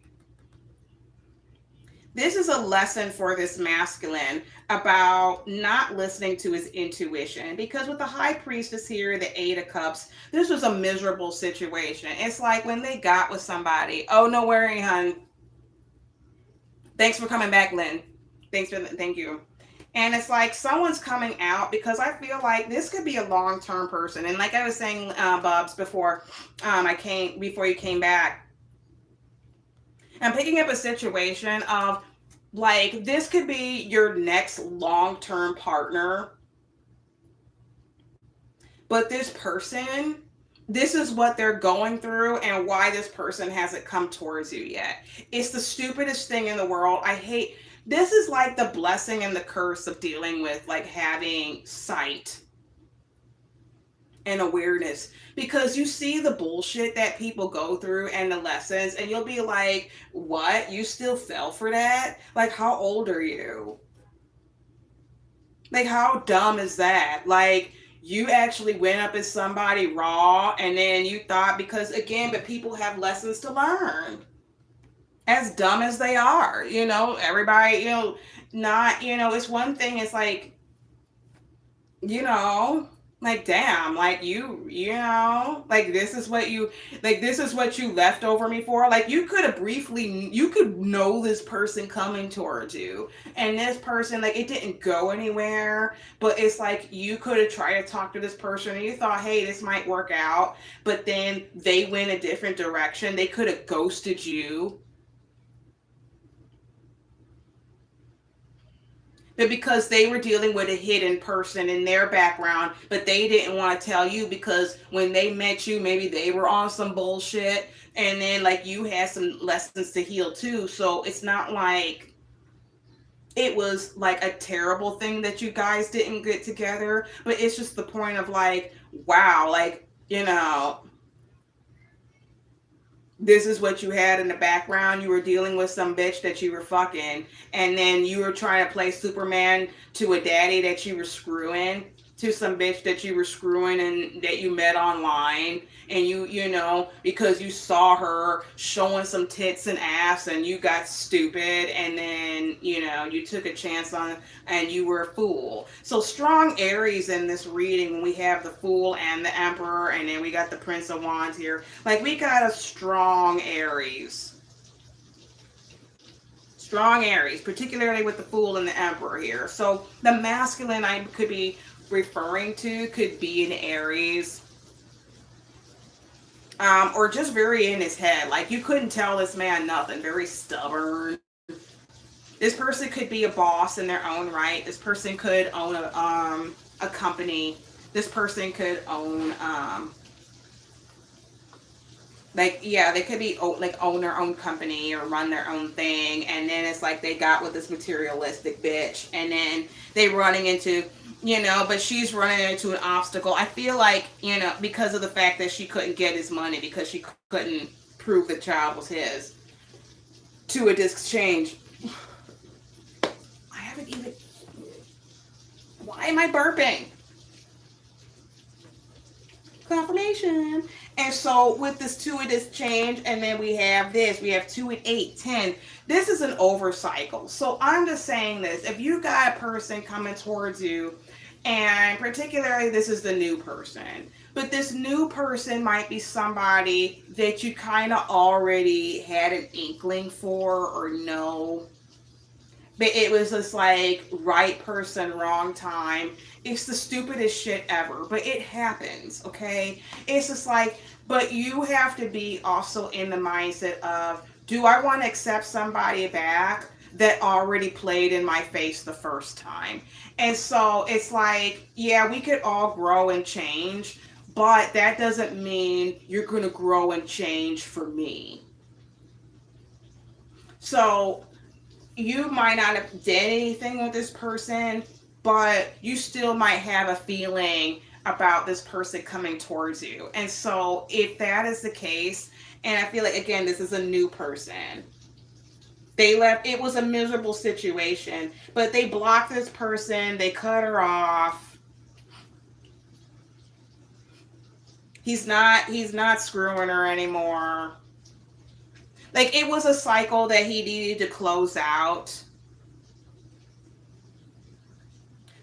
this is a lesson for this masculine about not listening to his intuition, because with the high priestess here, the eight of cups, this was a miserable situation. It's like when they got with somebody, oh, no worry, hun, thanks for coming back, Lynn, thank you. And it's like someone's coming out, because I feel like this could be a long-term person. And like I was saying, Bubs, before before you came back, I'm picking up a situation of like this could be your next long-term partner, but this person, this is what they're going through and why this person hasn't come towards you yet. It's the stupidest thing in the world. I hate, this is like the blessing and the curse of dealing with like having sight and awareness, because you see the bullshit that people go through and the lessons and you'll be like, what, you still fell for that? Like, how old are you? Like, how dumb is that? Like, you actually went up as somebody raw and then you thought, because again, but people have lessons to learn, as dumb as they are, you know, everybody, you know, not, you know, it's one thing, it's like, you know, like, damn, like you know, like this is what you left over me for. Like, you could have briefly, you could know this person coming towards you, and this person, like, it didn't go anywhere, but it's like you could have tried to talk to this person and you thought, hey, this might work out, but then they went a different direction. They could have ghosted you. But because they were dealing with a hidden person in their background, but they didn't want to tell you, because when they met you, maybe they were on some bullshit, and then like you had some lessons to heal too. So it's not like it was like a terrible thing that you guys didn't get together, but it's just the point of like, wow, like, you know, this is what you had in the background. You were dealing with some bitch that you were fucking, and then you were trying to play Superman to a daddy that you were screwing to some bitch that you were screwing and that you met online, and you know, because you saw her showing some tits and ass and you got stupid, and then you know you took a chance on and you were a fool. So strong Aries in this reading when we have the Fool and the Emperor, and then we got the Prince of Wands here. Like we got a strong Aries. Strong Aries, particularly with the Fool and the Emperor here. So the masculine I could be referring to could be an Aries. Or just very in his head. Like you couldn't tell this man nothing. Very stubborn. This person could be a boss in their own right. This person could own a company. This person could own like, yeah, they could be like own their own company or run their own thing, and then it's like they got with this materialistic bitch, and then they running into, you know, but she's running into an obstacle. I feel like, you know, because of the fact that she couldn't get his money because she couldn't prove the child was his. To a disc change. I haven't even. Why am I burping? Confirmation. And so with this 2 of this change, and then we have this, we have 2 and 8, 10. This is an overcycle. So I'm just saying this, if you got a person coming towards you, and particularly this is the new person, but this new person might be somebody that you kind of already had an inkling for or know. But it was just like right person, wrong time. It's the stupidest shit ever, but it happens, okay? It's just like, but you have to be also in the mindset of, do I want to accept somebody back that already played in my face the first time? And so it's like, yeah, we could all grow and change, but that doesn't mean you're going to grow and change for me. So you might not have done anything with this person, but you still might have a feeling about this person coming towards you. And so if that is the case, and I feel like, again, this is a new person. They left, it was a miserable situation, but they blocked this person, they cut her off. He's not screwing her anymore. Like, it was a cycle that he needed to close out.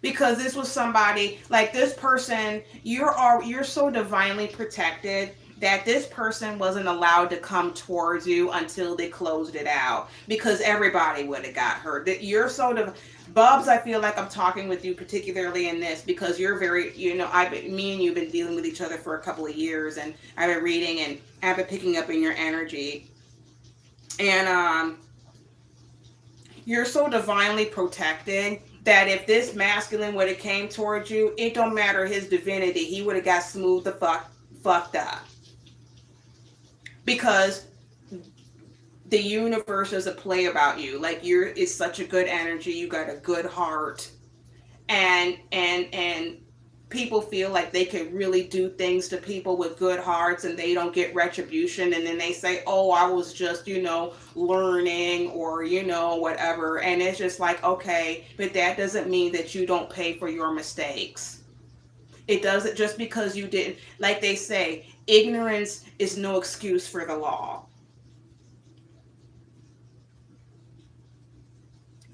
Because this was somebody, like this person, you're so divinely protected that this person wasn't allowed to come towards you until they closed it out. Because everybody would have got hurt. You're so Bubs, I feel like I'm talking with you particularly in this because you're very, you know, me and you've been dealing with each other for a couple of years, and I've been reading and I've been picking up in your energy. And you're so divinely protected that if this masculine would have came towards you, it don't matter his divinity, he would have got smooth the fucked up. Because the universe doesn't play about you. Like, it's such a good energy, you got a good heart, and people feel like they can really do things to people with good hearts and they don't get retribution, and then they say, oh, I was just, you know, learning, or, you know, whatever. And it's just like, okay, but that doesn't mean that you don't pay for your mistakes. It doesn't, just because you didn't, like they say, ignorance is no excuse for the law.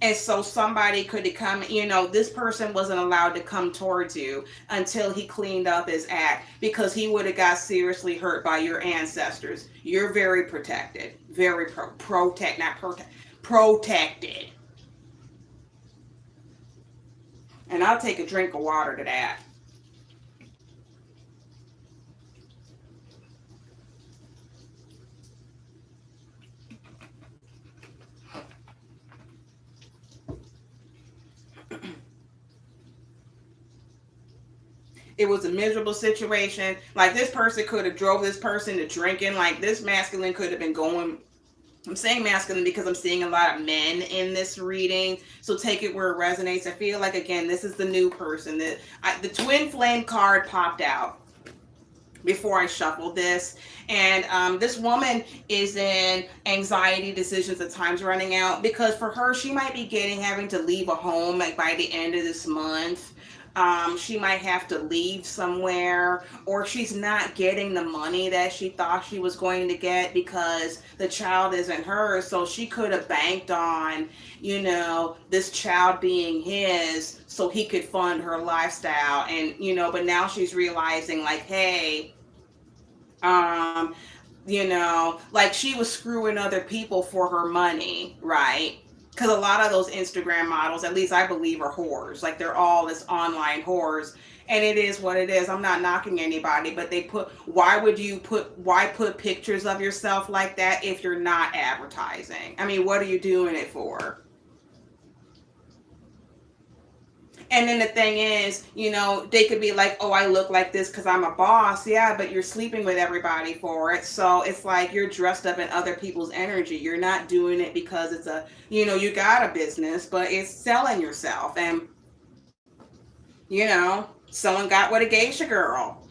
And so somebody could have come, you know, this person wasn't allowed to come towards you until he cleaned up his act, because he would have got seriously hurt by your ancestors. You're very protected, very protected. And I'll take a drink of water to that. It was a miserable situation. Like, this person could have drove this person to drinking. Like, this masculine could have been going. I'm saying masculine because I'm seeing a lot of men in this reading. So take it where it resonates. I feel like, again, this is the new person. The twin flame card popped out before I shuffled this. And this woman is in anxiety, decisions at times running out. Because for her, she might be having to leave a home like by the end of this month. She might have to leave somewhere, or she's not getting the money that she thought she was going to get because the child isn't hers. So she could have banked on, this child being his so he could fund her lifestyle. And, but now she's realizing, like, hey, um, like she was screwing other people for her money, right? Because a lot of those Instagram models, at least I believe, are whores. Like they're all this online whores, and it is what it is. I'm not knocking anybody, but why put pictures of yourself like that if you're not advertising? I mean, what are you doing it for? And then the thing is, they could be like, oh, I look like this because I'm a boss. Yeah, but you're sleeping with everybody for it. So it's like you're dressed up in other people's energy. You're not doing it because it's you got a business, but it's selling yourself. And, someone got with a geisha girl.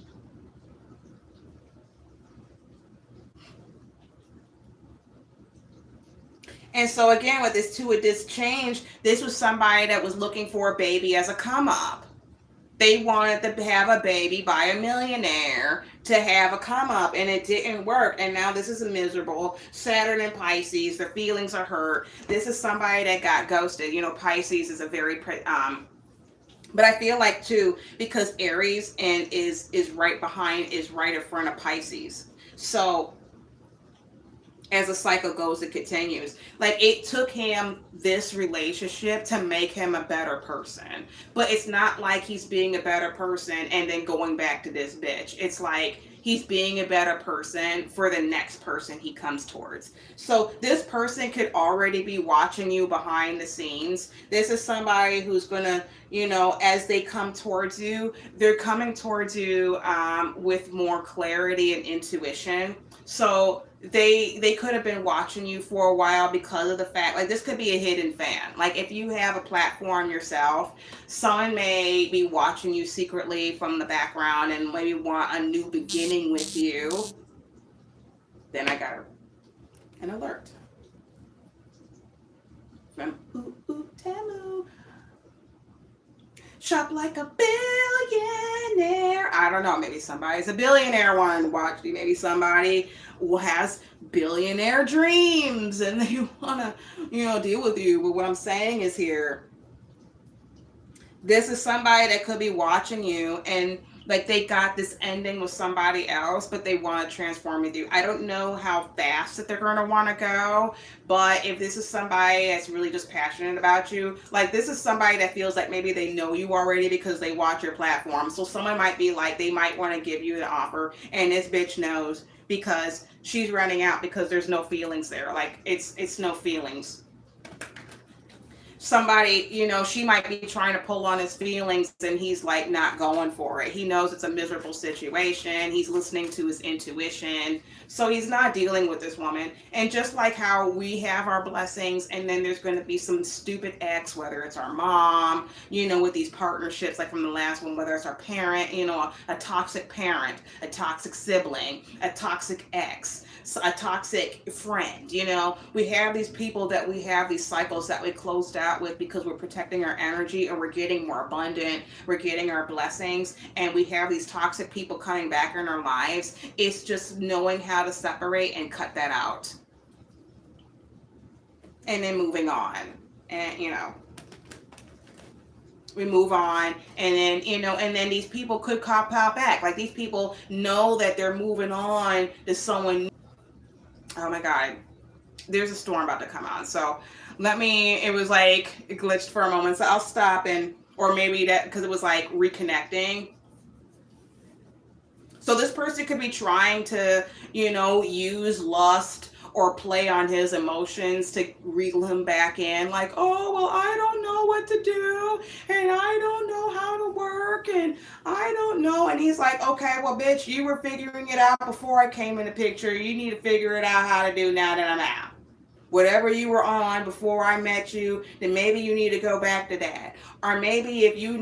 And so again, with this change, this was somebody that was looking for a baby as a come up. They wanted to have a baby by a millionaire to have a come up, and it didn't work. And now this is a miserable Saturn and Pisces. Their feelings are hurt. This is somebody that got ghosted. Pisces is a very but I feel like too, because Aries and is right in front of Pisces. So as the cycle goes, it continues. Like it took him this relationship to make him a better person. But it's not like he's being a better person and then going back to this bitch. It's like he's being a better person for the next person he comes towards. So this person could already be watching you behind the scenes. This is somebody who's gonna, as they come towards you, they're coming towards you with more clarity and intuition. So they could have been watching you for a while because of the fact, like this could be a hidden fan. Like if you have a platform yourself, someone may be watching you secretly from the background and maybe want a new beginning with you. Then I got an alert from Temu. Shop like a billionaire. I don't know. Maybe somebody's a billionaire wanting to watch me. Maybe somebody has billionaire dreams and they want to, deal with you. But what I'm saying is here, this is somebody that could be watching you and like they got this ending with somebody else, but they want to transform with you. I don't know how fast that they're going to want to go, but if this is somebody that's really just passionate about you, like this is somebody that feels like maybe they know you already because they watch your platform. So someone might be like, they might want to give you an offer and this bitch knows because she's running out because there's no feelings there. Like it's no feelings. Somebody, she might be trying to pull on his feelings and he's like not going for it. He knows it's a miserable situation. He's listening to his intuition. So he's not dealing with this woman. And just like how we have our blessings and then there's going to be some stupid ex, whether it's our mom, with these partnerships, like from the last one, whether it's our parent, a toxic parent, a toxic sibling, a toxic ex, a toxic friend. We have these people that we have these cycles that we closed out with because we're protecting our energy and we're getting more abundant, we're getting our blessings, and we have these toxic people coming back in our lives. It's just knowing how to separate and cut that out and then moving on. And we move on, and then and then these people could pop out back. Like these people know that they're moving on to someone. Oh my god, there's a storm about to come on. So it was like it glitched for a moment, so I'll stop or maybe that because it was like reconnecting. So this person could be trying to use lust or play on his emotions to reel him back in, like, oh well, I don't know what to do and I don't know how to work and I don't know. And he's like, okay, well bitch, you were figuring it out before I came in the picture. You need to figure it out how to do now that I'm out. Whatever you were on before I met you, then maybe you need to go back to that. Or maybe if you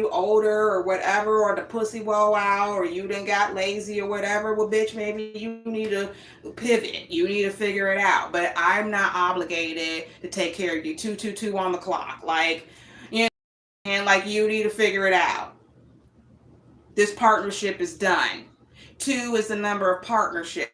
older or whatever, or the pussy woe out, or you done got lazy or whatever, well bitch, maybe you need to pivot. You need to figure it out. But I'm not obligated to take care of you. 222 on the clock. Like, and like you need to figure it out. This partnership is done. Two is the number of partnerships.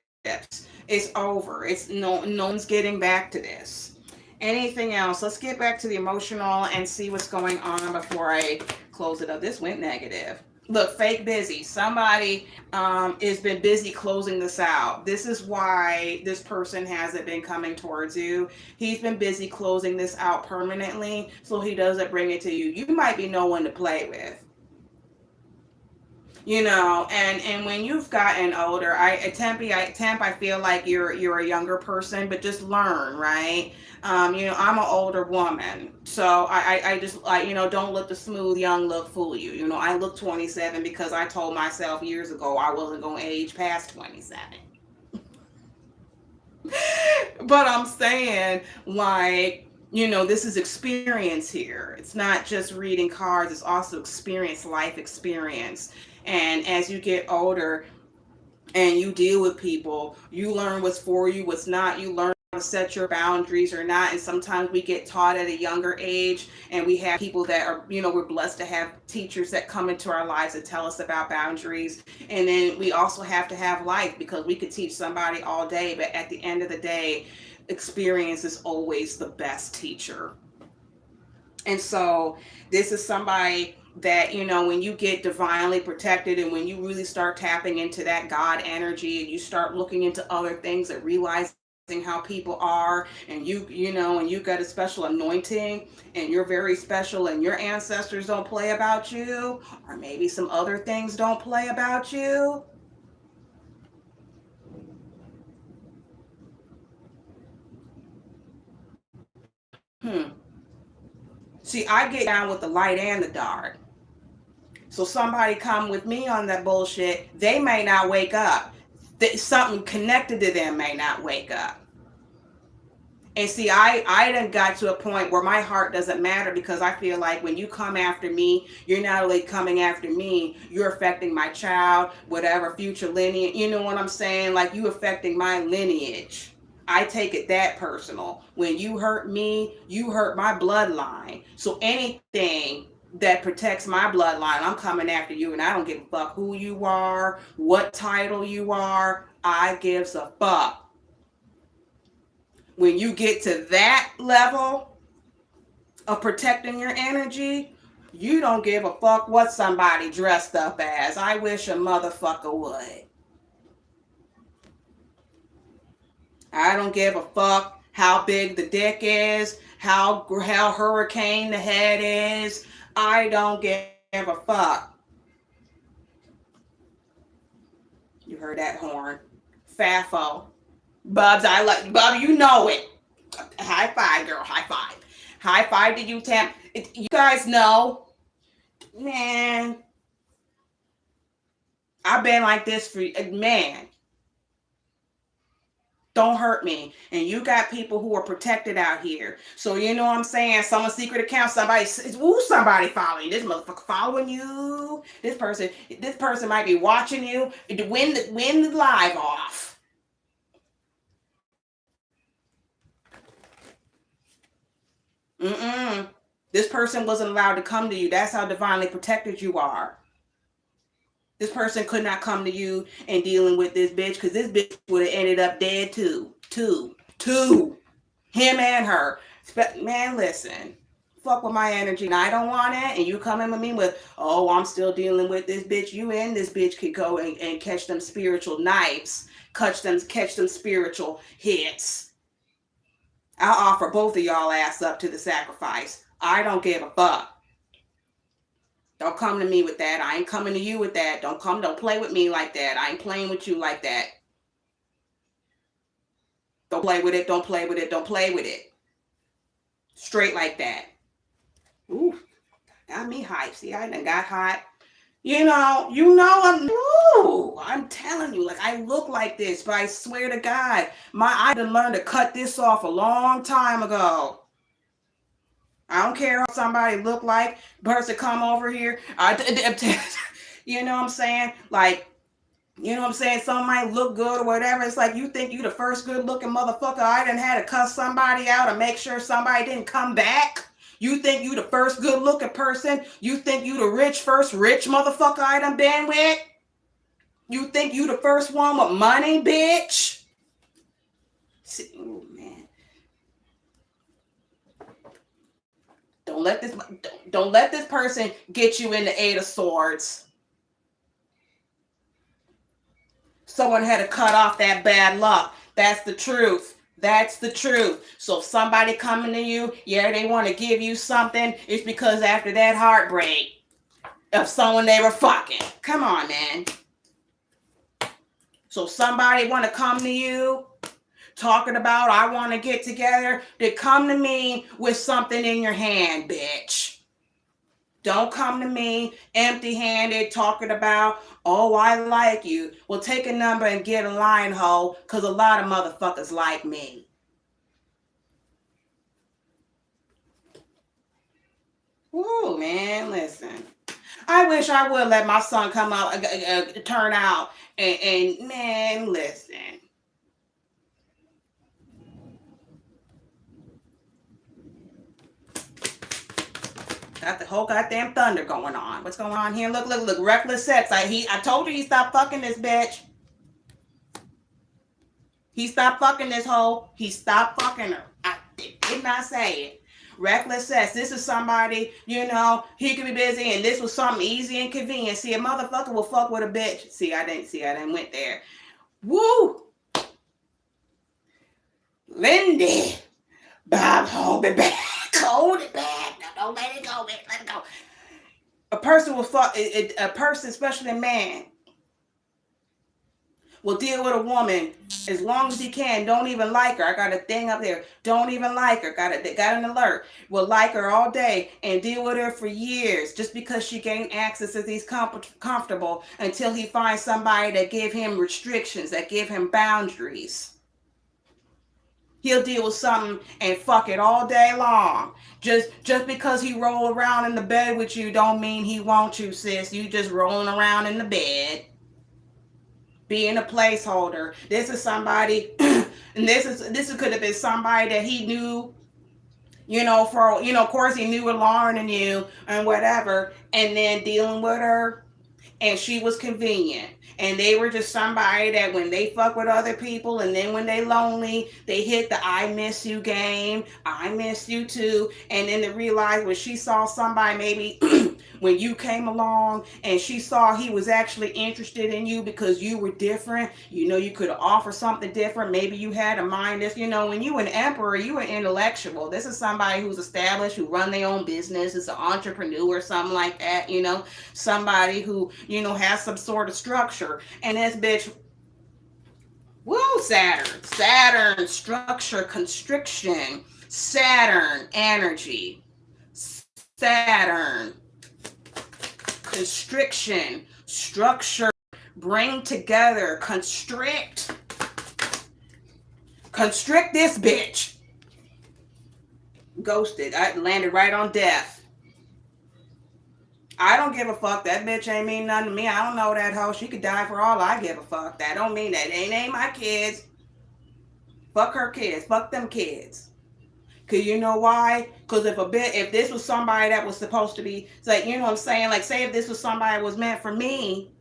It's over. No one's getting back to this. Anything else? Let's get back to the emotional and see what's going on before I close it up. This went negative. Look, fake busy. Somebody has been busy closing this out. This is why this person hasn't been coming towards you. He's been busy closing this out permanently, so he doesn't bring it to you. You might be no one to play with. And when you've gotten older, I feel like you're a younger person, but just learn, right? I'm an older woman, so I just don't let the smooth young look fool you. I look 27 because I told myself years ago I wasn't going to age past 27. But I'm saying, like, this is experience here. It's not just reading cards, it's also experience, life experience. And as you get older and you deal with people, you learn what's for you, what's not. You learn how to set your boundaries or not. And sometimes we get taught at a younger age, and we have people that are, we're blessed to have teachers that come into our lives that tell us about boundaries. And then we also have to have life, because we could teach somebody all day, but at the end of the day, experience is always the best teacher. And so this is somebody that, when you get divinely protected, and when you really start tapping into that God energy, and you start looking into other things and realizing how people are, and and you got a special anointing, and you're very special, and your ancestors don't play about you, or maybe some other things don't play about you. See, I get down with the light and the dark. So somebody come with me on that bullshit, they may not wake up. Something connected to them may not wake up. And see, I done got to a point where my heart doesn't matter, because I feel like when you come after me, you're not only coming after me, you're affecting my child, whatever future lineage, you know what I'm saying? Like, you affecting my lineage. I take it that personal. When you hurt me, you hurt my bloodline. So anything that protects my bloodline, I'm coming after you, and I don't give a fuck who you are, what title you are. I gives a fuck. When you get to that level of protecting your energy, you don't give a fuck what somebody dressed up as. I wish a motherfucker would. I don't give a fuck how big the dick is, how hurricane the head is. I don't give a fuck. You heard that horn. Fafo. Bubs, Bub, you know it. High five, girl. High five. High five to you, Tam. You guys know, man, I've been like this for, man, don't hurt me. And you got people who are protected out here. So you know what I'm saying? Someone's secret account, somebody following you. This motherfucker following you. This person might be watching you. Win the live off. This person wasn't allowed to come to you. That's how divinely protected you are. This person could not come to you and dealing with this bitch, because this bitch would have ended up dead too. Him and her. Man, listen. Fuck with my energy. And I don't want it. And you coming with me with, oh, I'm still dealing with this bitch. You and this bitch could go and catch them spiritual knives. Catch them spiritual hits. I'll offer both of y'all ass up to the sacrifice. I don't give a fuck. Don't come to me with that. I ain't coming to you with that. Don't play with me like that. I ain't playing with you like that. Don't play with it. Don't play with it. Don't play with it. Straight like that. Ooh, got me hyped. See, I done got hot. I'm telling you, like, I look like this, but I swear to God, I done learned to cut this off a long time ago. I don't care how somebody look like, person come over here. You know what I'm saying? Like, you know what I'm saying? Some might look good or whatever. It's like, you think you the first good looking motherfucker I done had to cuss somebody out and make sure somebody didn't come back? You think you the first good looking person? You think you the first rich motherfucker I done been with? You think you the first one with money, bitch? See, oh man. Don't let this person get you in the Eight of Swords. Someone had to cut off that bad luck. That's the truth. That's the truth. So if somebody coming to you, yeah, they want to give you something, it's because after that heartbreak of someone they were fucking. Come on, man. So somebody want to come to you talking about, I want to get together, they come to me with something in your hand, bitch. Don't come to me empty-handed talking about, oh, I like you. Well, take a number and get a line, hoe, because a lot of motherfuckers like me. Ooh, man, listen. I wish I would let my son come out, turn out, and man, listen. Got the whole goddamn thunder going on. What's going on here? Look. Reckless sex. I told you he stopped fucking this bitch. He stopped fucking this hoe. He stopped fucking her. I did not say it. Reckless sex. This is somebody, you know, he could be busy and this was something easy and convenient. See, a motherfucker will fuck with a bitch. I didn't went there. Woo! Lindy. Bob, hold it back. Hold it back. Don't let it go, man. Let it go. A person will fuck, a person, especially a man, will deal with a woman as long as he can. Don't even like her. I got a thing up there. Don't even like her. Got an alert. Will like her all day and deal with her for years just because she gained access as he's comfortable until he finds somebody that give him restrictions, that give him boundaries. He'll deal with something and fuck it all day long. Just because he roll around in the bed with you don't mean he wants you, sis. You just rolling around in the bed. Being a placeholder. This is somebody, and this could have been somebody that he knew, you know, for, you know, of course he knew her longer than you and whatever, and then dealing with her, and she was convenient. And they were just somebody that when they fuck with other people and then when they lonely, they hit the I miss you game. I miss you too. And then they realized when she saw somebody, maybe when you came along and she saw he was actually interested in you because you were different, you know, you could offer something different. Maybe you had a mind this, you know, when you an emperor, you an intellectual. This is somebody who's established, who run their own business, is an entrepreneur, something like that, you know, somebody who, you know, has some sort of structure. And this bitch, woo, Saturn, structure, constriction, Saturn, energy, Saturn, constriction, structure, bring together, constrict this bitch. Ghosted. I landed right on death. I don't give a fuck. That bitch ain't mean nothing to me. I don't know that hoe. She could die for all I give a fuck. That don't mean that. They ain't my kids. Fuck her kids. Fuck them kids. Cause you know why? Cause if this was somebody that was supposed to be, like, you know what I'm saying? Like, say if this was somebody that was meant for me,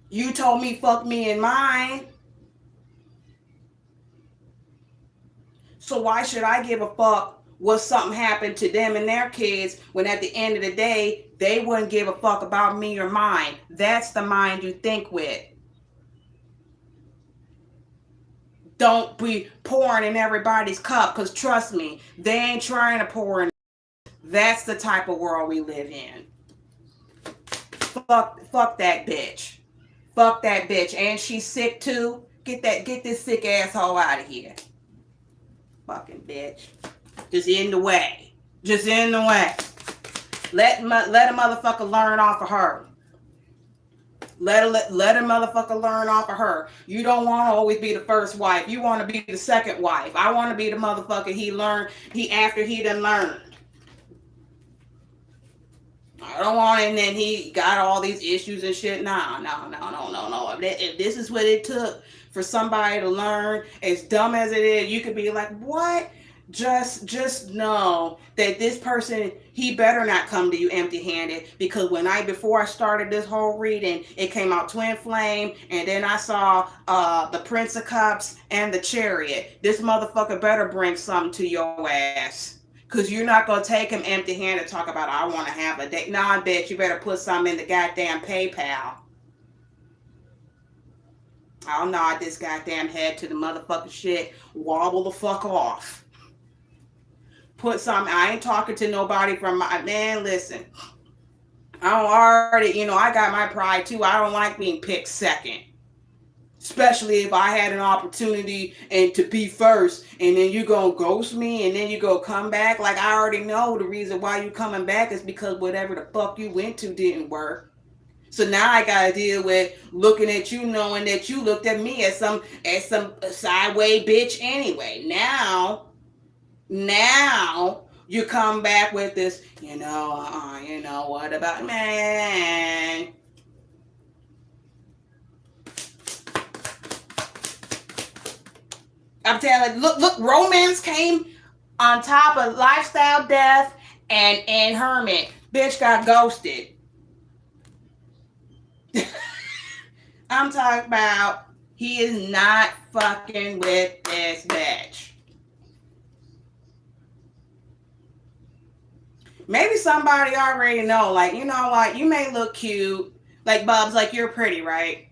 you told me fuck me and mine. So why should I give a fuck what something happened to them and their kids when at the end of the day, they wouldn't give a fuck about me or mine? That's the mind you think with. Don't be pouring in everybody's cup, because trust me, they ain't trying to pour in. That's the type of world we live in. Fuck that bitch. Fuck that bitch. And she's sick too. Get this sick asshole out of here. Fucking bitch. Just in the way. Just in the way. Let a motherfucker learn off of her. Let a motherfucker learn off of her. You don't want to always be the first wife. You want to be the second wife. I want to be the motherfucker after he done learned. I don't want it, and then he got all these issues and shit. No. If this is what it took for somebody to learn, as dumb as it is, you could be like, what? just know that this person, he better not come to you empty-handed, because before I started this whole reading, it came out twin flame, and then I saw the Prince of Cups and the Chariot. This motherfucker better bring something to your ass. Cause you're not gonna take him empty-handed, talk about I want to have a date. Nah, bitch, you better put something in the goddamn PayPal. I'll nod this goddamn head to the motherfucking shit. Wobble the fuck off. Put something. I ain't talking to nobody from my man. Listen, I don't already, I got my pride too. I don't like being picked second. Especially if I had an opportunity and to be first, and then you gonna ghost me, and then you go come back. Like, I already know the reason why you coming back is because whatever the fuck you went to didn't work. So now I gotta deal with looking at you, knowing that you looked at me as some sideways bitch anyway. Now you come back with this, what about man? I'm telling you, look, romance came on top of lifestyle death and hermit. Bitch got ghosted. I'm talking about he is not fucking with this bitch. Maybe somebody already know, like, you may look cute, like Bubs, like you're pretty, right?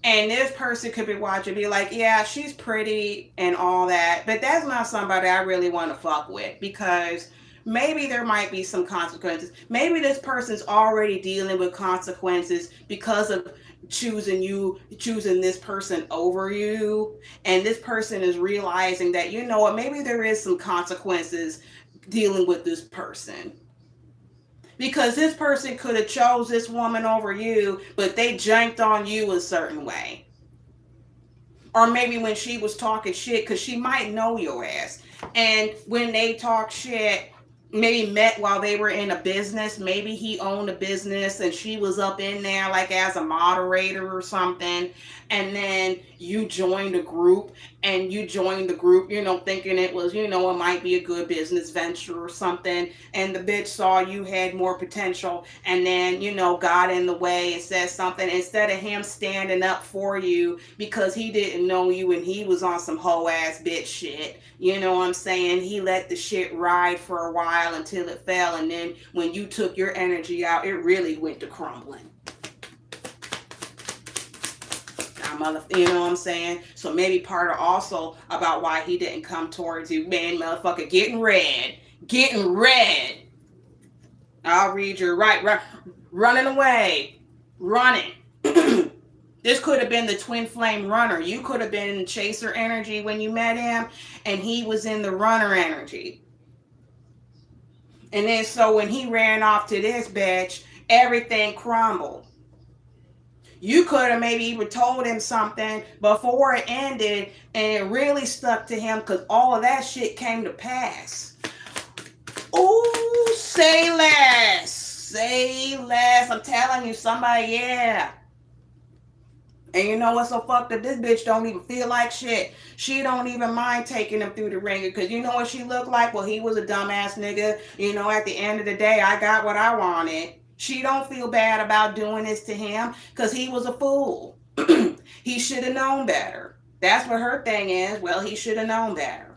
And this person could be watching, be like, yeah, she's pretty and all that, but that's not somebody I really want to fuck with, because maybe there might be some consequences. Maybe this person's already dealing with consequences because of choosing this person over you. And this person is realizing that, maybe there is some consequences dealing with this person. Because this person could have chose this woman over you, but they janked on you a certain way. Or maybe when she was talking shit, because she might know your ass. And when they talk shit, maybe met while they were in a business. Maybe he owned a business and she was up in there like as a moderator or something. And then you joined a group, thinking it was, it might be a good business venture or something. And the bitch saw you had more potential, and then, got in the way and said something instead of him standing up for you because he didn't know you and he was on some hoe ass bitch shit. You know what I'm saying? He let the shit ride for a while until it fell. And then when you took your energy out, it really went to crumbling. You know what I'm saying? So maybe part of also about why he didn't come towards you, man, motherfucker, getting red. I'll read your right, running away, running. This could have been the twin flame runner. You could have been in chaser energy when you met him, and he was in the runner energy. And then so when he ran off to this bitch, everything crumbled. You could have maybe even told him something before it ended, and it really stuck to him because all of that shit came to pass. Ooh, say less. Say less. I'm telling you, somebody, yeah. And you know what's so fucked up? This bitch don't even feel like shit. She don't even mind taking him through the ringer, because you know what she looked like? Well, he was a dumbass nigga. At the end of the day, I got what I wanted. She don't feel bad about doing this to him because he was a fool. He should have known better. That's what her thing is. Well, he should have known better.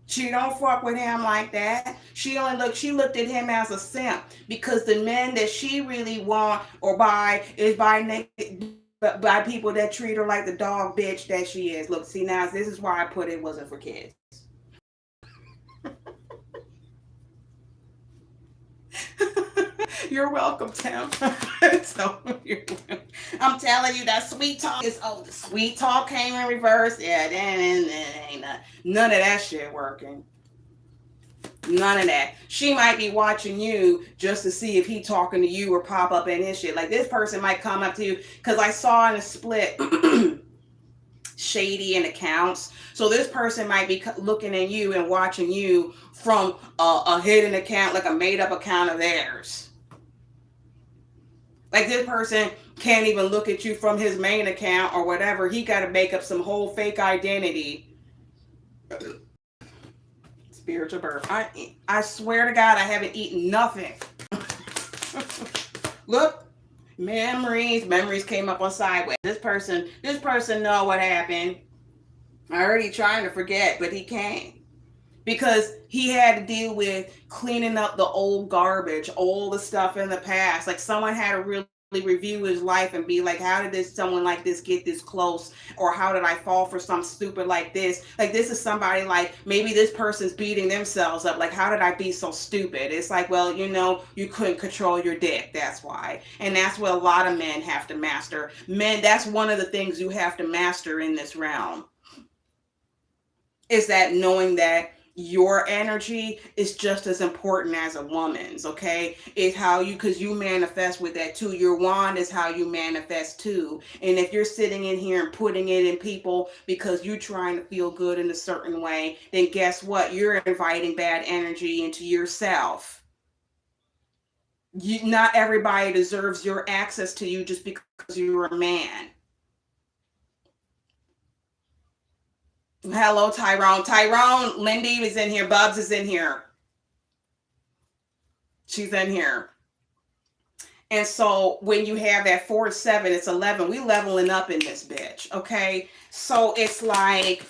She don't fuck with him like that. She looked at him as a simp, because the men that she really want or buy is by people that treat her like the dog bitch that she is. Look, see, now this is why I put it wasn't for kids. You're welcome, Tim. I'm telling you, that sweet talk is the sweet talk came in reverse. Yeah, then ain't none of that shit working. None of that. She might be watching you just to see if he talking to you or pop up in his shit. Like, this person might come up to you, because I saw in a split shady in accounts. So this person might be looking at you and watching you from a hidden account, like a made up account of theirs. Like this person can't even look at you from his main account or whatever. He got to make up some whole fake identity. Spiritual birth. I swear to God, I haven't eaten nothing. Look, memories came up on sideways. This person know what happened. I already trying to forget, but he can't. Because he had to deal with cleaning up the old garbage, all the stuff in the past. Like someone had to really review his life and be like, how did this someone like this get this close, or how did I fall for some stupid like this? Like this is somebody, like maybe this person's beating themselves up, like how did I be so stupid? It's like, well, you couldn't control your dick, that's why. And that's what a lot of men have to master. Men, that's one of the things you have to master in this realm, is that knowing that your energy is just as important as a woman's. Okay, it's how you, because you manifest with that too. Your wand is how you manifest too. And if you're sitting in here and putting it in people because you're trying to feel good in a certain way, then guess what? You're inviting bad energy into yourself. Not everybody deserves your access to you just because you're a man. Hello, Tyrone. Tyrone, Lindy is in here. Bubs is in here. She's in here. And so when you have that 4 7, it's 11. We leveling up in this bitch. Okay. So it's like,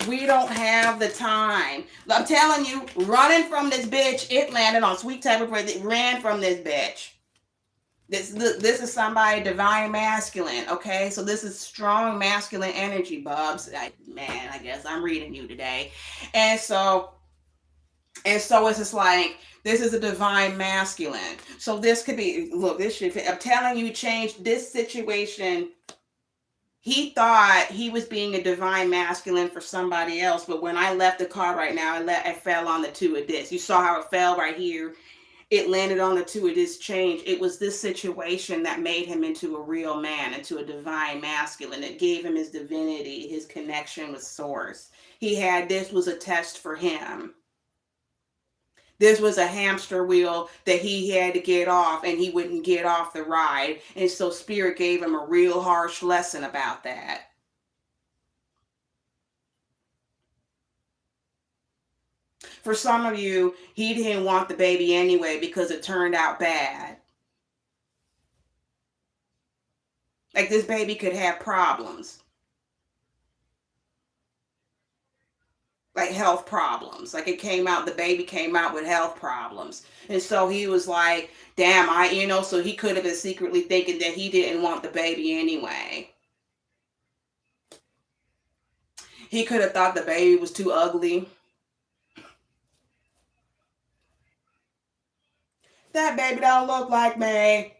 we don't have the time. I'm telling you, running from this bitch, it landed on sweet type of praise. It ran from this bitch. This is somebody divine masculine, okay? So this is strong masculine energy, Bubs. Man, I guess I'm reading you today. And so it's just like, this is a divine masculine. So this could be, look, this should, I'm telling you, change this situation. He thought he was being a divine masculine for somebody else, but when I left the car right now, I fell on the 2 of this. You saw how it fell right here. It landed on the 2 of this change. It was this situation that made him into a real man, into a divine masculine. It gave him his divinity, his connection with source. This was a test for him. This was a hamster wheel that he had to get off, and he wouldn't get off the ride. And so Spirit gave him a real harsh lesson about that. For some of you, he didn't want the baby anyway because it turned out bad. Like this baby could have problems. Like health problems. Like the baby came out with health problems. And so he was like, damn, so he could have been secretly thinking that he didn't want the baby anyway. He could have thought the baby was too ugly. That baby don't look like me.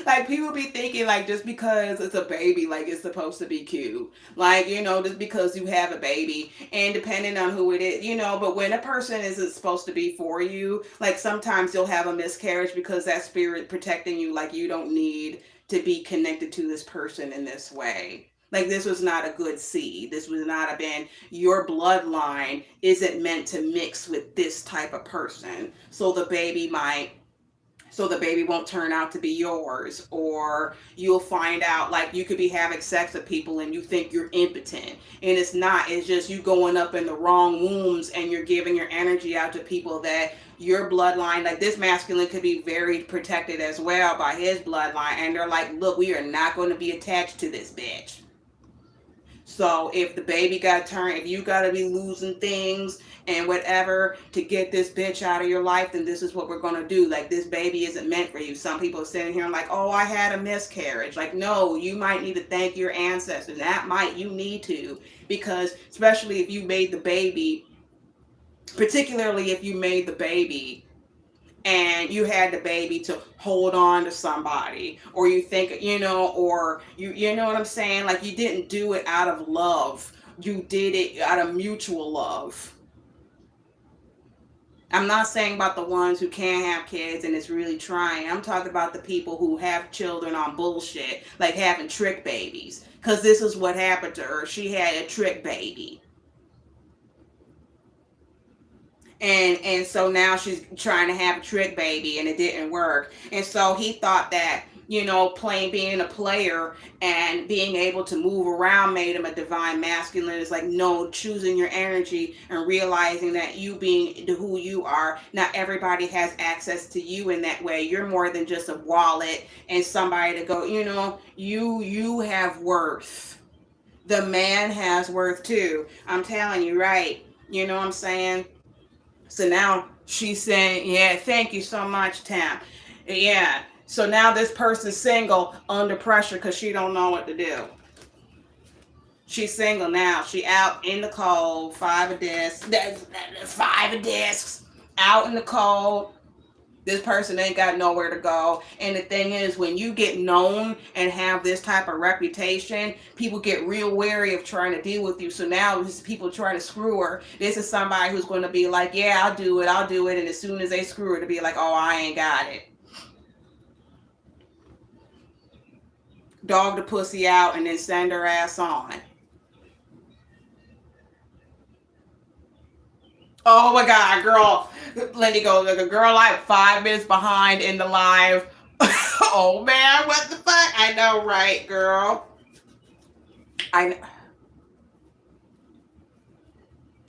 Like people be thinking like just because it's a baby, like it's supposed to be cute. Like, just because you have a baby and depending on who it is, but when a person isn't supposed to be for you, like sometimes you'll have a miscarriage because that spirit protecting you, like you don't need to be connected to this person in this way. Like this was not a good seed. This would not have been, your bloodline isn't meant to mix with this type of person. So the baby won't turn out to be yours, or you'll find out like you could be having sex with people and you think you're impotent, and it's not. It's just you going up in the wrong wombs and you're giving your energy out to people that your bloodline, like this masculine could be very protected as well by his bloodline, and they're like, look, we are not going to be attached to this bitch. So if the baby got turned, if you got to be losing things and whatever to get this bitch out of your life, then this is what we're going to do. Like this baby isn't meant for you. Some people are sitting here and like, oh, I had a miscarriage. Like, no, you might need to thank your ancestors. You need to, because especially if you made the baby, particularly if you made the baby and you had the baby to hold on to somebody, or you think, or you know what I'm saying? Like you didn't do it out of love. You did it out of mutual love. I'm not saying about the ones who can't have kids and it's really trying. I'm talking about the people who have children on bullshit, like having trick babies. Because this is what happened to her. She had a trick baby. And so now she's trying to have a trick baby and it didn't work. And so he thought that, you know, playing, being a player and being able to move around made him a divine masculine. It's like, no, choosing your energy and realizing that you being who you are, not everybody has access to you in that way. You're more than just a wallet and somebody to go, you know, you have worth. The man has worth too. I'm telling you, right? You know what I'm saying? So now she's saying, yeah, thank you so much, Tam. Yeah. So now this person's single under pressure because she don't know what to do. She's single now. She out in the cold, five of discs, out in the cold. This person ain't got nowhere to go. And the thing is, when you get known and have this type of reputation, people get real wary of trying to deal with you. So now this is people trying to screw her. This is somebody who's going to be like, yeah, I'll do it. And as soon as they screw her, to be like, oh, I ain't got it. Dog the pussy out and then send her ass on. Oh my God, girl. Lindy goes, like a girl like 5 minutes behind in the live. Oh man, what the fuck? I know, right, girl? I know.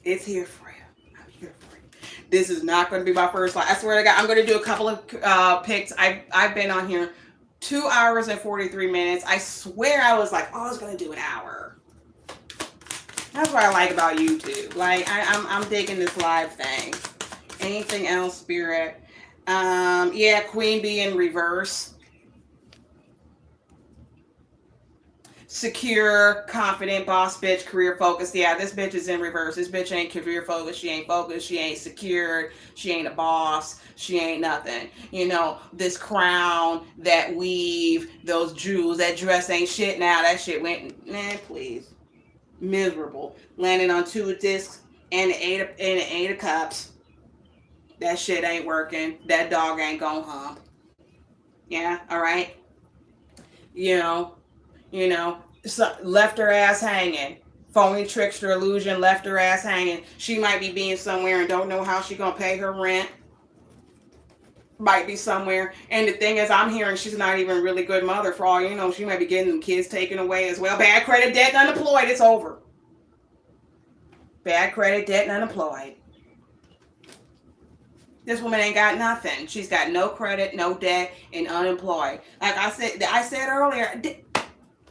It's here for you. I'm here for you. This is not going to be my first live. I swear to God, I'm going to do a couple of picks. I've been on here 2 hours and 43 minutes. I swear I was like, oh, I was going to do an hour. That's what I like about YouTube. Like, I'm digging this live thing. Anything else, Spirit? Yeah, Queen Bee in reverse. Secure, confident, boss bitch, career focused. Yeah, this bitch is in reverse. This bitch ain't career focused. She ain't focused. She ain't secured. She ain't a boss. She ain't nothing. You know, this crown, that weave, those jewels, that dress ain't shit now. That shit went, man, please. Miserable. Landing on 2 discs and the eight of cups. That shit ain't working. That dog ain't gonna hump. Yeah, all right. You know, so left her ass hanging. Phony trickster illusion, left her ass hanging. She might be being somewhere and don't know how she gonna pay her rent. Might be somewhere. And the thing is, I'm hearing she's not even a really good mother. For all you know, she might be getting them kids taken away as well. Bad credit, debt, unemployed. It's over. Bad credit, debt, and unemployed. This woman ain't got nothing. She's got no credit, no debt, and unemployed. Like I said earlier,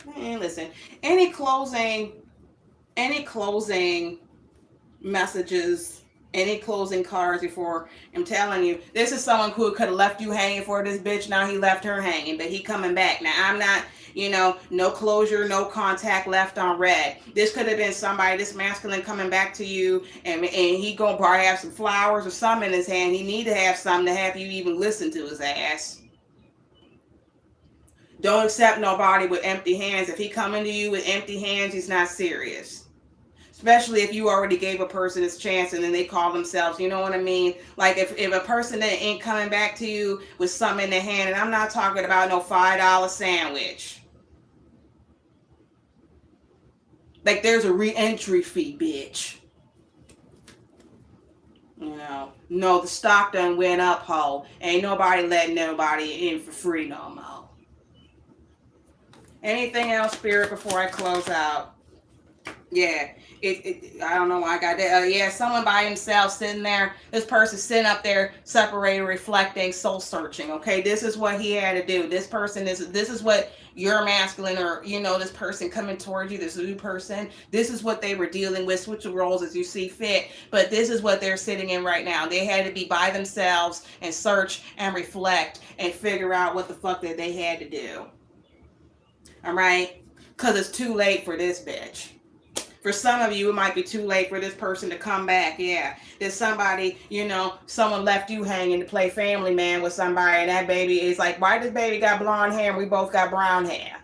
man, listen, any closing messages, any closing cards before, I'm telling you, this is someone who could have left you hanging for this bitch. Now he left her hanging, but he coming back. Now I'm not, no closure, no contact left on red. This could have been somebody, this masculine coming back to you, and he gonna probably have some flowers or something in his hand. He need to have something to have you even listen to his ass. Don't accept nobody with empty hands. If he coming to you with empty hands, he's not serious. Especially if you already gave a person this chance and then they call themselves, you know what I mean? Like if a person that ain't coming back to you with something in their hand, and I'm not talking about no $5 sandwich. Like there's a re-entry fee, bitch. No, the stock done went up, ho. Ain't nobody letting nobody in for free no more. Anything else, Spirit, before I close out? Yeah. I don't know why I got that. Yeah, someone by himself sitting there. This person sitting up there, separated, reflecting, soul searching. Okay, this is what he had to do. This is what your masculine, or this person coming towards you, this new person. This is what they were dealing with. Switch the roles as you see fit. But this is what they're sitting in right now. They had to be by themselves and search and reflect and figure out what the fuck that they had to do. All right, because it's too late for this bitch. For some of you, it might be too late for this person to come back. Yeah. There's somebody, someone left you hanging to play family man with somebody, and that baby is like, why does baby got blonde hair and we both got brown hair?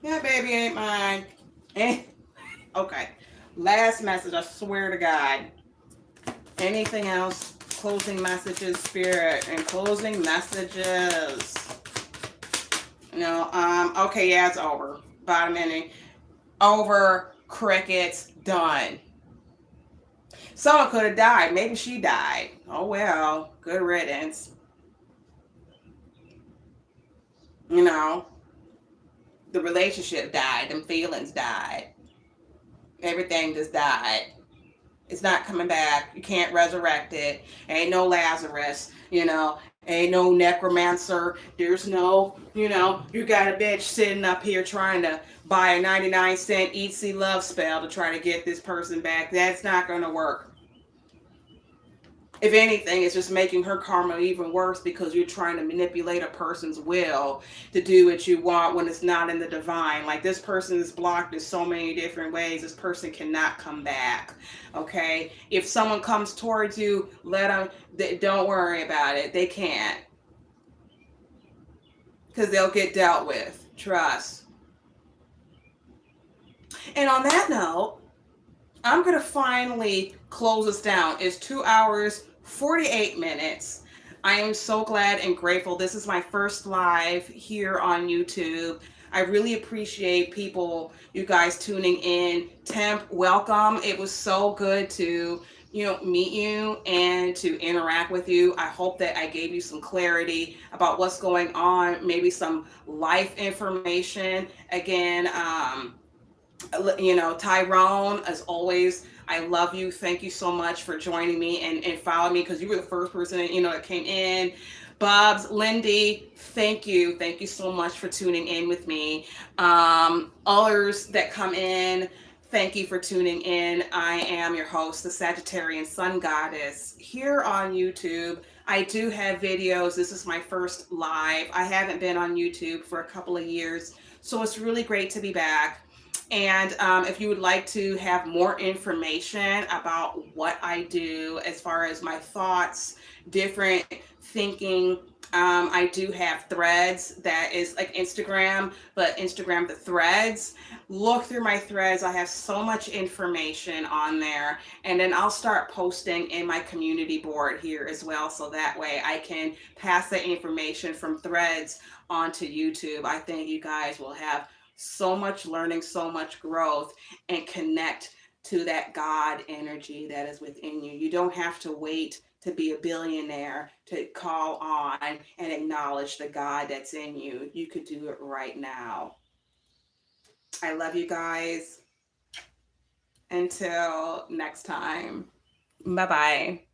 That baby ain't mine. Okay. Last message, I swear to God. Anything else? Closing messages, Spirit, and closing messages. Okay, yeah, it's over. Bottom ending. Over, crickets, done. Someone could have died. Maybe she died. Oh well, good riddance. You know, the relationship died, them feelings died, everything just died. It's not coming back. You can't resurrect it. Ain't no Lazarus, ain't no necromancer. There's no, you got a bitch sitting up here trying to buy a 99-cent eat, see, love spell to try to get this person back. That's not going to work. If anything, it's just making her karma even worse because you're trying to manipulate a person's will to do what you want when it's not in the divine. Like, this person is blocked in so many different ways. This person cannot come back. Okay? If someone comes towards you, let them, don't worry about it. They can't. Because they'll get dealt with. Trust. And on that note, I'm going to finally close this down. It's 2 hours, 48 minutes. I am so glad and grateful. This is my first live here on YouTube. I really appreciate you guys tuning in. Temp, welcome. It was so good to, meet you and to interact with you. I hope that I gave you some clarity about what's going on, maybe some life information. Again, Tyrone, as always, I love you. Thank you so much for joining me and following me, because you were the first person that came in. Bob's, Lindy, thank you. Thank you so much for tuning in with me. Others that come in, thank you for tuning in. I am your host, the Sagittarian Sun Goddess, here on YouTube. I do have videos. This is my first live. I haven't been on YouTube for a couple of years, so it's really great to be back. And if you would like to have more information about what I do as far as my thoughts, different thinking, I do have threads that is like Instagram, but Instagram the threads. Look through my threads. I have so much information on there. And then I'll start posting in my community board here as well. So that way I can pass the information from threads onto YouTube. I think you guys will have so much learning, so much growth, and connect to that God energy that is within you. You don't have to wait to be a billionaire to call on and acknowledge the God that's in you. You could do it right now. I love you guys. Until next time. Bye-bye.